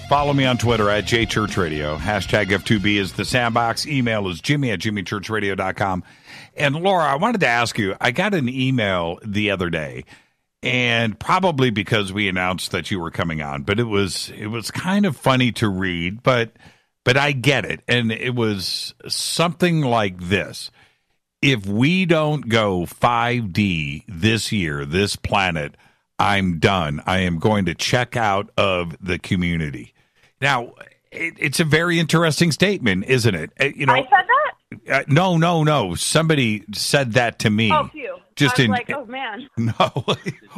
Follow me on Twitter at JChurchRadio. Hashtag F2B is the sandbox. Email is Jimmy at jimmychurchradio.com. And Laura, I wanted to ask you, I got an email the other day, and probably because we announced that you were coming on, but it was kind of funny to read, but I get it. And it was something like this. If we don't go 5D this year, this planet, I'm done. I am going to check out of the community. Now, it's a very interesting statement, isn't it? You know, I said that? No. Somebody said that to me. Oh, phew. Just I was in, like, oh, man. No.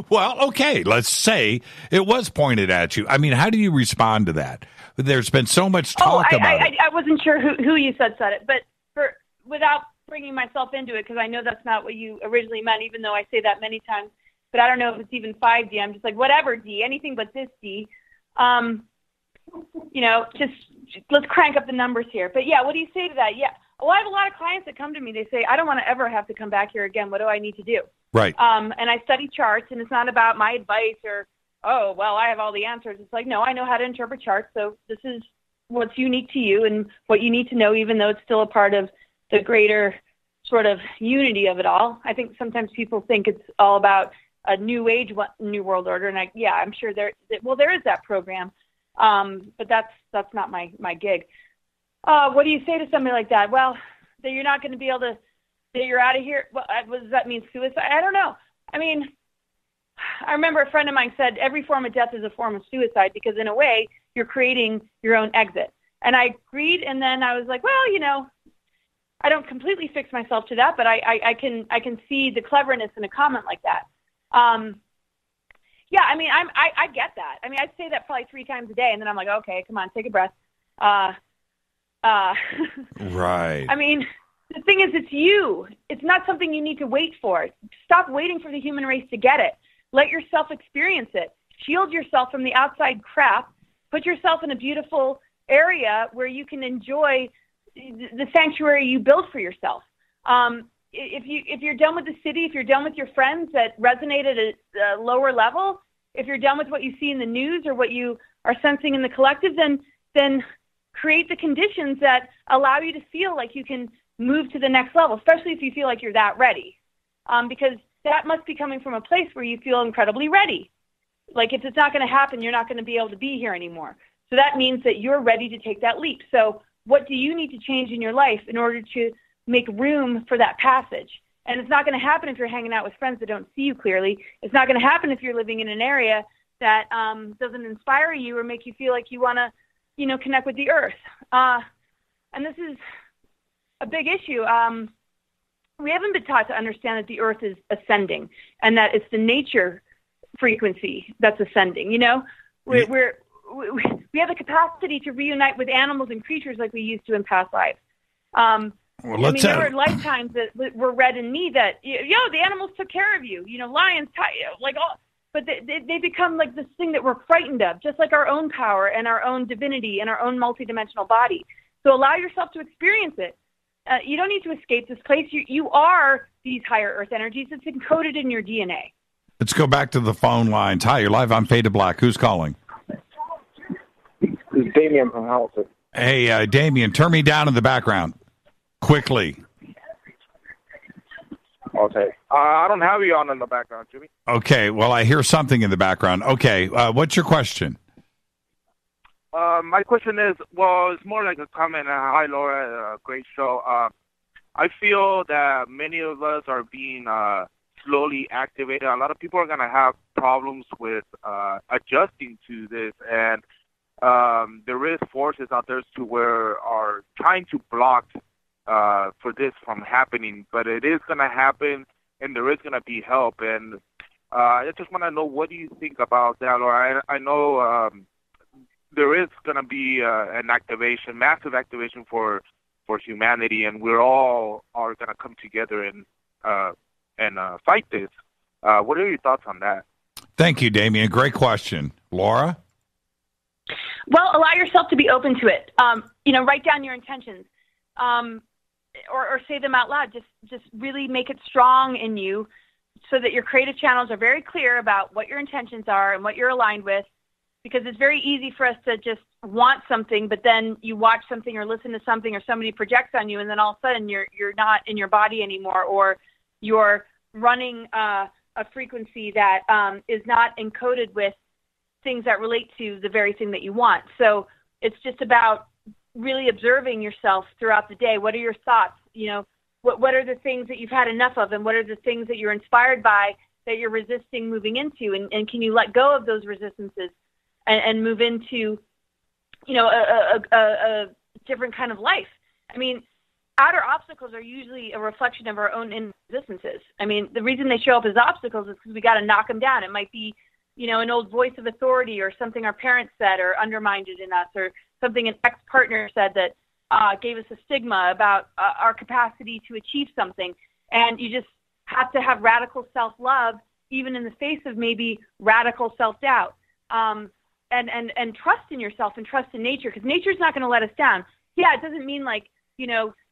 Well, okay. Let's say it was pointed at you. I mean, how do you respond to that? There's been so much talk about it. I wasn't sure who you said it, but without bringing myself into it, because I know that's not what you originally meant, even though I say that many times. But I don't know if it's even 5D. I'm just like, whatever, D, anything but this D. You know, just let's crank up the numbers here. But yeah, what do you say to that? Yeah. Well, I have a lot of clients that come to me. They say, I don't want to ever have to come back here again. What do I need to do? Right. And I study charts, and it's not about my advice or, oh, well, I have all the answers. It's like, no, I know how to interpret charts. So this is what's unique to you and what you need to know, even though it's still a part of the greater sort of unity of it all. I think sometimes people think it's all about a new age, new world order. And I'm sure there is that program. But that's not my gig. What do you say to somebody like that? Well, that you're not going to be able to, that you're out of here. Well, what does that mean? Suicide? I don't know. I mean, I remember a friend of mine said every form of death is a form of suicide because in a way you're creating your own exit. And I agreed. And then I was like, well, you know, I don't completely fix myself to that, but I can see the cleverness in a comment like that. Yeah, I mean, I get that. I mean, I'd say that probably 3 times a day, and then I'm like, okay, come on, take a breath. Right. I mean, the thing is, it's you. It's not something you need to wait for. Stop waiting for the human race to get it. Let yourself experience it. Shield yourself from the outside crap. Put yourself in a beautiful area where you can enjoy the sanctuary you build for yourself. If you're done with the city, if you're done with your friends that resonate at a lower level, if you're done with what you see in the news or what you are sensing in the collective, then create the conditions that allow you to feel like you can move to the next level, especially if you feel like you're that ready. Because that must be coming from a place where you feel incredibly ready. Like if it's not going to happen, you're not going to be able to be here anymore. So that means that you're ready to take that leap. So what do you need to change in your life in order to make room for that passage? And it's not going to happen if you're hanging out with friends that don't see you clearly. It's not going to happen if you're living in an area that doesn't inspire you or make you feel like you want to, you know, connect with the earth. And this is a big issue. We haven't been taught to understand that the earth is ascending and that it's the nature frequency that's ascending. You know, we have the capacity to reunite with animals and creatures like we used to in past lives. Well, I mean, there were lifetimes that were read in me that, the animals took care of you, lions, like all, but they become like this thing that we're frightened of, just like our own power and our own divinity and our own multidimensional body. So allow yourself to experience it. You don't need to escape this place. You are these higher earth energies. It's encoded in your DNA. Let's go back to the phone lines. Hi, you're live on Fade to Black. Who's calling? It's Damien from Hamilton. Hey, Damien, turn me down in the background. Quickly. Okay. I don't have you on in the background, Jimmy. Okay, well, I hear something in the background. Okay, what's your question? My question is, well, it's more like a comment. Hi, Laura. Great show. I feel that many of us are being slowly activated. A lot of people are going to have problems with adjusting to this, and there is forces out there to where are trying to block for this from happening, but it is going to happen, and there is going to be help. And I just want to know, what do you think about that, Laura? I know there is going to be an activation, massive activation for humanity, and we're all are going to come together and fight this. What are your thoughts on that? Thank you, Damien. Great question. Laura? Well, allow yourself to be open to it. Write down your intentions, or say them out loud. Just really make it strong in you, so that your creative channels are very clear about what your intentions are and what you're aligned with. Because it's very easy for us to just want something, but then you watch something or listen to something or somebody projects on you, and then all of a sudden you're not in your body anymore, or you're running a frequency that is not encoded with things that relate to the very thing that you want. So it's just about really observing yourself throughout the day. What are your thoughts? What are the things that you've had enough of, and what are the things that you're inspired by that you're resisting moving into, and can you let go of those resistances and move into, a different kind of life? I mean, outer obstacles are usually a reflection of our own inner resistances. I mean, the reason they show up as obstacles is because we got to knock them down. It might be, an old voice of authority, or something our parents said or undermined it in us, or something an ex-partner said that gave us a stigma about our capacity to achieve something. And you just have to have radical self-love, even in the face of maybe radical self-doubt. And trust in yourself and trust in nature, because nature's not going to let us down. Yeah, it doesn't mean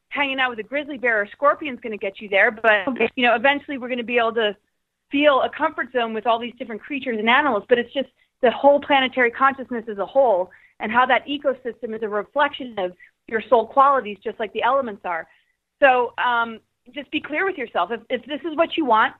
hanging out with a grizzly bear or scorpion's going to get you there, but eventually we're going to be able to feel a comfort zone with all these different creatures and animals. But it's just the whole planetary consciousness as a whole, and how that ecosystem is a reflection of your soul qualities, just like the elements are. So just be clear with yourself. If this is what you want,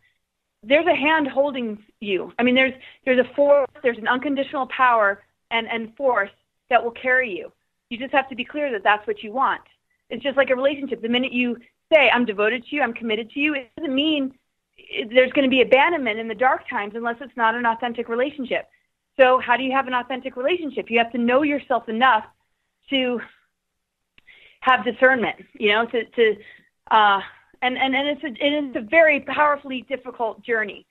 there's a hand holding you. I mean, there's a force, there's an unconditional power and force that will carry you. You just have to be clear that that's what you want. It's just like a relationship. The minute you say, I'm devoted to you, I'm committed to you, it doesn't mean there's going to be abandonment in the dark times unless it's not an authentic relationship. So how do you have an authentic relationship? You have to know yourself enough to have discernment, and it's a very powerfully difficult journey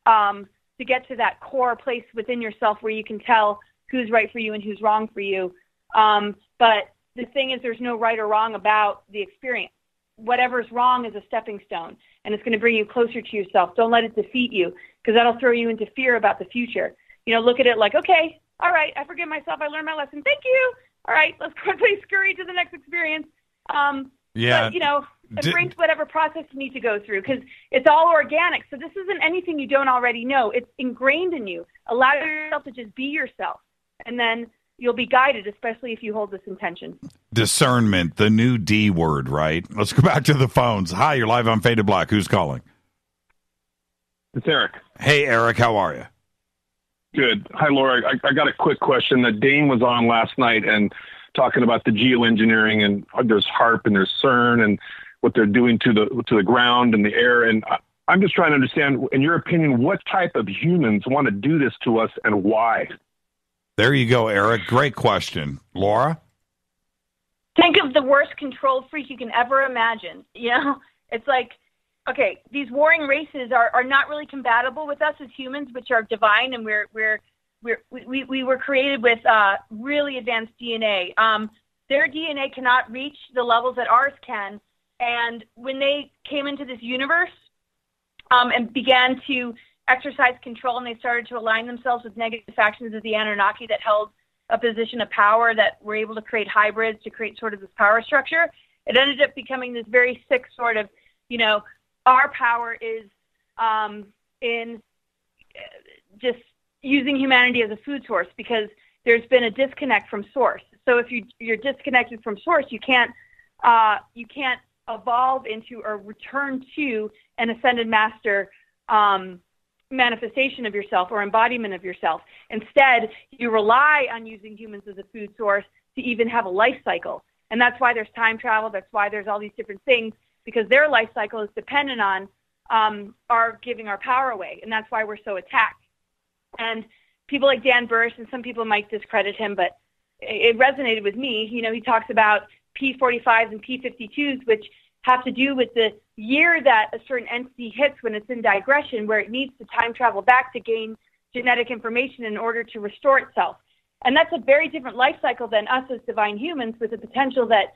to get to that core place within yourself where you can tell who's right for you and who's wrong for you. But the thing is, there's no right or wrong about the experience. Whatever's wrong is a stepping stone, and it's going to bring you closer to yourself. Don't let it defeat you, because that'll throw you into fear about the future. Look at it like, okay, all right, I forgive myself. I learned my lesson. Thank you. All right, let's quickly scurry to the next experience. Yeah. But, embrace whatever process you need to go through, because it's all organic. So this isn't anything you don't already know. It's ingrained in you. Allow yourself to just be yourself, and then you'll be guided, especially if you hold this intention. Discernment, the new D word, right? Let's go back to the phones. Hi, you're live on Faded Black. Who's calling? It's Eric. Hey, Eric, how are you? Good. Hi, Laura. I got a quick question. Dane was on last night and talking about the geoengineering, and there's HARP and there's CERN and what they're doing to the ground and the air. And I'm just trying to understand, in your opinion, what type of humans want to do this to us and why? There you go, Eric. Great question. Laura? Think of the worst control freak you can ever imagine. It's like, okay, these warring races are not really compatible with us as humans, which are divine, and we were created with really advanced DNA. Their DNA cannot reach the levels that ours can. And when they came into this universe and began to exercise control, and they started to align themselves with negative factions of the Anunnaki that held a position of power, that were able to create hybrids to create sort of this power structure, it ended up becoming this very sick sort of, our power is in just using humanity as a food source, because there's been a disconnect from source. So if you're disconnected from source, you can't evolve into or return to an ascended master manifestation of yourself or embodiment of yourself. Instead, you rely on using humans as a food source to even have a life cycle. And that's why there's time travel. That's why there's all these different things, because their life cycle is dependent on our giving our power away. And that's why we're so attacked. And people like Dan Burris, and some people might discredit him, but it resonated with me. You know, he talks about P45s and P52s, which have to do with the year that a certain entity hits when it's in digression, where it needs to time travel back to gain genetic information in order to restore itself. And that's a very different life cycle than us as divine humans, with the potential that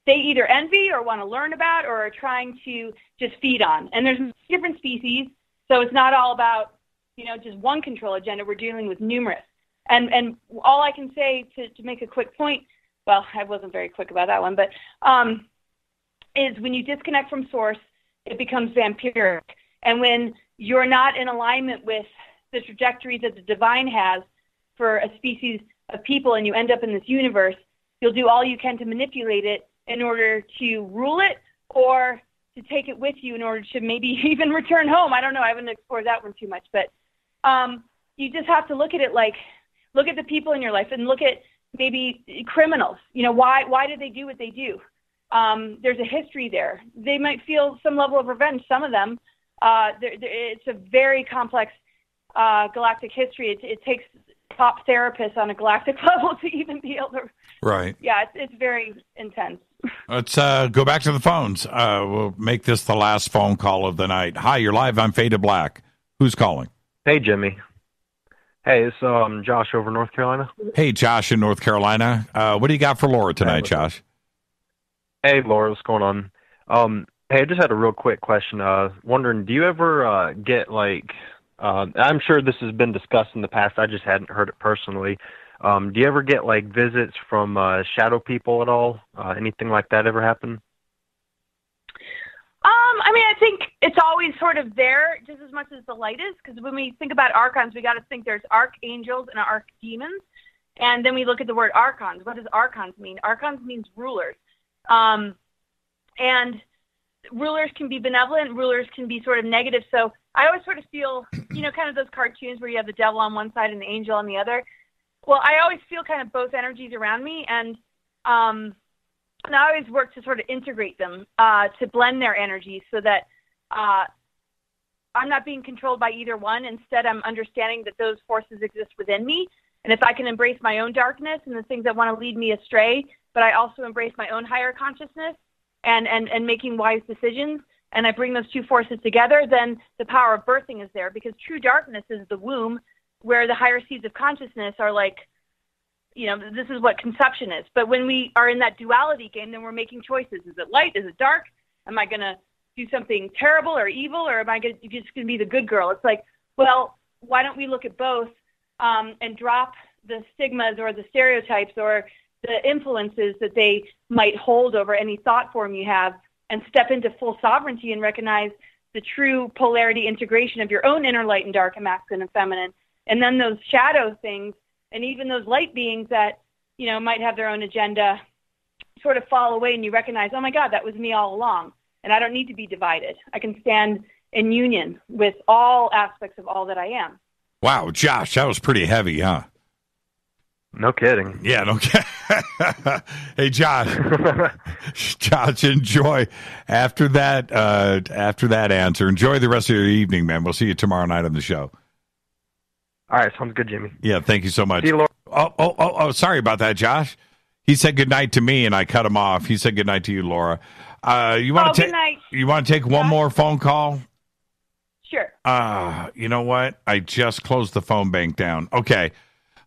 they either envy or want to learn about or are trying to just feed on. And there's different species, so it's not all about, you know, just one control agenda. We're dealing with numerous. And all I can say to make a quick point, well, I wasn't very quick about that one, but is when you disconnect from source, it becomes vampiric. And when you're not in alignment with the trajectory that the divine has for a species of people, and you end up in this universe, you'll do all you can to manipulate it in order to rule it or to take it with you in order to maybe even return home. I don't know. I haven't explored that one too much, but you just have to look at it like, look at the people in your life and look at maybe criminals. You know, why did they do what they do? There's a history there. They might feel some level of revenge, some of them. It's a very complex galactic history. It takes top therapists on a galactic level to even be able to... Right. Yeah, it's very intense. Let's go back to the phones. We'll make this the last phone call of the night. Hi, you're live on Fade to Black. Who's calling? Hey, Jimmy. Hey, it's Josh over North Carolina. Hey, Josh in North Carolina. What do you got for Laura tonight, Josh? Hey, Laura, what's going on? Hey, I just had a real quick question. Wondering, do you ever get, like, I'm sure this has been discussed in the past, I just hadn't heard it personally. Do you ever get, like, visits from shadow people at all? Anything like that ever happen? I mean, I think it's always sort of there just as much as the light is, because when we think about archons, we got to think there's archangels and archdemons, and then we look at the word archons. What does archons mean? Archons means rulers. And rulers can be benevolent, rulers can be sort of negative. So I always sort of feel, you know, kind of those cartoons where you have the devil on one side and the angel on the other. Well, I always feel kind of both energies around me, and I always work to sort of integrate them, to blend their energies so that I'm not being controlled by either one. Instead, I'm understanding that those forces exist within me. And if I can embrace my own darkness and the things that want to lead me astray, but I also embrace my own higher consciousness and making wise decisions, and I bring those two forces together, then the power of birthing is there, because true darkness is the womb, where the higher seeds of consciousness are like, you know, this is what conception is. But when we are in that duality game, then we're making choices. Is it light? Is it dark? Am I going to do something terrible or evil, or am I just going to be the good girl? It's like, well, why don't we look at both and drop the stigmas or the stereotypes or the influences that they might hold over any thought form you have, and step into full sovereignty and recognize the true polarity integration of your own inner light and dark and masculine and feminine. And then those shadow things and even those light beings that, you know, might have their own agenda sort of fall away, and you recognize, oh my God, that was me all along. And I don't need to be divided. I can stand in union with all aspects of all that I am. Wow, Josh, that was pretty heavy, huh? No kidding. Yeah, no kidding. Hey, Josh. Josh, enjoy after that answer. Enjoy the rest of your evening, man. We'll see you tomorrow night on the show. All right, sounds good, Jimmy. Yeah, thank you so much. See you, Laura. Oh, sorry about that, Josh. He said goodnight to me, and I cut him off. He said goodnight to you, Laura. You want to take one more phone call? Sure. You know what? I just closed the phone bank down. Okay.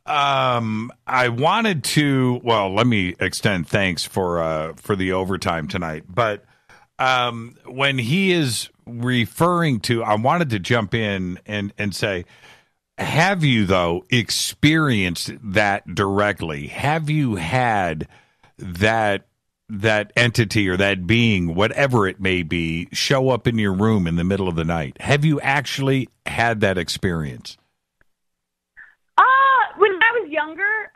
I wanted to, well, let me extend thanks for the overtime tonight. But when he is referring to, I wanted to jump in and say, have you, though, experienced that directly? Have you had that entity or that being, whatever it may be, show up in your room in the middle of the night? Have you actually had that experience? When I was younger,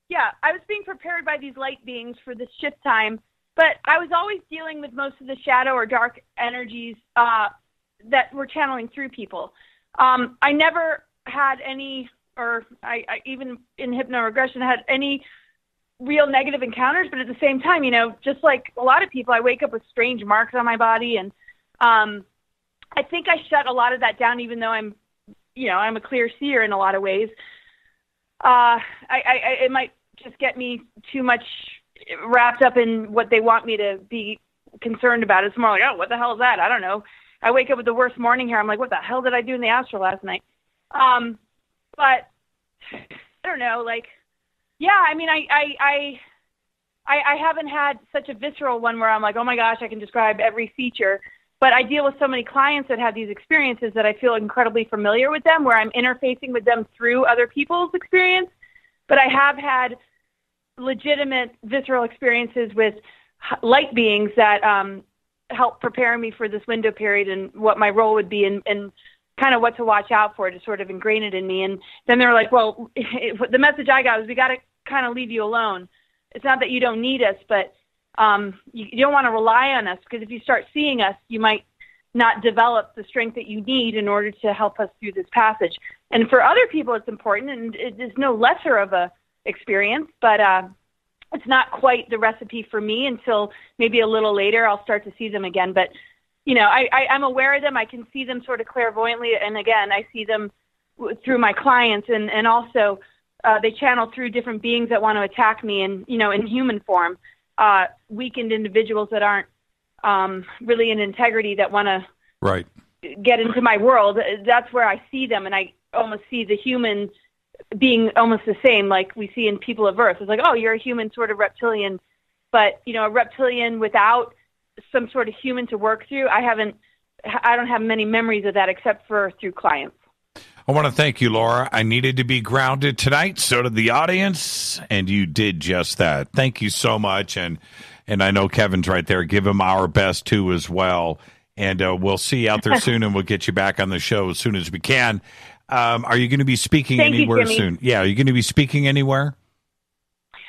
yeah, I was being prepared by these light beings for this shift time, but I was always dealing with most of the shadow or dark energies that were channeling through people. I never had any, or I even in hypnoregression had any real negative encounters, but at the same time, just like a lot of people, I wake up with strange marks on my body, and I think I shut a lot of that down, even though I'm a clear seer in a lot of ways. It might just get me too much wrapped up in what they want me to be concerned about. It's more like, oh, what the hell is that? I don't know. I wake up with the worst morning hair. I'm like, what the hell did I do in the astral last night? But I don't know, like, yeah, I mean, I haven't had such a visceral one where I'm like, oh my gosh, I can describe every feature. But I deal with so many clients that have these experiences that I feel incredibly familiar with them, where I'm interfacing with them through other people's experience. But I have had legitimate visceral experiences with light beings that help prepare me for this window period and what my role would be and kind of what to watch out for to sort of ingrain it in me. And then they're like, well, the message I got was we got to kind of leave you alone. It's not that you don't need us, but you don't want to rely on us, because if you start seeing us, you might not develop the strength that you need in order to help us through this passage. And for other people, it's important, and it is no lesser of a experience, but it's not quite the recipe for me until maybe a little later I'll start to see them again. But, I'm aware of them. I can see them sort of clairvoyantly. And again, I see them through my clients, and also they channel through different beings that want to attack me in human form. Weakened individuals that aren't really in integrity, that want to get into my world. That's where I see them, and I almost see the human being almost the same like we see in people of Earth. It's like, oh, you're a human sort of reptilian, but a reptilian without some sort of human to work through. I don't have many memories of that except for through clients. I want to thank you, Laura. I needed to be grounded tonight. So did the audience, and you did just that. Thank you so much. And I know Kevin's right there. Give him our best, too, as well. And we'll see you out there soon, and we'll get you back on the show as soon as we can. Are you going to be speaking anywhere soon? Yeah, are you going to be speaking anywhere?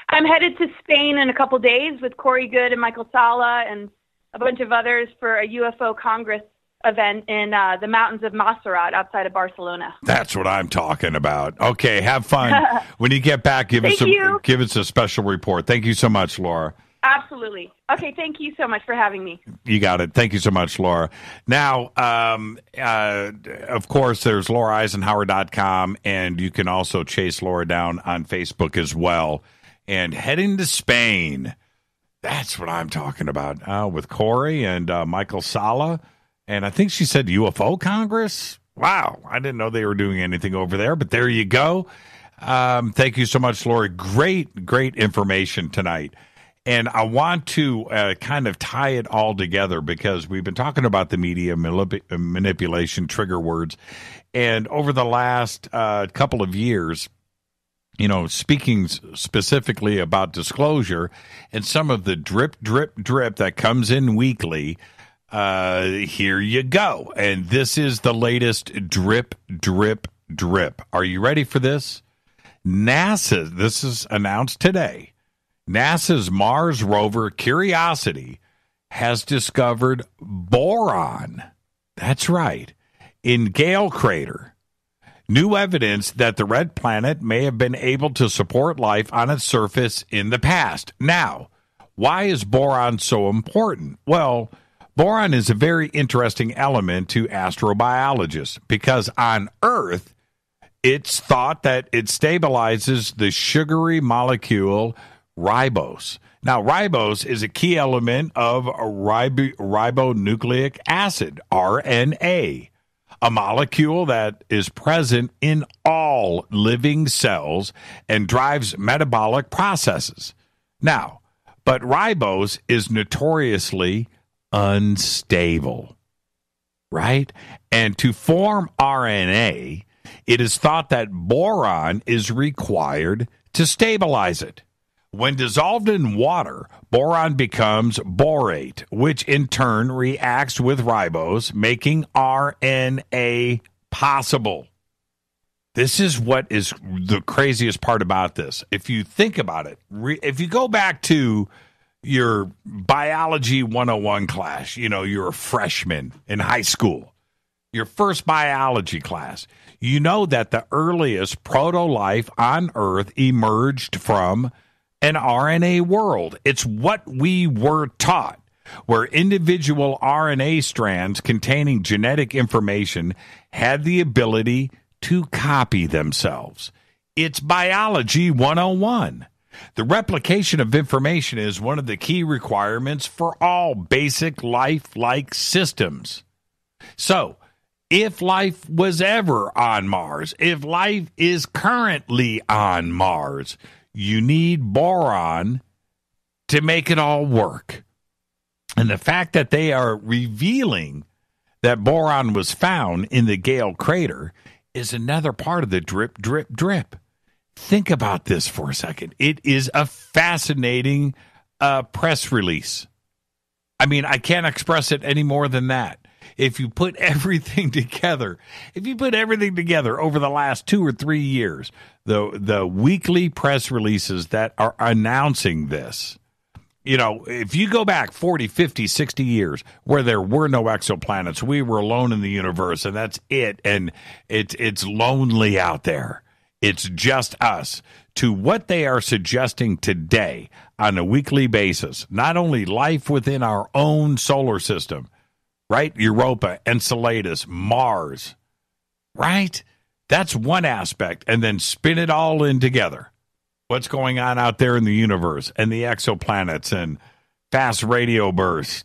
I'm headed to Spain in a couple days with Corey Good and Michael Sala and a bunch of others for a UFO Congress event in the mountains of Montserrat outside of Barcelona. That's what I'm talking about. Okay, have fun. When you get back, give us a special report. Thank you so much, Laura. Absolutely. Okay, thank you so much for having me. You got it. Thank you so much, Laura. Now, of course, there's LauraEisenhower.com, and you can also chase Laura down on Facebook as well. And heading to Spain, that's what I'm talking about, with Corey and Michael Sala. And I think she said UFO Congress. Wow, I didn't know they were doing anything over there, but there you go. Thank you so much, Laura. Great information tonight. And I want to kind of tie it all together, because we've been talking about the media manipulation, trigger words. And over the last couple of years, speaking specifically about disclosure and some of the drip that comes in weekly, here you go. And this is the latest drip. Are you ready for this? NASA, this is announced today. NASA's Mars rover Curiosity has discovered boron. That's right. In Gale Crater. New evidence that the red planet may have been able to support life on its surface in the past. Now, why is boron so important? Well, boron is a very interesting element to astrobiologists, because on Earth, it's thought that it stabilizes the sugary molecule ribose. Now, ribose is a key element of ribonucleic acid, RNA, a molecule that is present in all living cells and drives metabolic processes. Now, but ribose is notoriously unstable, right? And to form RNA, it is thought that boron is required to stabilize it. When dissolved in water, boron becomes borate, which in turn reacts with ribose, making RNA possible. This is what is the craziest part about this. If you think about it, if you go back to your biology 101 class, you're a freshman in high school. your first biology class, you know that the earliest proto-life on Earth emerged from an RNA world. It's what we were taught, where individual RNA strands containing genetic information had the ability to copy themselves. It's biology 101. The replication of information is one of the key requirements for all basic life-like systems. So, if life was ever on Mars, if life is currently on Mars, you need boron to make it all work. And the fact that they are revealing that boron was found in the Gale crater is another part of the drip, drip, drip. Think about this for a second. It is a fascinating press release. I mean, I can't express it any more than that. If you put everything together, over the last 2 or 3 years, the weekly press releases that are announcing this, you know, if you go back 40, 50, 60 years where there were no exoplanets, we were alone in the universe, and that's it, and it's lonely out there. It's just us. To what they are suggesting today on a weekly basis, not only life within our own solar system, right? Europa, Enceladus, Mars, right? That's one aspect. And then spin it all in together. What's going on out there in the universe and the exoplanets and fast radio bursts,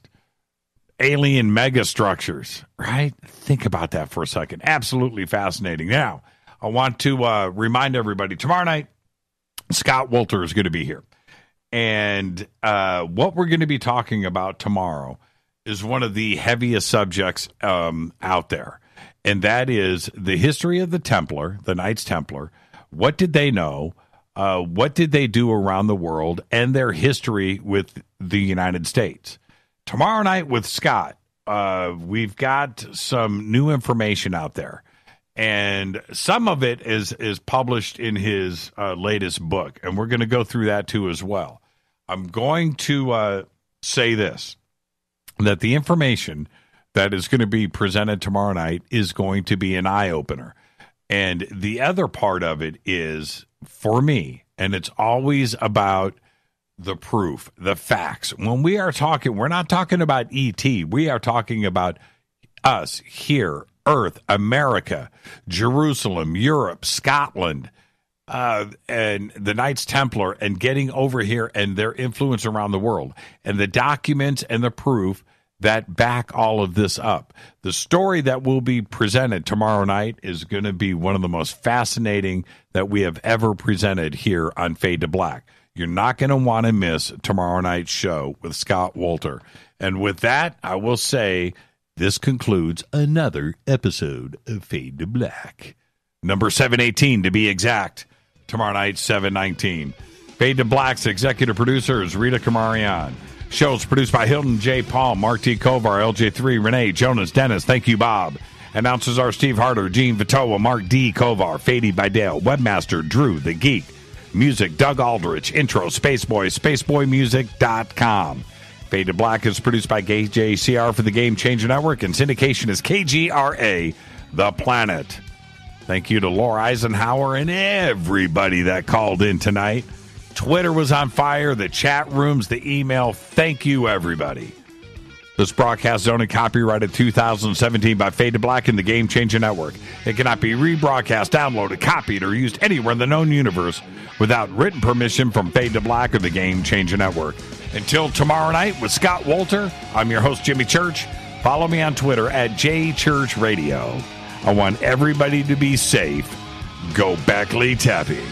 alien megastructures, right? Think about that for a second. Absolutely fascinating. Now, I want to remind everybody, tomorrow night, Scott Wolter is going to be here. And what we're going to be talking about tomorrow is one of the heaviest subjects out there. And that is the history of the Templar, the Knights Templar. What did they know? What did they do around the world? And their history with the United States. Tomorrow night with Scott, we've got some new information out there. And some of it is published in his latest book. And we're going to go through that too as well. I'm going to say this, that the information that is going to be presented tomorrow night is going to be an eye-opener. And the other part of it is, for me, and it's always about the proof, the facts. When we are talking, we're not talking about E.T., we are talking about us here, Earth, America, Jerusalem, Europe, Scotland, and the Knights Templar, and getting over here and their influence around the world, and the documents and the proof that back all of this up. The story that will be presented tomorrow night is going to be one of the most fascinating that we have ever presented here on Fade to Black. You're not going to want to miss tomorrow night's show with Scott Wolter. And with that, I will say this concludes another episode of Fade to Black. Number 718 to be exact. Tomorrow night, 719. Fade to Black's executive producer is Rita Kamarian. Shows produced by Hilton J. Paul, Mark T. Kovar, LJ3, Renee, Jonas, Dennis. Thank you, Bob. Announcers are Steve Harder, Gene Vitoa, Mark D. Kovar, Fady by Dale, Webmaster, Drew, The Geek. Music, Doug Aldrich. Intro, Spaceboy, SpaceboyMusic.com. Fade to Black is produced by KJCR for the Game Changer Network, and syndication is KGRA, The Planet. Thank you to Laura Eisenhower and everybody that called in tonight. Twitter was on fire, the chat rooms, the email. Thank you, everybody. This broadcast is only copyrighted 2017 by Fade to Black and the Game Changer Network. It cannot be rebroadcast, downloaded, copied, or used anywhere in the known universe without written permission from Fade to Black or the Game Changer Network. Until tomorrow night with Scott Wolter, I'm your host, Jimmy Church. Follow me on Twitter at JChurchRadio. I want everybody to be safe. Go Beckley Tappy.